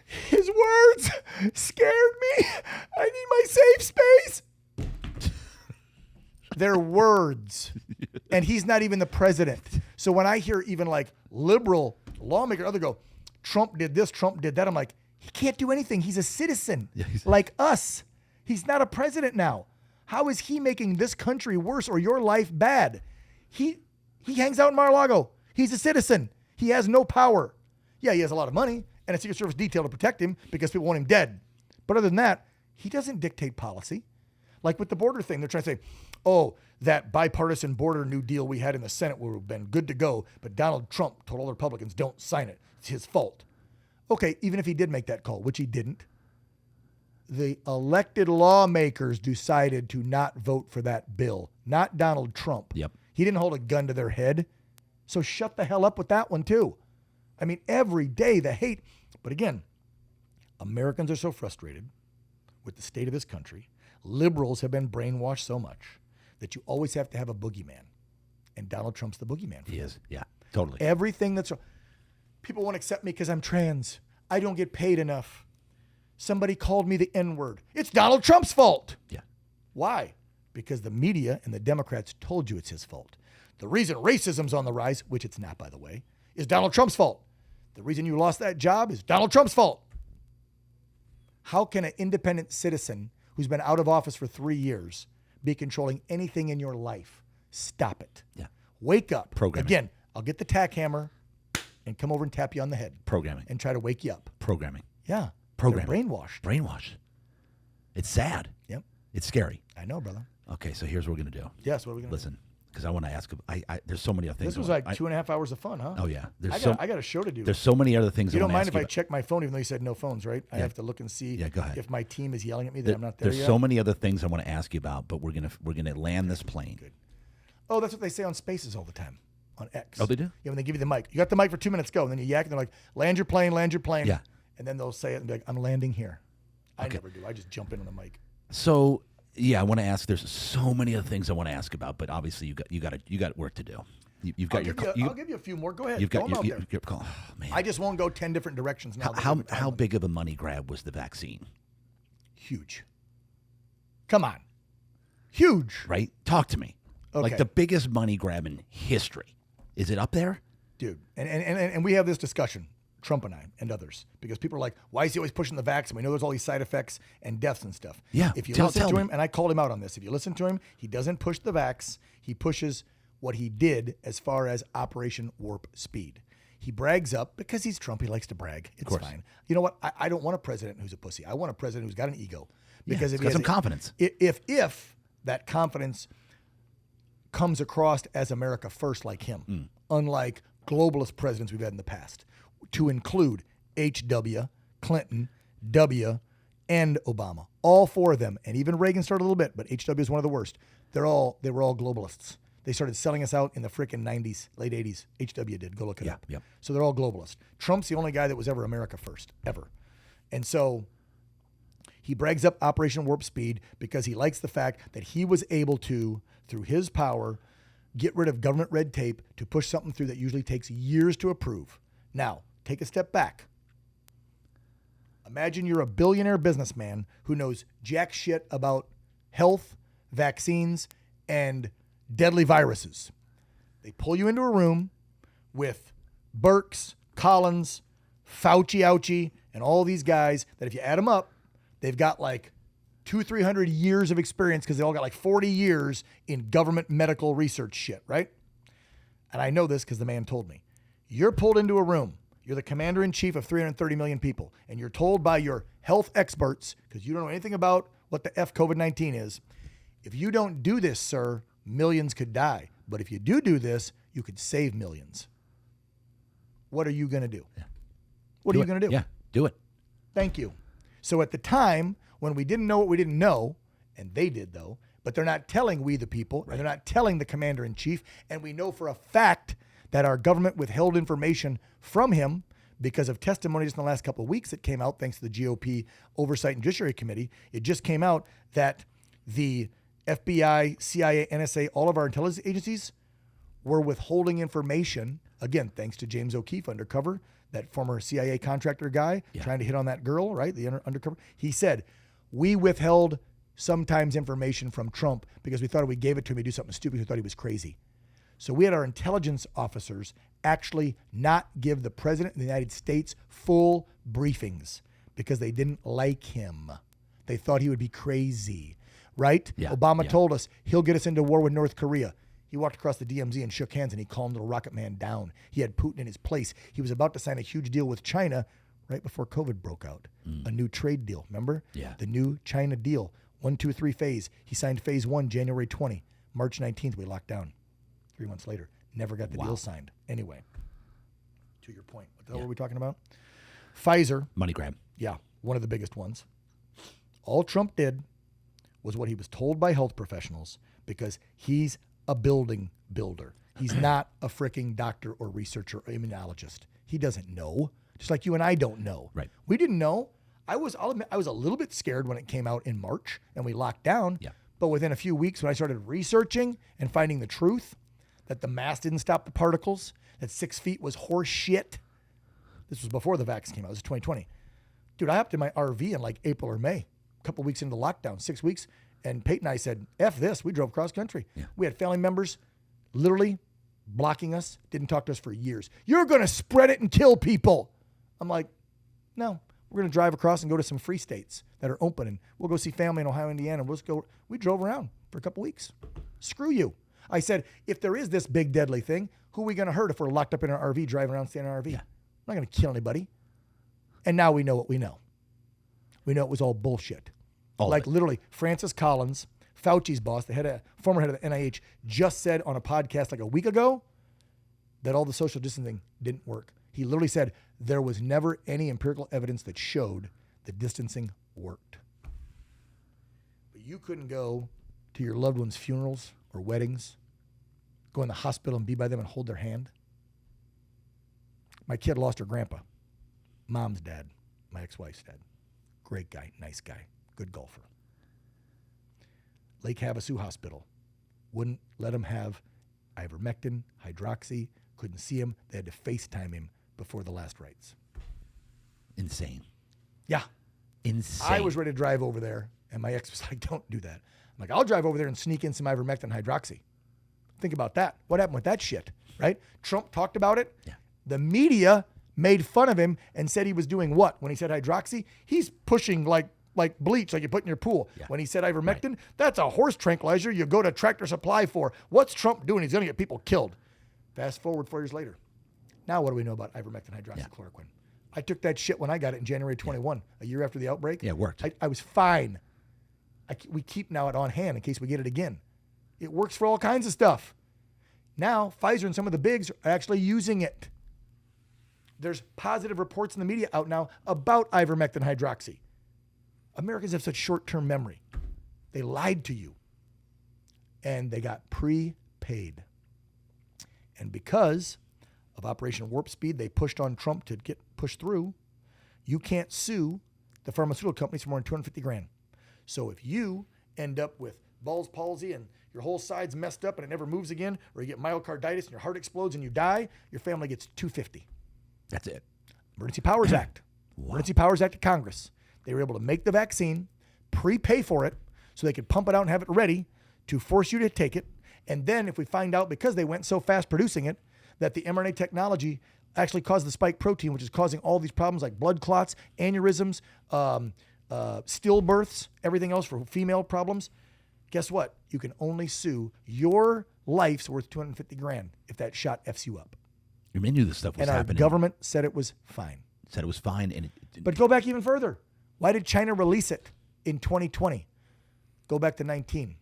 his words scared me. I need my safe space. They're words. And he's not even the president. So when I hear even like liberal lawmaker, other go, Trump did this, Trump did that, I'm like, he can't do anything. He's a citizen like us. He's not a president now. How is he making this country worse or your life bad? He hangs out in Mar-a-Lago. He's a citizen. He has no power. Yeah, he has a lot of money and a Secret Service detail to protect him because people want him dead. But other than that, he doesn't dictate policy. Like with the border thing, they're trying to say, oh, that bipartisan border New Deal we had in the Senate would have been good to go, but Donald Trump told all the Republicans, don't sign it. It's his fault. Okay, even if he did make that call, which he didn't, the elected lawmakers decided to not vote for that bill, not Donald Trump. Yep. He didn't hold a gun to their head. So shut the hell up with that one too. I mean, every day the hate. But again, Americans are so frustrated with the state of this country. Liberals have been brainwashed so much that you always have to have a boogeyman. And Donald Trump's the boogeyman. He is. Yeah, totally. Everything that's wrong. People won't accept me because I'm trans. I don't get paid enough. Somebody called me the N-word. It's Donald Trump's fault. Yeah. Why? Because the media and the Democrats told you it's his fault. The reason racism's on the rise, which it's not, by the way, is Donald Trump's fault. The reason you lost that job is Donald Trump's fault. How can an independent citizen who's been out of office for 3 years be controlling anything in your life? Stop it. Yeah. Wake up. Programming. Again, I'll get the tack hammer and come over and tap you on the head. Programming. And try to wake you up. Programming. Yeah. Programming. They're brainwashed. Brainwashed. It's sad. Yep. It's scary. I know, brother. Okay, so here's what we're going to do. Yes, what are we going to do? Listen, because I want to ask. There's so many other things. This was like 2.5 hours of fun, huh? Oh yeah. I got a show to do. There's so many other things. You I don't wanna mind ask if I about. check my phone, even though you said no phones, right? I have to look and see go ahead. if my team is yelling at me that I'm not there There's yet. so many other things I want to ask you about, but we're gonna land this plane. Good. Oh, that's what they say on Spaces all the time, on X. Oh, they do? Yeah, when they give you the mic. You got the mic for 2 minutes, go. And then you yak, and they're like, land your plane. Yeah. And then they'll say it and be like, I'm landing here. I never do. I just jump in on the mic. So yeah, I want to ask. There's so many other things I want to ask about, but obviously you got work to do. You've got I'll give you a few more. Go ahead. You've got Throw 'em your out there. oh, man. I just won't go 10 different directions now. How big of a money grab was the vaccine? Huge. Come on. Huge. Right? Talk to me. Okay. Like the biggest money grab in history. Is it up there? Dude, and we have this discussion, Trump and I and others, because people are like, why is he always pushing the vaccine? We know there's all these side effects and deaths and stuff. Yeah, If you tell listen to me. him, and I called him out on this, if you listen to him, he doesn't push the vax. He pushes what he did as far as Operation Warp Speed. He brags up because he's Trump. He likes to brag. It's fine. You know what? I don't want a president who's a pussy. I want a president who's got an ego. Because if he got has some confidence. If that confidence comes across as America first like him, unlike globalist presidents we've had in the past, to include H.W., Clinton, W., and Obama. All four of them, and even Reagan started a little bit, but H.W. is one of the worst. They were all globalists. They started selling us out in the freaking 90s, late 80s. H.W. did. Go look it up. Yep. So they're all globalist. Trump's the only guy that was ever America first, ever. And so he brags up Operation Warp Speed because he likes the fact that he was able to, through his power, get rid of government red tape to push something through that usually takes years to approve. Now, take a step back. Imagine you're a billionaire businessman who knows jack shit about health, vaccines, and deadly viruses. They pull you into a room with Birx, Collins, Fauci, Ouchie, and all these guys that if you add them up, they've got like 200-300 years of experience because they all got like 40 years in government medical research shit, right? And I know this because the man told me. You're pulled into a room. You're the commander-in-chief of 330 million people, and you're told by your health experts, because you don't know anything about what the F COVID-19 is, if you don't do this, sir, millions could die. But if you do this, you could save millions. What are you going to do? Yeah. What are you going to do? Yeah, do it. Thank you. So at the time, when we didn't know what we didn't know, and they did though, but they're not telling we the people, and they're not telling the commander-in-chief, and we know for a fact that our government withheld information from him because of testimonies in the last couple of weeks that came out thanks to the GOP Oversight and Judiciary Committee. It just came out that the FBI, CIA, NSA, all of our intelligence agencies were withholding information, again, thanks to James O'Keefe undercover, that former CIA contractor guy trying to hit on that girl, right? The undercover. He said, we withheld sometimes information from Trump because we thought if we gave it to him, he'd do something stupid. We thought he was crazy. So we had our intelligence officers actually not give the president of the United States full briefings because they didn't like him. They thought he would be crazy, right? Yeah, Obama told us he'll get us into war with North Korea. He walked across the DMZ and shook hands and he calmed the rocket man down. He had Putin in his place. He was about to sign a huge deal with China right before COVID broke out. A new trade deal, remember? Yeah. The new China deal, 1, 2, 3 phase. He signed phase 1 January 20. March 19th, we locked down. 3 months later, never got the deal signed. Anyway, to your point, what the hell were we talking about? Pfizer. Money grab. Yeah, one of the biggest ones. All Trump did was what he was told by health professionals because he's a building builder. He's not a freaking doctor or researcher or immunologist. He doesn't know, just like you and I don't know. Right. We didn't know. I'll admit, I was a little bit scared when it came out in March and we locked down. Yeah. But within a few weeks, when I started researching and finding the truth, that the mask didn't stop the particles, that 6 feet was horse shit. This was before the vaccine came out. This was 2020. Dude, I hopped in my RV in like April or May, a couple weeks into lockdown, 6 weeks. And Peyton and I said, F this. We drove cross country. Yeah. We had family members literally blocking us, didn't talk to us for years. You're going to spread it and kill people. I'm like, no, we're going to drive across and go to some free states that are open. And we'll go see family in Ohio, Indiana. We'll just go. We drove around for a couple weeks. Screw you. I said, if there is this big deadly thing, who are we going to hurt if we're locked up in our RV, driving around, staying in our RV? Yeah. I'm not going to kill anybody. And now we know what we know. We know it was all bullshit. All of like it. literally, Francis Collins, Fauci's boss, former head of the NIH, just said on a podcast like a week ago that all the social distancing didn't work. He literally said there was never any empirical evidence that showed that distancing worked. But you couldn't go to your loved ones' funerals or weddings, go in the hospital and be by them and hold their hand. My kid lost her grandpa, mom's dad, my ex-wife's dad. Great guy, nice guy, good golfer. Lake Havasu Hospital wouldn't let him have ivermectin, hydroxy, couldn't see him. They had to FaceTime him before the last rites. Insane. Yeah. Insane. I was ready to drive over there, and my ex was like, don't do that. I'm like, I'll drive over there and sneak in some ivermectin and hydroxy. Think about that. What happened with that shit, right? Trump talked about it. Yeah. The media made fun of him and said he was doing what? When he said hydroxy, he's pushing like bleach, like you put in your pool. Yeah. When he said ivermectin, that's a horse tranquilizer you go to Tractor Supply for. What's Trump doing? He's going to get people killed. Fast forward 4 years later. Now what do we know about ivermectin, hydroxychloroquine? I took that shit when I got it in January 21, a year after the outbreak. Yeah, it worked. I was fine. We keep now it on hand in case we get it again. It works for all kinds of stuff. Now, Pfizer and some of the bigs are actually using it. There's positive reports in the media out now about ivermectin hydroxy. Americans have such short-term memory. They lied to you. And they got prepaid. And because of Operation Warp Speed, they pushed on Trump to get pushed through. You can't sue the pharmaceutical companies for more than $250,000. So if you end up with Bell's palsy and your whole side's messed up and it never moves again, or you get myocarditis and your heart explodes and you die, your family gets $250,000. That's it. Emergency Powers Act. Wow. Emergency Powers Act of Congress. They were able to make the vaccine, prepay for it, so they could pump it out and have it ready to force you to take it. And then if we find out, because they went so fast producing it, that the mRNA technology actually caused the spike protein, which is causing all these problems like blood clots, aneurysms, stillbirths, everything else for female problems. Guess what? You can only sue. Your life's worth $250,000 if that shot F's you up. I knew this stuff was And our happening. government said it was fine. Said it was fine. And But go back even further. Why did China release it in 2020? Go back to 19.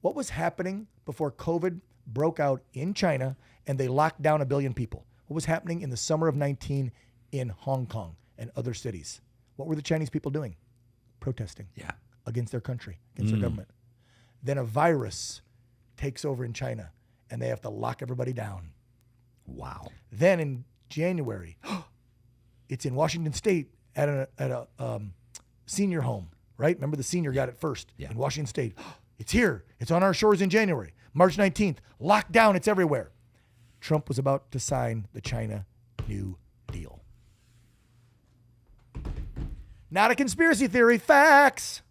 What was happening before COVID broke out in China and they locked down 1 billion people? What was happening in the summer of 19 in Hong Kong and other cities? What were the Chinese people doing? Protesting. Yeah. Against their country, against their government. Then a virus takes over in China and they have to lock everybody down. Wow. Then in January, it's in Washington State at a senior home, right? Remember the senior got it first in Washington State. It's here. It's on our shores in January. March 19th, lockdown. It's everywhere. Trump was about to sign the China New Deal. Not a conspiracy theory. Facts.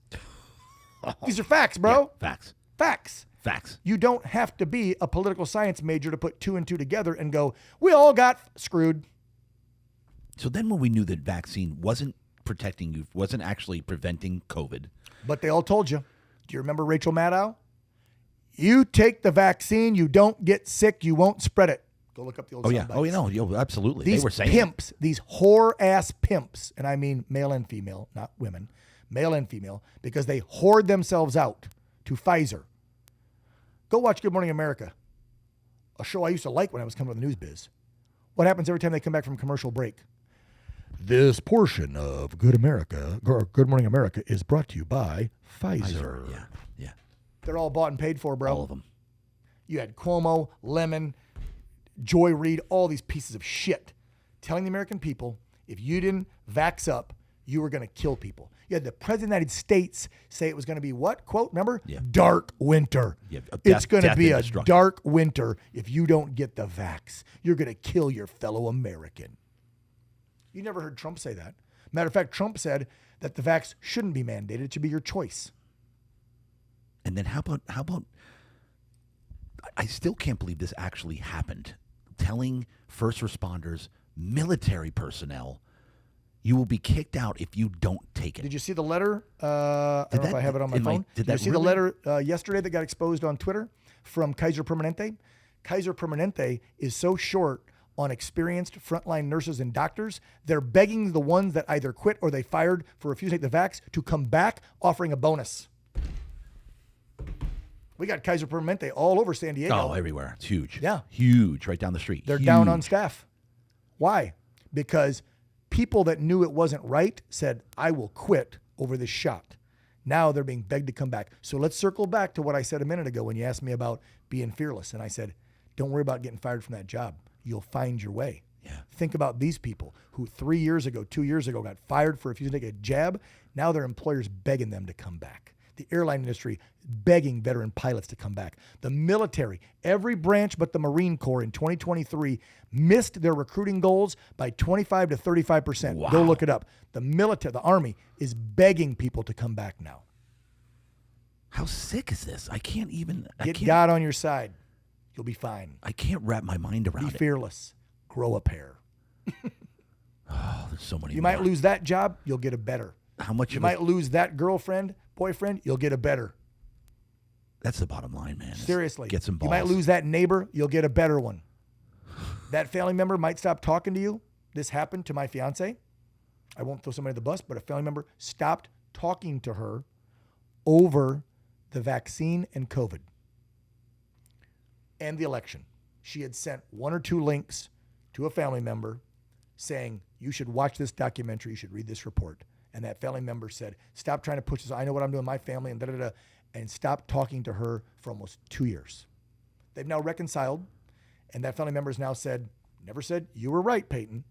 These are facts, bro. Yeah, facts. Facts. Facts. You don't have to be a political science major to put 2 and 2 together and go, we all got screwed. So then when we knew that vaccine wasn't protecting you, wasn't actually preventing COVID. But they all told you. Do you remember Rachel Maddow? You take the vaccine, you don't get sick, you won't spread it. Go look up the old Oh, yeah. soundbites. Oh, you know, absolutely. These they were saying pimps, these whore-ass pimps, and I mean male and female, not women, male and female, because they hoard themselves out to Pfizer. Go watch Good Morning America, a show I used to like when I was coming to the news biz. What happens every time they come back from commercial break? This portion of Good Morning America is brought to you by Pfizer. Yeah. Yeah. They're all bought and paid for, bro. All of them. You had Cuomo, Lemon, Joy Reid, all these pieces of shit telling the American people, if you didn't vax up, you were going to kill people. You had the President of the United States say it was going to be what? Quote, remember? Yeah. Dark winter. Yeah, It's going to death be and a destruction. dark winter if you don't get the vax. You're going to kill your fellow American. You never heard Trump say that. Matter of fact, Trump said that the vax shouldn't be mandated. It should be your choice. And then how about I still can't believe this actually happened. Telling first responders, military personnel, you will be kicked out if you don't take it. Did you see the letter? I don't know if I have it on my phone. Did you that see the letter yesterday that got exposed on Twitter from Kaiser Permanente? Kaiser Permanente is so short on experienced frontline nurses and doctors, they're begging the ones that either quit or they fired for refusing to take the vax to come back, offering a bonus. We got Kaiser Permanente all over San Diego. Oh, everywhere. It's huge. Yeah. Huge. Right down the street. They're Huge. down on staff. Why? Because people that knew it wasn't right said, I will quit over this shot. Now they're being begged to come back. So let's circle back to what I said a minute ago when you asked me about being fearless. And I said, don't worry about getting fired from that job. You'll find your way. Yeah. Think about these people who 2 years ago, got fired for refusing to take a jab. Now their employers begging them to come back. The airline industry begging veteran pilots to come back. The military, every branch but the Marine Corps in 2023 missed their recruiting goals by 25 to 35%. Wow. Go look it up. The military, the Army is begging people to come back now. How sick is this? I can't even. Get God on your side. You'll be fine. I can't wrap my mind around Be it. fearless. Grow a pair. Oh, there's so many. You more. might lose that job. You'll get a better. How much? You might lose that girlfriend, boyfriend. You'll get a better. That's the bottom line, man. Seriously. Get some balls. You might lose that neighbor. You'll get a better one. That family member might stop talking to you. This happened to my fiance. I won't throw somebody at the bus, but a family member stopped talking to her over the vaccine and COVID and the election. She had sent 1 or 2 links to a family member saying, you should watch this documentary, you should read this report. And that family member said, stop trying to push this. I know what I'm doing, my family, and da-da-da, and stopped talking to her for almost 2 years. They've now reconciled, and that family member has now said, never said, you were right, Peyton,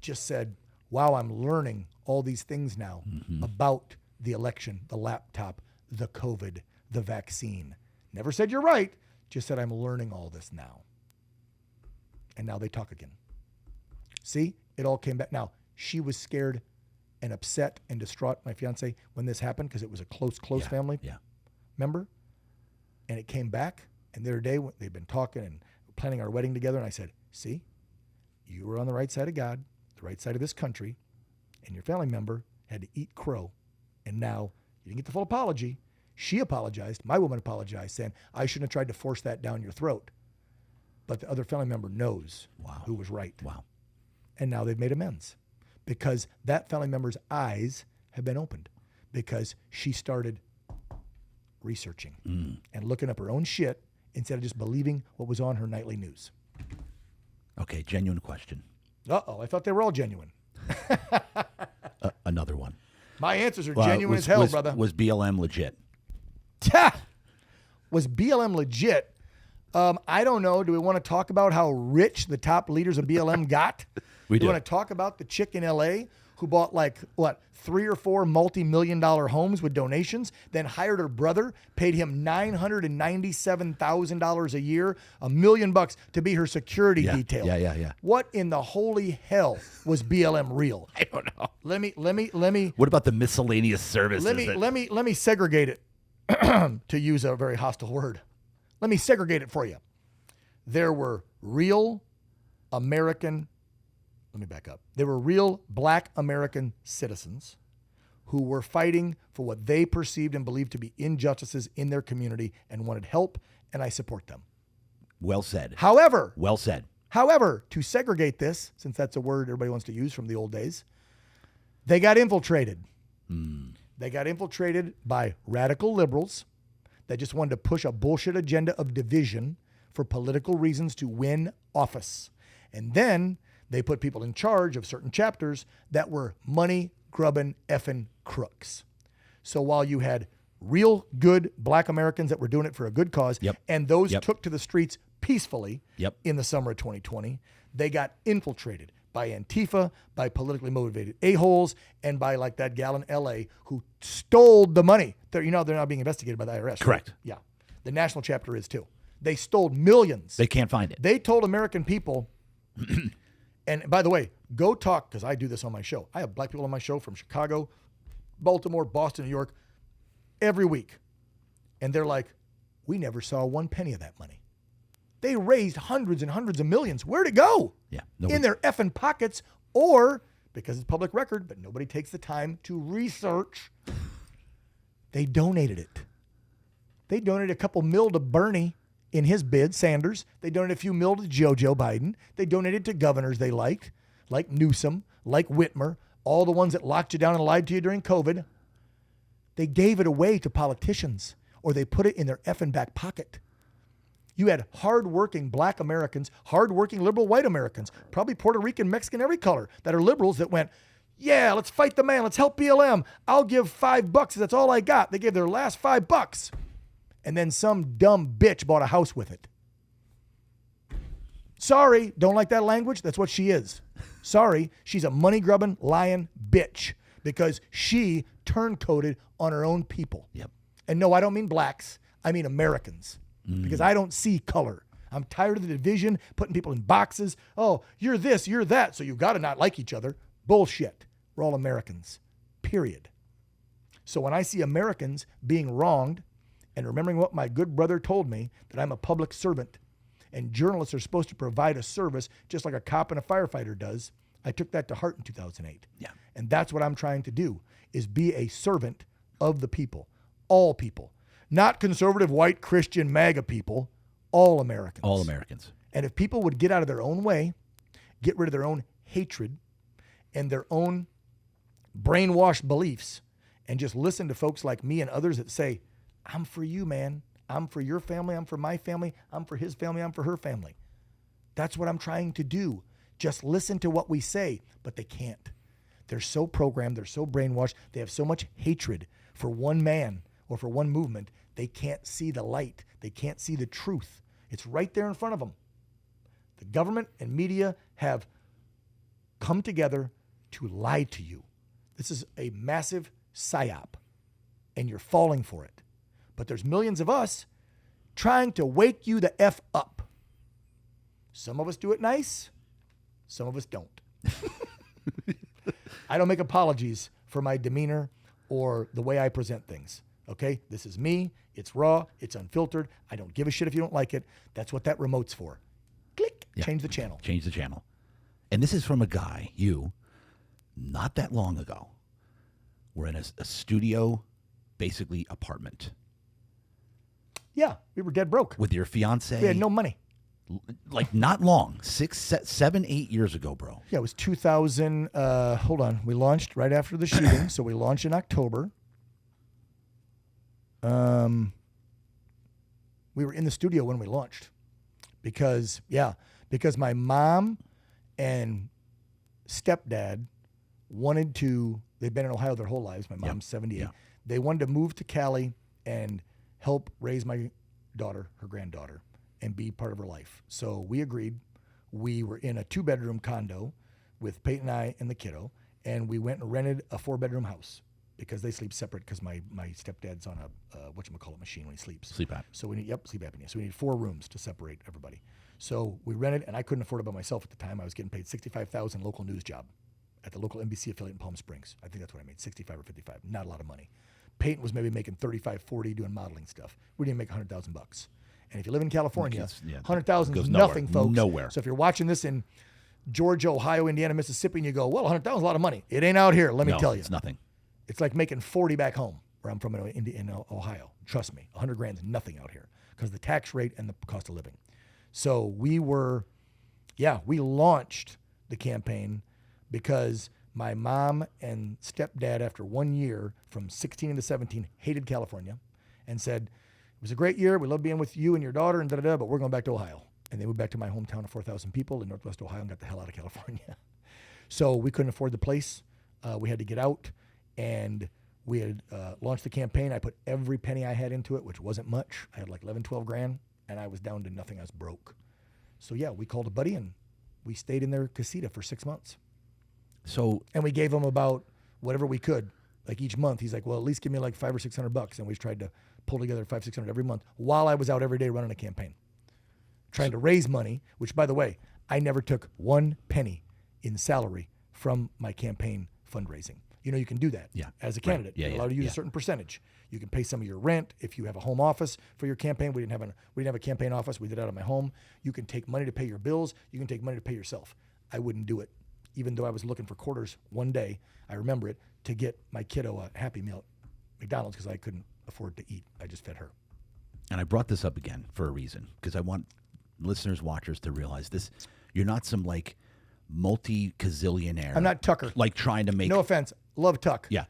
just said, wow, I'm learning all these things now about the election, the laptop, the COVID, the vaccine. Never said you're right, just said I'm learning all this now. And now they talk again. See, it all came back. Now, she was scared and upset and distraught, my fiance, when this happened because it was a close family member. And it came back, and the other day, they've been talking and planning our wedding together, and I said, see, you were on the right side of God, the right side of this country, and your family member had to eat crow, and now you didn't get the full apology. She apologized. My woman apologized, saying, I shouldn't have tried to force that down your throat. But the other family member knows who was right. Wow. And now they've made amends because that family member's eyes have been opened because she started researching and looking up her own shit instead of just believing what was on her nightly news. Okay, genuine question. Uh-oh, I thought they were all genuine. Another one. My answers are genuine as hell, brother. Was BLM legit? Was BLM legit? I don't know. Do we want to talk about how rich the top leaders of BLM got? We do. Want to talk about the chick in L.A. who bought 3 or 4 multi-million-dollar homes with donations, then hired her brother, paid him $997,000 a year, $1 million to be her security detail. Yeah. What in the holy hell was BLM real? I don't know. Let me. What about the miscellaneous services? Let me segregate it, to use a very hostile word. Let me segregate it for you. There were real American, let me back up. There were real Black American citizens who were fighting for what they perceived and believed to be injustices in their community and wanted help, and I support them. Well said. However, to segregate this, since that's a word everybody wants to use from the old days, they got infiltrated. They got infiltrated by radical liberals that just wanted to push a bullshit agenda of division for political reasons to win office. And then they put people in charge of certain chapters that were money-grubbing effing crooks. So while you had real good Black Americans that were doing it for a good cause, and those took to the streets peacefully in the summer of 2020, they got infiltrated by Antifa, by politically motivated a-holes, and by like that gal in L.A. who stole the money. They're not being investigated by the IRS. Correct. Right? Yeah. The national chapter is too. They stole millions. They can't find it. They told American people, and by the way, go talk, because I do this on my show. I have Black people on my show from Chicago, Baltimore, Boston, New York, every week. And they're like, we never saw 1 penny of that money. They raised hundreds and hundreds of millions. Where'd it go? Yeah. In their effing pockets, or, because it's public record, but nobody takes the time to research, they donated it. They donated a couple mil to Bernie in his bid, Sanders. They donated a few mil to Joe Biden. They donated to governors they liked, like Newsom, like Whitmer, all the ones that locked you down and lied to you during COVID. They gave it away to politicians. or they put it in their effing back pocket. You had hardworking black Americans, hardworking liberal white Americans, probably Puerto Rican, Mexican, every color, that are liberals that went, yeah, let's fight the man. Let's help BLM. I'll give $5. That's all I got. They gave their last $5. And then some dumb bitch bought a house with it. Sorry, don't like that language? That's what she is. Sorry, she's a money-grubbing, lying bitch because she turncoated on her own people. Yep. And no, I don't mean blacks. I mean Americans because I don't see color. I'm tired of the division, putting people in boxes. Oh, you're this, you're that, so you've got to not like each other. Bullshit. We're all Americans, period. So when I see Americans being wronged and remembering what my good brother told me, that I'm a public servant and journalists are supposed to provide a service just like a cop and a firefighter does, I took that to heart in 2008. Yeah. And that's what I'm trying to do, is be a servant of the people, all people, not conservative, white, Christian, MAGA people, all Americans. All Americans. And if people would get out of their own way, get rid of their own hatred and their own brainwashed beliefs, and just listen to folks like me and others that say, I'm for you, man. I'm for your family. I'm for my family. I'm for his family. I'm for her family. That's what I'm trying to do. Just listen to what we say, but they can't. They're so programmed. They're so brainwashed. They have so much hatred for one man or for one movement. They can't see the light. They can't see the truth. It's right there in front of them. The government and media have come together to lie to you. This is a massive psyop, and you're falling for it. But there's millions of us trying to wake you the F up. Some of us do it nice. Some of us don't. I don't make apologies for my demeanor or the way I present things. Okay? This is me. It's raw. It's unfiltered. I don't give a shit if you don't like it. That's what that remote's for. Click. Yeah. Change the channel. Change the channel. And this is from a guy, you, not that long ago. We're in a studio, basically apartment. Yeah, we were dead broke. With your fiance. We had no money. Like not long, 7, 8 years ago, bro. Yeah, it was 2000. Hold on. We launched right after the shooting. So we launched in October. We were in the studio when we launched because my mom and stepdad wanted to, they've been in Ohio their whole lives. My mom's 78. Yeah. They wanted to move to Cali and help raise my daughter, her granddaughter, and be part of her life. So we agreed. We were in a 2-bedroom condo with Peyton and I and the kiddo, and we went and rented a 4-bedroom house because they sleep separate because my stepdad's on a whatchamacallit machine when he sleeps. Sleep apnea. So we need, sleep apnea. So we need 4 rooms to separate everybody. So we rented, and I couldn't afford it by myself at the time. I was getting paid $65,000 local news job at the local NBC affiliate in Palm Springs. I think that's what I made, 65 or 55. Not a lot of money. Peyton was maybe making 35, 40 doing modeling stuff. We didn't make $100,000 bucks. And if you live in California, 100,000 is nothing, folks. Nowhere. So if you're watching this in Georgia, Ohio, Indiana, Mississippi, and you go, well, 100,000 is a lot of money. It ain't out here. Let me tell you. It's nothing. It's like making 40 back home, where I'm from in Ohio. Trust me, 100 grand is nothing out here because of the tax rate and the cost of living. So we launched the campaign because my mom and stepdad, after 1 year, from 16 into 17, hated California and said, it was a great year. We love being with you and your daughter and but we're going back to Ohio. And they moved back to my hometown of 4,000 people in Northwest Ohio and got the hell out of California. So we couldn't afford the place. We had to get out, and we had launched the campaign. I put every penny I had into it, which wasn't much. I had like 11, 12 grand, and I was down to nothing. I was broke. So yeah, we called a buddy, and we stayed in their casita for 6 months. And we gave him about whatever we could, like each month. He's like, well, at least give me like $500 or $600. And we tried to pull together $500, $600 every month while I was out every day running a campaign, trying to raise money, which, by the way, I never took 1 penny in salary from my campaign fundraising. You know, you can do that as a candidate. Right. Yeah, You're allowed to use a certain percentage. You can pay some of your rent if you have a home office for your campaign. We didn't have a campaign office. We did it out of my home. You can take money to pay your bills. You can take money to pay yourself. I wouldn't do it, even though I was looking for quarters one day. I remember it, to get my kiddo a Happy Meal at McDonald's because I couldn't afford to eat. I just fed her. And I brought this up again for a reason, because I want listeners, watchers to realize this. You're not some like multi-gazillionaire. I'm not Tucker. Like trying to make. No offense. Love Tuck. Yeah.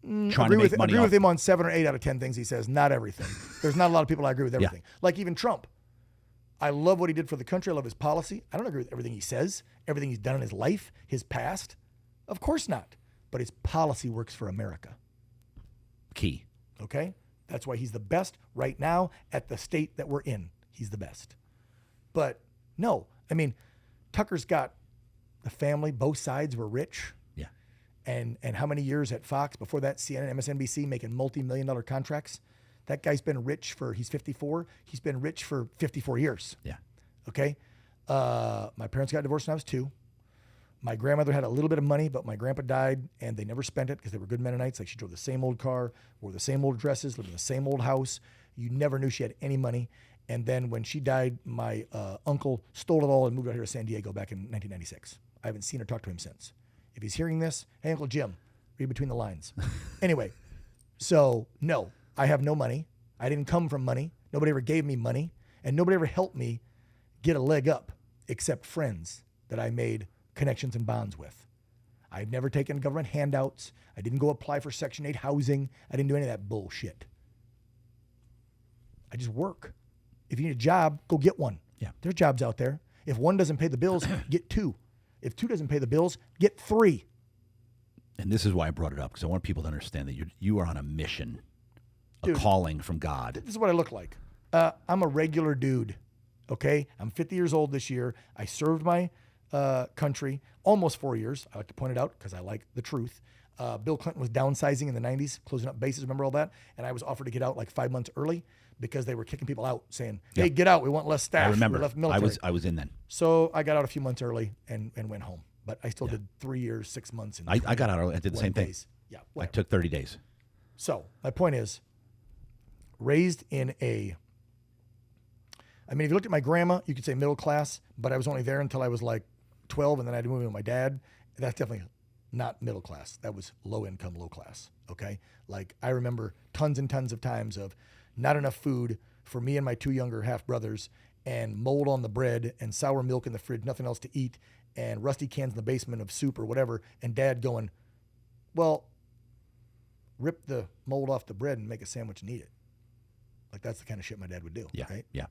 trying to make money agree off. with him on 7 or 8 out of 10 things he says. Not everything. There's not a lot of people I agree with everything. Like even Trump. I love what he did for the country. I love his policy. I don't agree with everything he says, everything he's done in his life, his past. Of course not. But his policy works for America. Key. Okay? That's why he's the best right now at the state that we're in. He's the best. But no, I mean, Tucker's got the family. Both sides were rich. Yeah. And how many years at Fox? Before that, CNN, MSNBC, making multi-million-dollar contracts. That guy's been rich he's 54. He's been rich for 54 years. Yeah. Okay? My parents got divorced when I was 2. My grandmother had a little bit of money, but my grandpa died, and they never spent it because they were good Mennonites. Like, she drove the same old car, wore the same old dresses, lived in the same old house. You never knew she had any money. And then when she died, my uncle stole it all and moved out here to San Diego back in 1996. I haven't seen or talked to him since. If he's hearing this, hey, Uncle Jim, read between the lines. Anyway, so no, I have no money. I didn't come from money. Nobody ever gave me money, and nobody ever helped me get a leg up except friends that I made connections and bonds with. I've never taken government handouts. I didn't go apply for Section 8 housing. I didn't do any of that bullshit. I just work. If you need a job, go get one. Yeah. There's jobs out there. If one doesn't pay the bills, get 2. If 2 doesn't pay the bills, get 3. And this is why I brought it up, because I want people to understand that you are on a mission, a calling from God. This is what I look like. I'm a regular dude, okay? I'm 50 years old this year. I served my country almost 4 years. I like to point it out because I like the truth. Bill Clinton was downsizing in the 90s, closing up bases, remember all that? And I was offered to get out like 5 months early because they were kicking people out, saying, hey, get out, we want less staff. I remember. We left military. I was in then. So I got out a few months early and went home. But I still did 3 years, 6 months. And I got out early. I did the same thing. Yeah, I whatever. took 30 days. So my point is, raised in if you looked at my grandma, you could say middle class, but I was only there until I was like 12, and then I had to move in with my dad. That's definitely not middle class. That was low income, low class, okay? Like, I remember tons and tons of times of not enough food for me and my 2 younger half brothers, and mold on the bread, and sour milk in the fridge, nothing else to eat, and rusty cans in the basement of soup or whatever, and Dad going, well, rip the mold off the bread and make a sandwich and eat it. Like, that's the kind of shit my dad would do, Yeah. right? Yeah.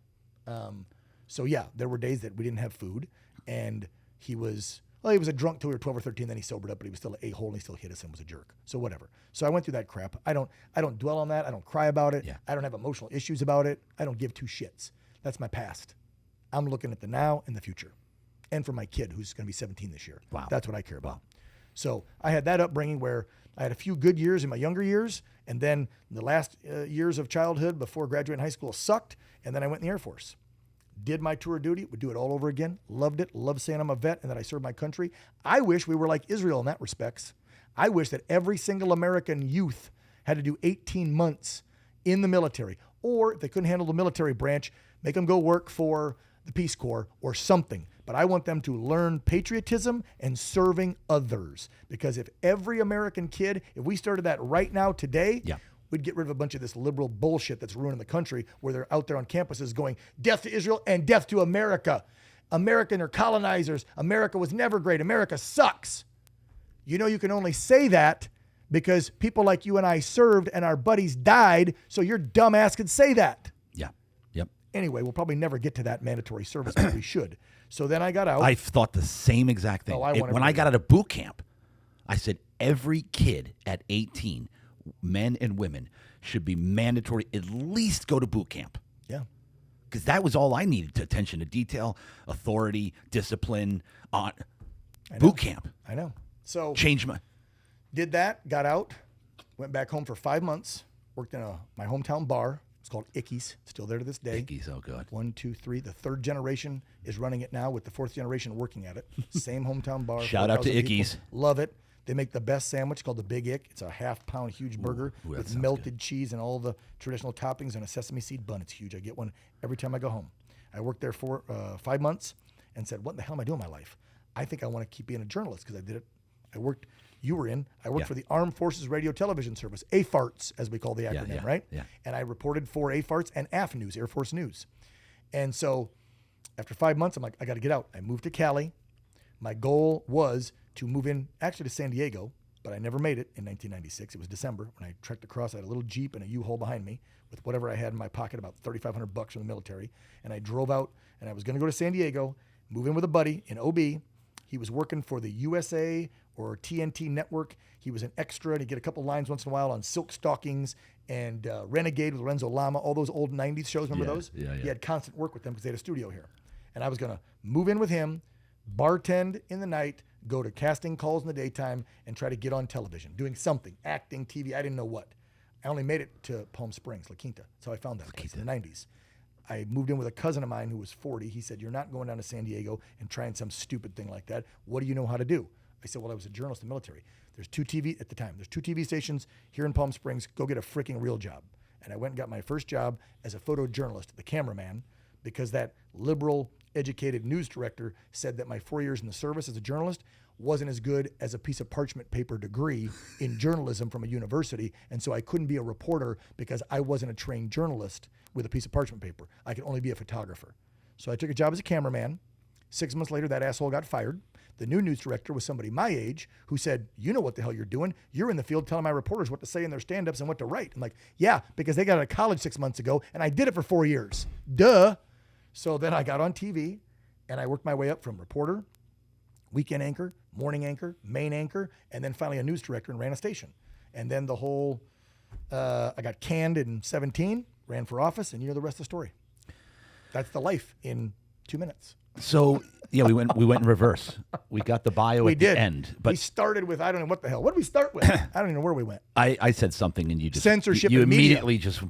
So yeah, there were days that we didn't have food, and he was a drunk till we were 12 or 13, then he sobered up, but he was still an a-hole, and he still hit us and was a jerk. So whatever. So I went through that crap. I don't dwell on that. I don't cry about it. Yeah. I don't have emotional issues about it. I don't give 2 shits. That's my past. I'm looking at the now and the future. And for my kid, who's going to be 17 this year. Wow. That's what I care about. So I had that upbringing where I had a few good years in my younger years, and then the last years of childhood before graduating high school sucked, and then I went in the Air Force. Did my tour of duty, would do it all over again. Loved it. Loved saying I'm a vet and that I served my country. I wish we were like Israel in that respects. I wish that every single American youth had to do 18 months in the military. Or if they couldn't handle the military branch, make them go work for the Peace Corps or something. But I want them to learn patriotism and serving others. Because if every American kid, if we started that right now today, we'd get rid of a bunch of this liberal bullshit that's ruining the country, where they're out there on campuses going, death to Israel and death to America. American or colonizers. America was never great. America sucks. You know, you can only say that because people like you and I served and our buddies died, so your dumb ass could say that. Yeah. Yep. Anyway, we'll probably never get to that mandatory service, but we should. So then I got out. I thought the same exact thing. When I got out of boot camp, I said every kid at 18, men and women, should be mandatory, at least go to boot camp. Yeah. Because that was all I needed, attention to detail, authority, discipline, on boot camp. I know. So Changed my... did that, got out, went back home for 5 months, worked in my hometown bar. It's called Icky's, still there to this day. Icky's, oh good. 1, 2, 3. The 3rd generation is running it now, with the 4th generation working at it. Same hometown bar. Shout out to 4,000 people. Icky's. Love it. They make the best sandwich called the Big Ick. It's a half-pound huge burger that with sounds melted cheese and all the traditional toppings and a sesame seed bun. It's huge. I get one every time I go home. I worked there for 5 months and said, what in the hell am I doing in my life? I think I want to keep being a journalist, because I did it. I worked for the Armed Forces Radio Television Service, AFARTS, as we call the acronym, right? Yeah. And I reported for AFARTS and AF News, Air Force News. And so after 5 months, I'm like, I got to get out. I moved to Cali. My goal was to move in, actually, to San Diego, but I never made it in 1996. It was December when I trekked across. I had a little Jeep and a U-Haul behind me with whatever I had in my pocket, about $3,500 from the military. And I drove out, and I was going to go to San Diego, move in with a buddy in OB. He was working for the USA or TNT network. He was an extra, and he'd get a couple lines once in a while on Silk Stockings and Renegade with Lorenzo Lama, all those old 90s shows. Remember those? Yeah. He had constant work with them because they had a studio here. And I was going to move in with him, bartend in the night, go to casting calls in the daytime, and try to get on television, doing something, acting, TV. I didn't know what. I only made it to Palm Springs, La Quinta. That's how I found that place in the 90s. I moved in with a cousin of mine who was 40. He said, "You're not going down to San Diego and trying some stupid thing like that. What do you know how to do?" I said, "Well, I was a journalist in the military. There's two TV stations here in Palm Springs. Go get a freaking real job." And I went and got my first job as a photojournalist, the cameraman, because that liberal, educated news director said that my 4 years in the service as a journalist wasn't as good as a piece of parchment paper degree in journalism from a university. And so I couldn't be a reporter because I wasn't a trained journalist with a piece of parchment paper. I could only be a photographer. So I took a job as a cameraman. 6 months later, that asshole got fired. The new news director was somebody my age who said, "You know what the hell you're doing. You're in the field telling my reporters what to say in their stand-ups and what to write." I'm like, "Yeah, because they got out of college 6 months ago, and I did it for 4 years. Duh." So then I got on TV, and I worked my way up from reporter, weekend anchor, morning anchor, main anchor, and then finally a news director and ran a station. And then the whole, I got canned in 17, ran for office, and you know the rest of the story. That's the life in 2 minutes. So yeah, we went in reverse. We got the bio at the end, but we started with I don't know what the hell. What did we start with? I don't even know where we went. I said something and you just censorship. You and media. immediately just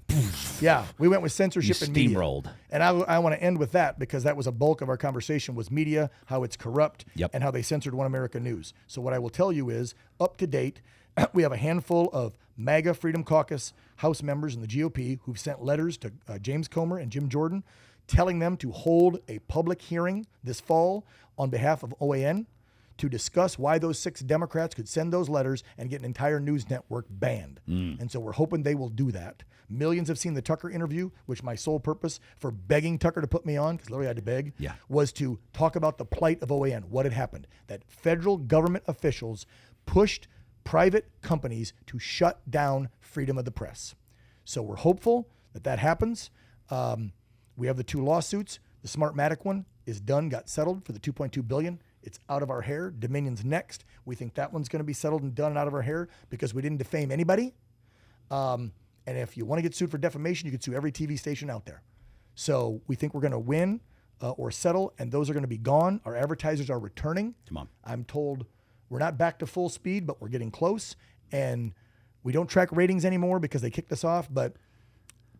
yeah. We went with censorship and media. Steamrolled. And I want to end with that because that was a bulk of our conversation was media, how it's corrupt, and how they censored One America News. So what I will tell you is up to date, we have a handful of MAGA Freedom Caucus House members in the GOP who've sent letters to James Comer and Jim Jordan, telling them to hold a public hearing this fall on behalf of OAN to discuss why those 6 Democrats could send those letters and get an entire news network banned. And so we're hoping they will do that. Millions have seen the Tucker interview, which my sole purpose for begging Tucker to put me on, because literally I had to beg, was to talk about the plight of OAN, what had happened, that federal government officials pushed private companies to shut down freedom of the press. So we're hopeful that that happens. We have the 2 lawsuits. The Smartmatic one is done, got settled for the $2.2 billion. It's out of our hair. Dominion's next. We think that one's going to be settled and done and out of our hair because we didn't defame anybody. And if you want to get sued for defamation, you can sue every TV station out there. So we think we're going to win or settle, and those are going to be gone. Our advertisers are returning. Come on. I'm told we're not back to full speed, but we're getting close. And we don't track ratings anymore because they kicked us off, but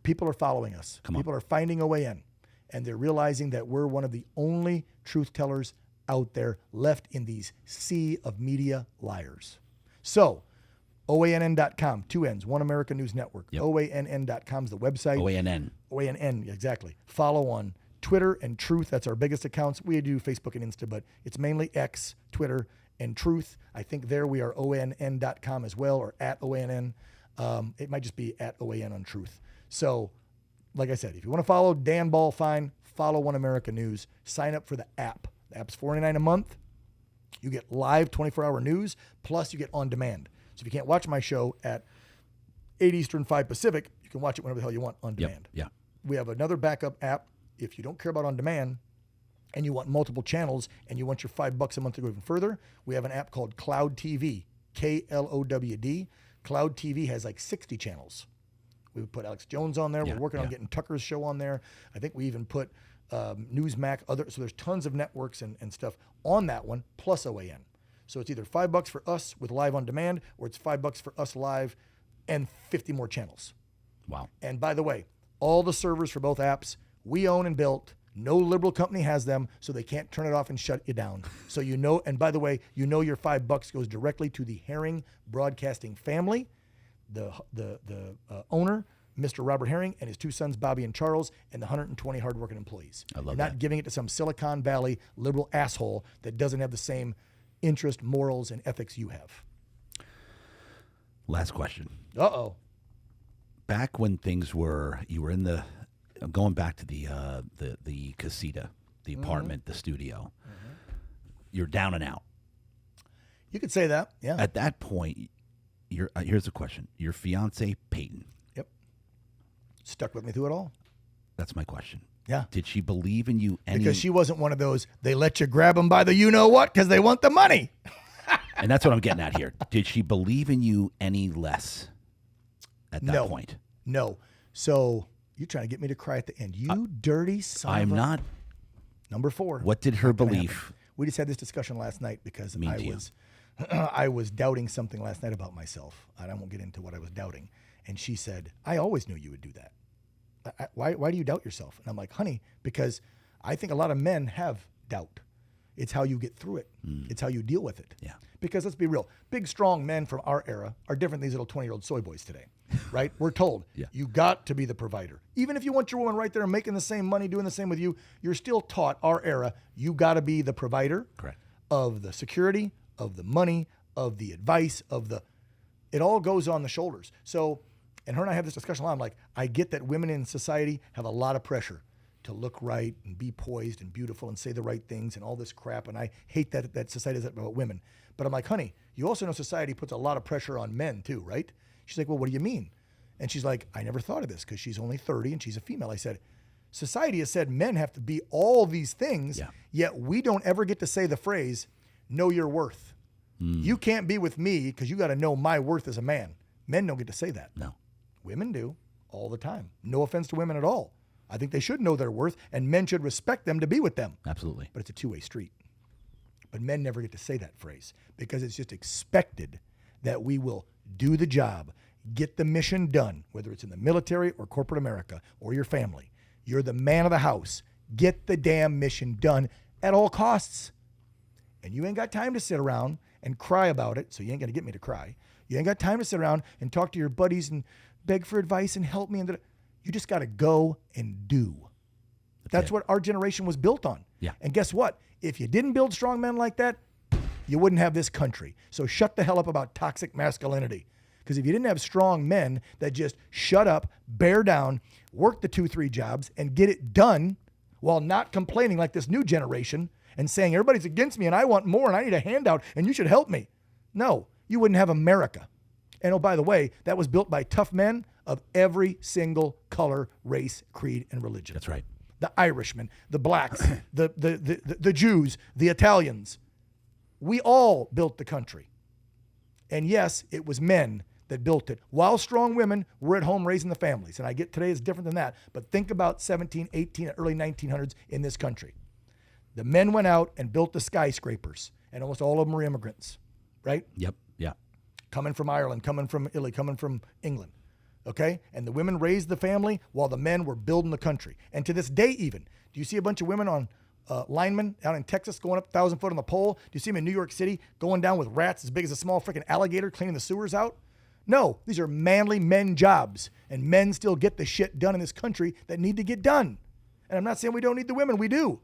people are following us. People are finding OAN, and they're realizing that we're one of the only truth tellers out there left in these sea of media liars. So, OANN.com, 2 N's, One America News Network. OANN.com is the website. OANN. OANN, exactly. Follow on Twitter and Truth. That's our biggest accounts. We do Facebook and Insta, but it's mainly X, Twitter, and Truth. I think there we are OANN.com as well, or at OANN. It might just be at OAN on Truth. So, like I said, if you want to follow Dan Ball, fine. Follow One America News. Sign up for the app. The app's $49 a month. You get live 24-hour news, plus you get on demand. So if you can't watch my show at 8 Eastern, 5 Pacific, you can watch it whenever the hell you want on demand. Yeah. We have another backup app. If you don't care about on demand and you want multiple channels and you want your $5 a month to go even further, we have an app called Cloud TV, KLOWD. Cloud TV has like 60 channels. We would put Alex Jones on there. We're working on getting Tucker's show on there. I think we even put Newsmax, so there's tons of networks and stuff on that one, plus OAN. So it's either $5 for us with live on demand, or it's $5 for us live and 50 more channels. Wow. And by the way, all the servers for both apps, we own and built. No liberal company has them, so they can't turn it off and shut you down. So you know, and by the way, you know your $5 goes directly to the Herring Broadcasting family, the owner, Mr. Robert Herring, and his 2 sons, Bobby and Charles, and the 120 hardworking employees. I love You're that. not giving it to some Silicon Valley liberal asshole that doesn't have the same interest, morals, and ethics you have. Last question. Uh-oh. Back when things were, you were in the, going back to the casita, the apartment, the studio. You're down and out. You could say that. Yeah. At that point, here's the question. Your fiance, Peyton. Yep. Stuck with me through it all. That's my question. Yeah. Did she believe in you any? Because she wasn't one of those, they let you grab them by the you-know-what because they want the money. And that's what I'm getting at here. Did she believe in you any less at that point? No. So you're trying to get me to cry at the end. You dirty son I'm of a... not. Number 4. What did her belief? We just had this discussion last night because mean to you? I was doubting something last night about myself. And I won't get into what I was doubting. And she said, I always knew you would do that. Why do you doubt yourself? And I'm like, honey, because I think a lot of men have doubt. It's how you get through it. It's how you deal with it. Yeah. Because let's be real, big, strong men from our era are different than these little 20-year-old soy boys today, right? We're told you got to be the provider. Even if you want your woman right there making the same money, doing the same with you, you're still taught our era, you got to be the provider. Correct. Of the security, of the money, of the advice, it all goes on the shoulders. So, and her and I have this discussion a lot. I'm like, I get that women in society have a lot of pressure to look right and be poised and beautiful and say the right things and all this crap. And I hate that society does that about women. But I'm like, honey, you also know society puts a lot of pressure on men too, right? She's like, well, what do you mean? And she's like, I never thought of this because she's only 30 and she's a female. I said, society has said men have to be all these things, yet we don't ever get to say the phrase, know your worth. You can't be with me because you got to know my worth as a man. Men don't get to say that. No. Women do all the time. No offense to women at all. I think they should know their worth, and men should respect them to be with them. Absolutely. But it's a two-way street. But men never get to say that phrase because it's just expected that we will do the job, get the mission done, whether it's in the military or corporate America or your family. You're the man of the house. Get the damn mission done at all costs. And you ain't got time to sit around and cry about it, so you ain't going to get me to cry. You ain't got time to sit around and talk to your buddies and beg for advice and help me. You just got to go and do. That's what our generation was built on. Yeah. And guess what? If you didn't build strong men like that, you wouldn't have this country. So shut the hell up about toxic masculinity. Because if you didn't have strong men that just shut up, bear down, work the 2-3 jobs, and get it done while not complaining like this new generation and saying everybody's against me and I want more and I need a handout and you should help me. No, you wouldn't have America. And oh, by the way, that was built by tough men of every single color, race, creed, and religion. That's right. The Irishmen, the blacks, the Jews, the Italians. We all built the country. And yes, it was men that built it, while strong women were at home raising the families. And I get today is different than that, but think about 17, 18, early 1900s in this country. The men went out and built the skyscrapers, and almost all of them were immigrants, right? Yep. Yeah. Coming from Ireland, coming from Italy, coming from England, okay? And the women raised the family while the men were building the country. And to this day even, do you see a bunch of women on linemen down in Texas going up 1,000 foot on the pole? Do you see them in New York City going down with rats as big as a small freaking alligator cleaning the sewers out? No, these are manly men jobs, and men still get the shit done in this country that need to get done. And I'm not saying we don't need the women, we do.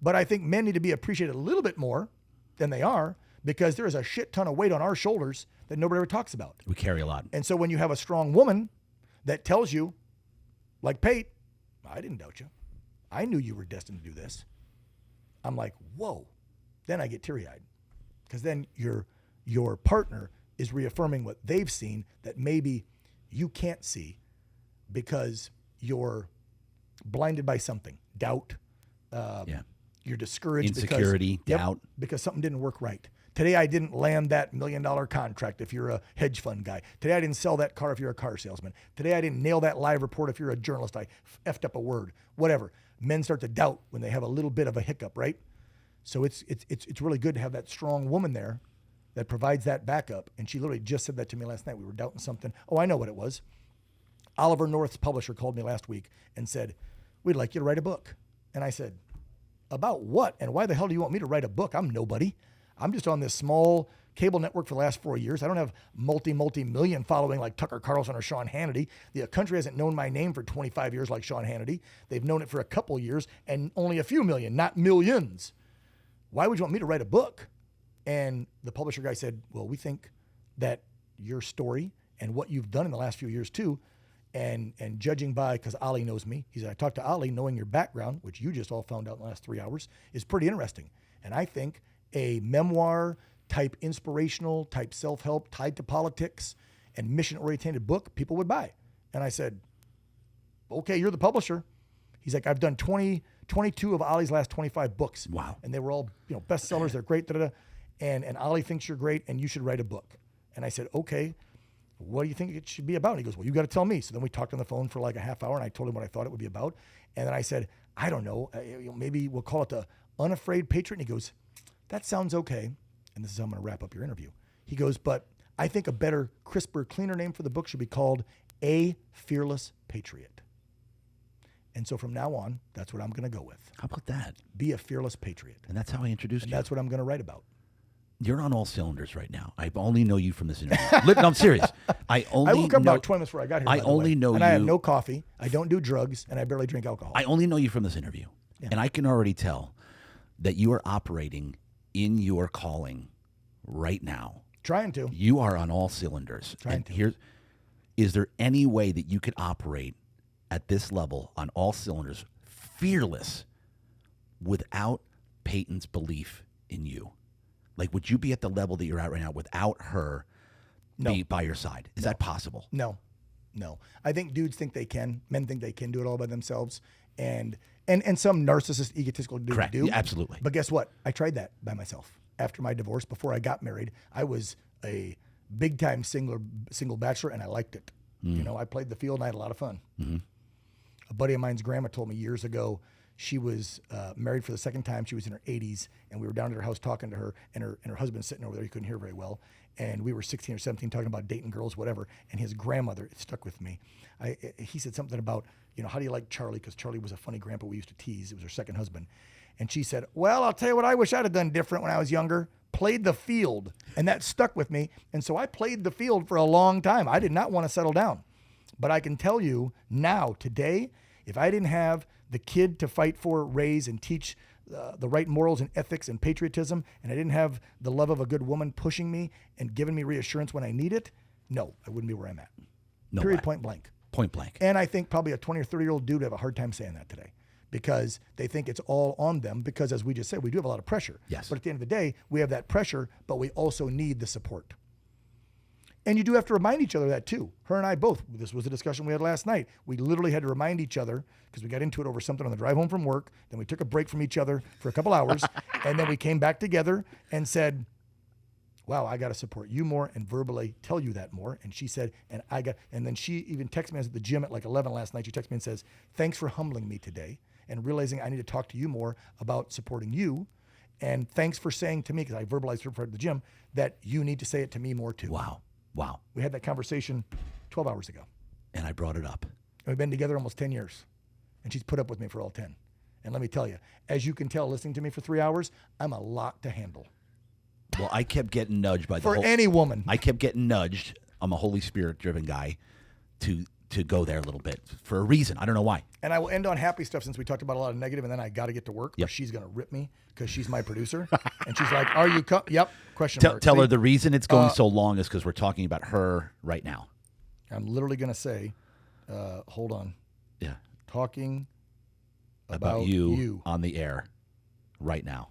But I think men need to be appreciated a little bit more than they are because there is a shit ton of weight on our shoulders that nobody ever talks about. We carry a lot. And so when you have a strong woman that tells you, like Pate, I didn't doubt you. I knew you were destined to do this. I'm like, whoa. Then I get teary-eyed because then your partner is reaffirming what they've seen that maybe you can't see because you're blinded by something. Doubt. You're discouraged. Insecurity, doubt. Because something didn't work right. Today I didn't land that $1 million contract if you're a hedge fund guy. Today I didn't sell that car if you're a car salesman. Today I didn't nail that live report if you're a journalist. I effed up a word. Whatever. Men start to doubt when they have a little bit of a hiccup, right? So it's really good to have that strong woman there that provides that backup. And she literally just said that to me last night. We were doubting something. Oh, I know what it was. Oliver North's publisher called me last week and said, we'd like you to write a book. And I said, about what? And why the hell do you want me to write a book? I'm nobody. I'm just on this small cable network for the last 4 years. I don't have multi-million following like Tucker Carlson or Sean Hannity. The country hasn't known my name for 25 years like Sean Hannity. They've known it for a couple years and only a few million, not millions. Why would you want me to write a book? And the publisher guy said, well, we think that your story and what you've done in the last few years too, and judging by, because Ali knows me, he said, I talked to Ali, knowing your background, which you just all found out in the last 3 hours, is pretty interesting. And I think a memoir type inspirational, type self-help, tied to politics, and mission-oriented book people would buy. And I said, okay, you're the publisher. He's like, I've done 22 of Ollie's last 25 books. Wow. And they were all, bestsellers. They're great. And Ollie thinks you're great and you should write a book. And I said, okay, what do you think it should be about? And he goes, well, you got to tell me. So then we talked on the phone for like a half hour and I told him what I thought it would be about. And then I said, I don't know, maybe we'll call it the Unafraid Patriot. And he goes, that sounds okay. And this is how I'm going to wrap up your interview. He goes, but I think a better, crisper, cleaner name for the book should be called A Fearless Patriot. And so from now on, that's what I'm going to go with. How about that? Be a fearless patriot. And that's how I introduced And you. that's what I'm going to write about. You're on all cylinders right now. I only know you from this interview. No, I'm serious. I woke up about 20 minutes before I got here. I only know and you. I have no coffee. I don't do drugs, and I barely drink alcohol. I only know you from this interview. Yeah. And I can already tell that you are operating in your calling right now. Trying to. You are on all cylinders. Trying and to. Is there any way that you could operate at this level on all cylinders, fearless, without Peyton's belief in you? Like, would you be at the level that you're at right now without her be by your side? Is that possible? No. I think dudes think they can. Men think they can do it all by themselves. And some narcissist, egotistical dudes Correct. do. Yeah, absolutely. But guess what? I tried that by myself. After my divorce, before I got married, I was a big-time single bachelor, and I liked it. I played the field, and I had a lot of fun. Mm-hmm. A buddy of mine's grandma told me years ago she was married for the second time. She was in her 80s, and we were down at her house talking to her, and her husband sitting over there. He couldn't hear very well. And we were 16 or 17 talking about dating girls, whatever. And his grandmother, it stuck with me. He said something about, how do you like Charlie? Because Charlie was a funny grandpa we used to tease. It was her second husband. And she said, well, I'll tell you what I wish I'd have done different when I was younger. Played the field. And that stuck with me. And so I played the field for a long time. I did not want to settle down. But I can tell you now, today, if I didn't have the kid to fight for, raise, and teach the right morals and ethics and patriotism, and I didn't have the love of a good woman pushing me and giving me reassurance when I need it, no, I wouldn't be where I'm at. No Period, way. point blank. Point blank. And I think probably a 20 or 30-year-old dude would have a hard time saying that today because they think it's all on them because, as we just said, we do have a lot of pressure. Yes. But at the end of the day, we have that pressure, but we also need the support. And you do have to remind each other of that too. Her and I both, this was a discussion we had last night. We literally had to remind each other because we got into it over something on the drive home from work. Then we took a break from each other for a couple hours. And then we came back together and said, wow, I got to support you more and verbally tell you that more. And she said, and then she even texted me. I was at the gym at like 11 last night. She texted me and says, thanks for humbling me today and realizing I need to talk to you more about supporting you. And thanks for saying to me, because I verbalized her at the gym, that you need to say it to me more too. Wow. We had that conversation 12 hours ago. And I brought it up. And we've been together almost 10 years. And she's put up with me for all 10. And let me tell you, as you can tell listening to me for 3 hours, I'm a lot to handle. Well, I kept getting nudged by For any woman. I kept getting nudged. I'm a Holy Spirit-driven guy to go there a little bit for a reason. I don't know why. And I will end on happy stuff since we talked about a lot of negative, and then I got to get to work. Yep. She's going to rip me because she's my producer. And she's like, are you Yep. Question mark. Tell See? her the reason it's going so long is because we're talking about her right now. I'm literally going to say, hold on. Yeah. Talking About you on the air right now.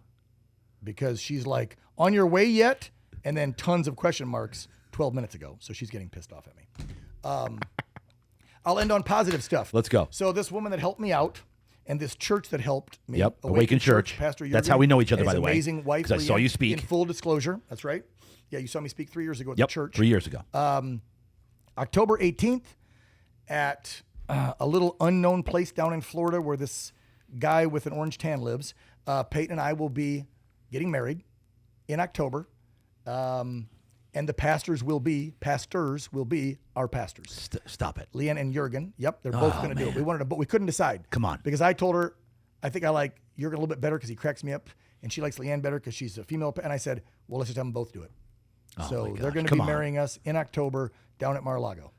Because she's like, on your way yet? And then tons of question marks 12 minutes ago. So she's getting pissed off at me. I'll end on positive stuff. Let's go. So this woman that helped me out and this church that helped me. Yep, Awaken Church. Pastor Jurgen, That's how we know each other, and by his the way. amazing wife. Because I saw Leanne, you speak. In full disclosure. That's right. Yeah, you saw me speak 3 years ago at the church. 3 years ago. October 18th at a little unknown place down in Florida where this guy with an orange tan lives. Peyton and I will be getting married in October. And the pastors will be our pastors. Stop it. Leanne and Jurgen. Yep, they're both going to do it. We wanted to, but we couldn't decide. Come on. Because I told her, I think I like Jurgen a little bit better because he cracks me up, and she likes Leanne better because she's a female. And I said, well, let's just have them both do it. So they're going to be marrying us in October down at Mar-a-Lago.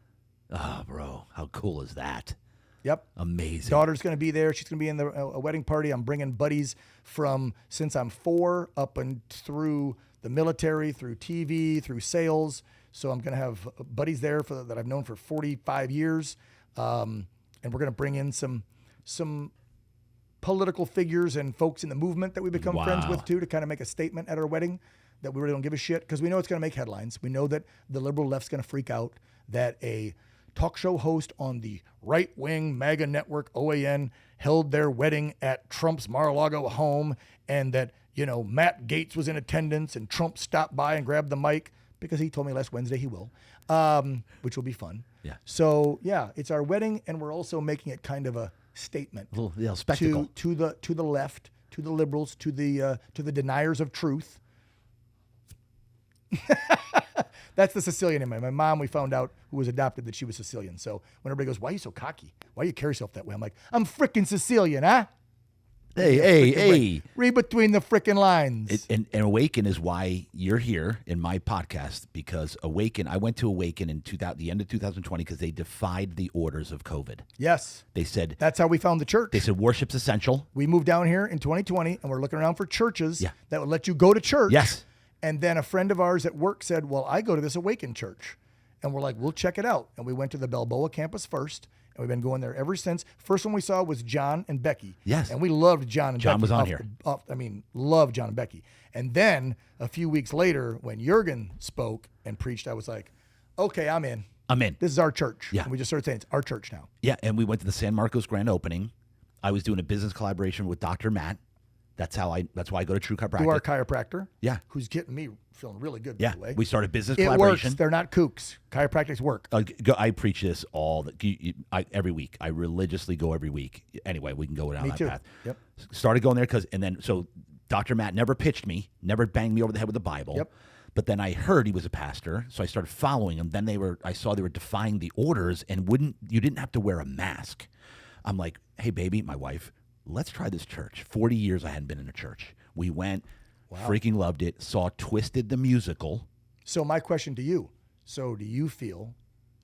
Oh, bro, how cool is that? Yep. Amazing. Daughter's going to be there. She's going to be in a wedding party. I'm bringing buddies from since I'm 4 up and through the military, through TV, through sales. So I'm going to have buddies there that I've known for 45 years. And we're going to bring in some political figures and folks in the movement that we become friends with too, to kind of make a statement at our wedding. that we really don't give a shit because we know it's going to make headlines. We know that the liberal left's going to freak out that a talk show host on the right-wing MAGA network, OAN, held their wedding at Trump's Mar-a-Lago home, and that, Matt Gaetz was in attendance and Trump stopped by and grabbed the mic because he told me last Wednesday he will, which will be fun. Yeah. So, yeah, it's our wedding, and we're also making it kind of a statement. A little spectacle. To the left, to the liberals, to the deniers of truth. That's the Sicilian in me. My mom, we found out, who was adopted, that she was Sicilian. So when everybody goes, why are you so cocky? Why do you carry yourself that way? I'm like, I'm freaking Sicilian, huh? Hey. Read between the freaking lines. And Awaken is why you're here in my podcast, because Awaken, I went to Awaken in the end of 2020 because they defied the orders of COVID. Yes. They said... That's how we found the church. They said worship's essential. We moved down here in 2020, and we're looking around for churches that would let you go to church. Yes. And then a friend of ours at work said, well, I go to this Awaken church. And we're like, we'll check it out. And we went to the Balboa campus first, and we've been going there ever since. First one we saw was John and Becky. Yes. And we loved John and Becky. John was on here. Loved John and Becky. And then a few weeks later, when Jurgen spoke and preached, I was like, okay, I'm in. This is our church. Yeah. And we just started saying it's our church now. Yeah, and we went to the San Marcos grand opening. I was doing a business collaboration with Dr. Matt. That's why I go to True Chiropractic. To our chiropractor. Yeah. Who's getting me feeling really good, Yeah. by the way. We started business It collaboration. works. They're not kooks. Chiropractics work. I preach this every week. I religiously go every week. Anyway, we can go down that path. Yep. Started going there so Dr. Matt never pitched me, never banged me over the head with the Bible. Yep. But then I heard he was a pastor, so I started following him. Then I saw they were defying the orders and you didn't have to wear a mask. I'm like, hey baby, my wife, let's try this church. 40 years I hadn't been in a church. We went, freaking loved it, saw Twisted the musical. So my question to you, do you feel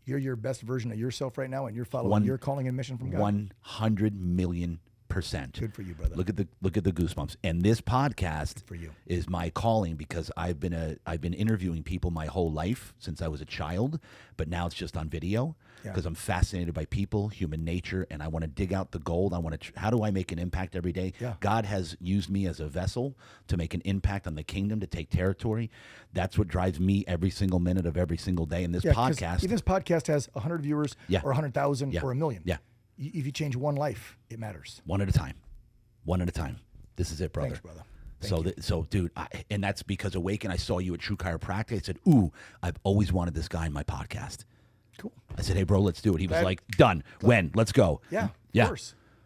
you're your best version of yourself right now and you're following your calling and mission from God? 100 million %. Good for you, brother. Look at the goosebumps. And this podcast for you. is my calling because I've been interviewing people my whole life since I was a child, but now it's just on video because I'm fascinated by people, human nature, and I want to dig out the gold. I want to how do I make an impact every day? Yeah. God has used me as a vessel to make an impact on the kingdom, to take territory. That's what drives me every single minute of every single day. And this podcast, even this podcast has 100 viewers or 100,000 or a million. Yeah. If you change one life, it matters. One at a time. This is it, brother. Thanks, brother. So, dude, and that's because Awaken, I saw you at True Chiropractic. I said, ooh, I've always wanted this guy in my podcast. Cool. I said, hey, bro, let's do it. He was like, done. When? Let's go. Yeah,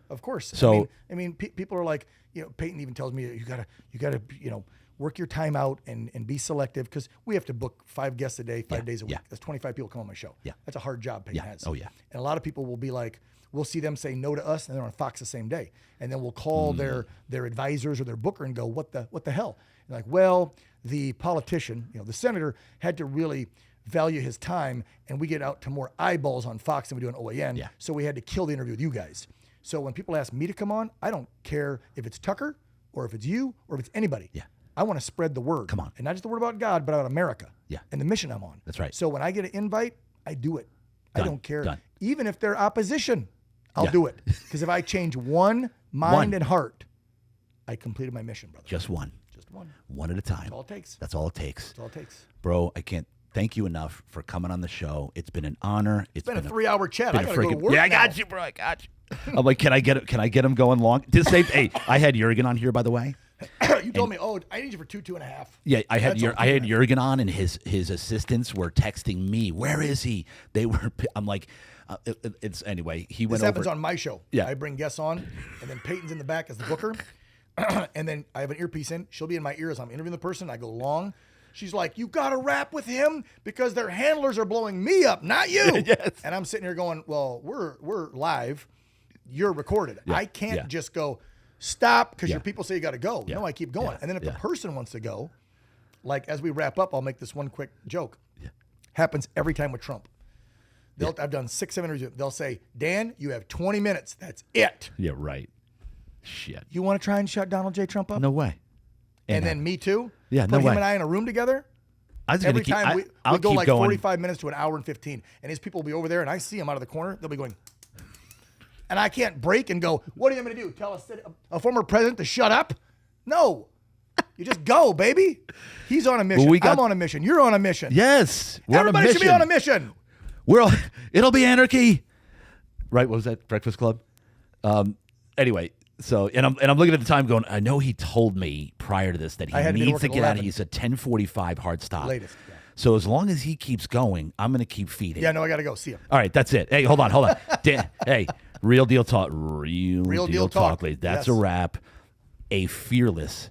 of course. So, people are like, Peyton even tells me you gotta, work your time out and be selective because we have to book 5 guests a day, 5 days a week. That's 25 people come on my show. Yeah. That's a hard job Peyton has. Oh, yeah. And a lot of people will be like, we'll see them say no to us and they're on Fox the same day. And then we'll call their advisors or their booker and go, what the hell? And like, well, the politician, the senator had to really value his time and we get out to more eyeballs on Fox than we do on OAN. Yeah. So we had to kill the interview with you guys. So when people ask me to come on, I don't care if it's Tucker or if it's you or if it's anybody. Yeah. I want to spread the word. Come on. And not just the word about God, but about America. Yeah. And the mission I'm on. That's right. So when I get an invite, I do it. Done. I don't care. Done. Even if they're opposition, I'll do it. Because if I change one mind and heart, I completed my mission, brother. Just one. One at a time. That's all it takes. That's all it takes. That's all it takes. Bro, I can't thank you enough for coming on the show. It's been an honor. It's been a 3-hour chat. I gotta go to work I now. got you, bro. I got you. I'm like, can I get him going long? Hey, I had Jurgen on here, by the way. You told me, I need you for 2.5. Yeah, I had Jurgen on, and his assistants were texting me. Where is he? I'm like, it's anyway. He went This happens over. on my show. Yeah. I bring guests on, and then Peyton's in the back as the booker, and then I have an earpiece in. She'll be in my ear as I'm interviewing the person. I go long. She's like, you got to rap with him because their handlers are blowing me up, not you. Yes. And I'm sitting here going, well, we're live. You're recorded. Yeah. I can't just go stop because Yeah. your people say you got to go. Yeah. No, I keep going. Yeah. And then if Yeah. the person wants to go, like as we wrap up, I'll make this one quick joke. Yeah. Happens every time with Trump. I've done 6-7 interviews. They'll say, Dan, you have 20 minutes. That's it. Yeah, right. Shit. You want to try and shut Donald J. Trump up? No way. And then me too? Yeah, Put no him way. and I in a room together? I was gonna Every keep. time we I'll go keep like going. 45 minutes to an hour and 15. And his people will be over there and I see them out of the corner. They'll be going. And I can't break and go, what are you going to do? Tell a former president to shut up? No. You just go, baby. He's on a mission. I'm on a mission. You're on a mission. Yes. Everybody should be on a mission. It'll be anarchy. Right? What was that? Breakfast Club? Anyway, so and I'm looking at the time going, I know he told me prior to this that he needs to get out of. He's a 10:45 hard stop. Latest. Yeah. So as long as he keeps going, I'm going to keep feeding. Yeah, no, I got to go. See him. All right, that's it. Hey, hold on. Hey, real deal talk. Real deal talk. Ladies. That's a wrap. A fearless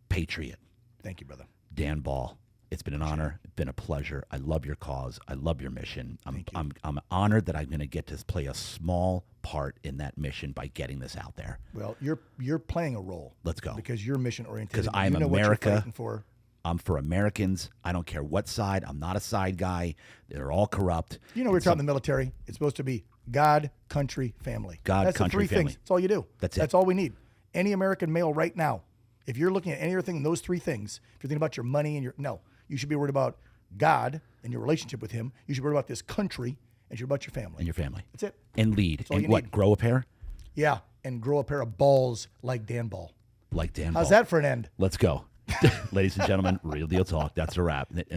patriot. Thank you, brother. Dan Ball. It's been an honor. It's been a pleasure. I love your cause. I love your mission. I'm honored that I'm going to get to play a small part in that mission by getting this out there. Well, you're playing a role. Let's go. Because you're mission oriented. Because I'm America. What you're fighting for. I'm for Americans. I don't care what side. I'm not a side guy. They're all corrupt. You know, we're taught in the military. It's supposed to be God, country, family. God, That's country, the three family. things. That's all you do. That's it. That's all we need. Any American male right now, if you're looking at any other thing in those three things, if you're thinking about your money and you should be worried about God and your relationship with him. You should be worried about this country and you should be about your family. And your family. That's it. And lead. That's all and what? need. Grow a pair? Yeah. And grow a pair of balls like Dan Ball. Like Dan How's Ball. that for an end? Let's go. Ladies and gentlemen, Real Deal Talk. That's a wrap. Thanks,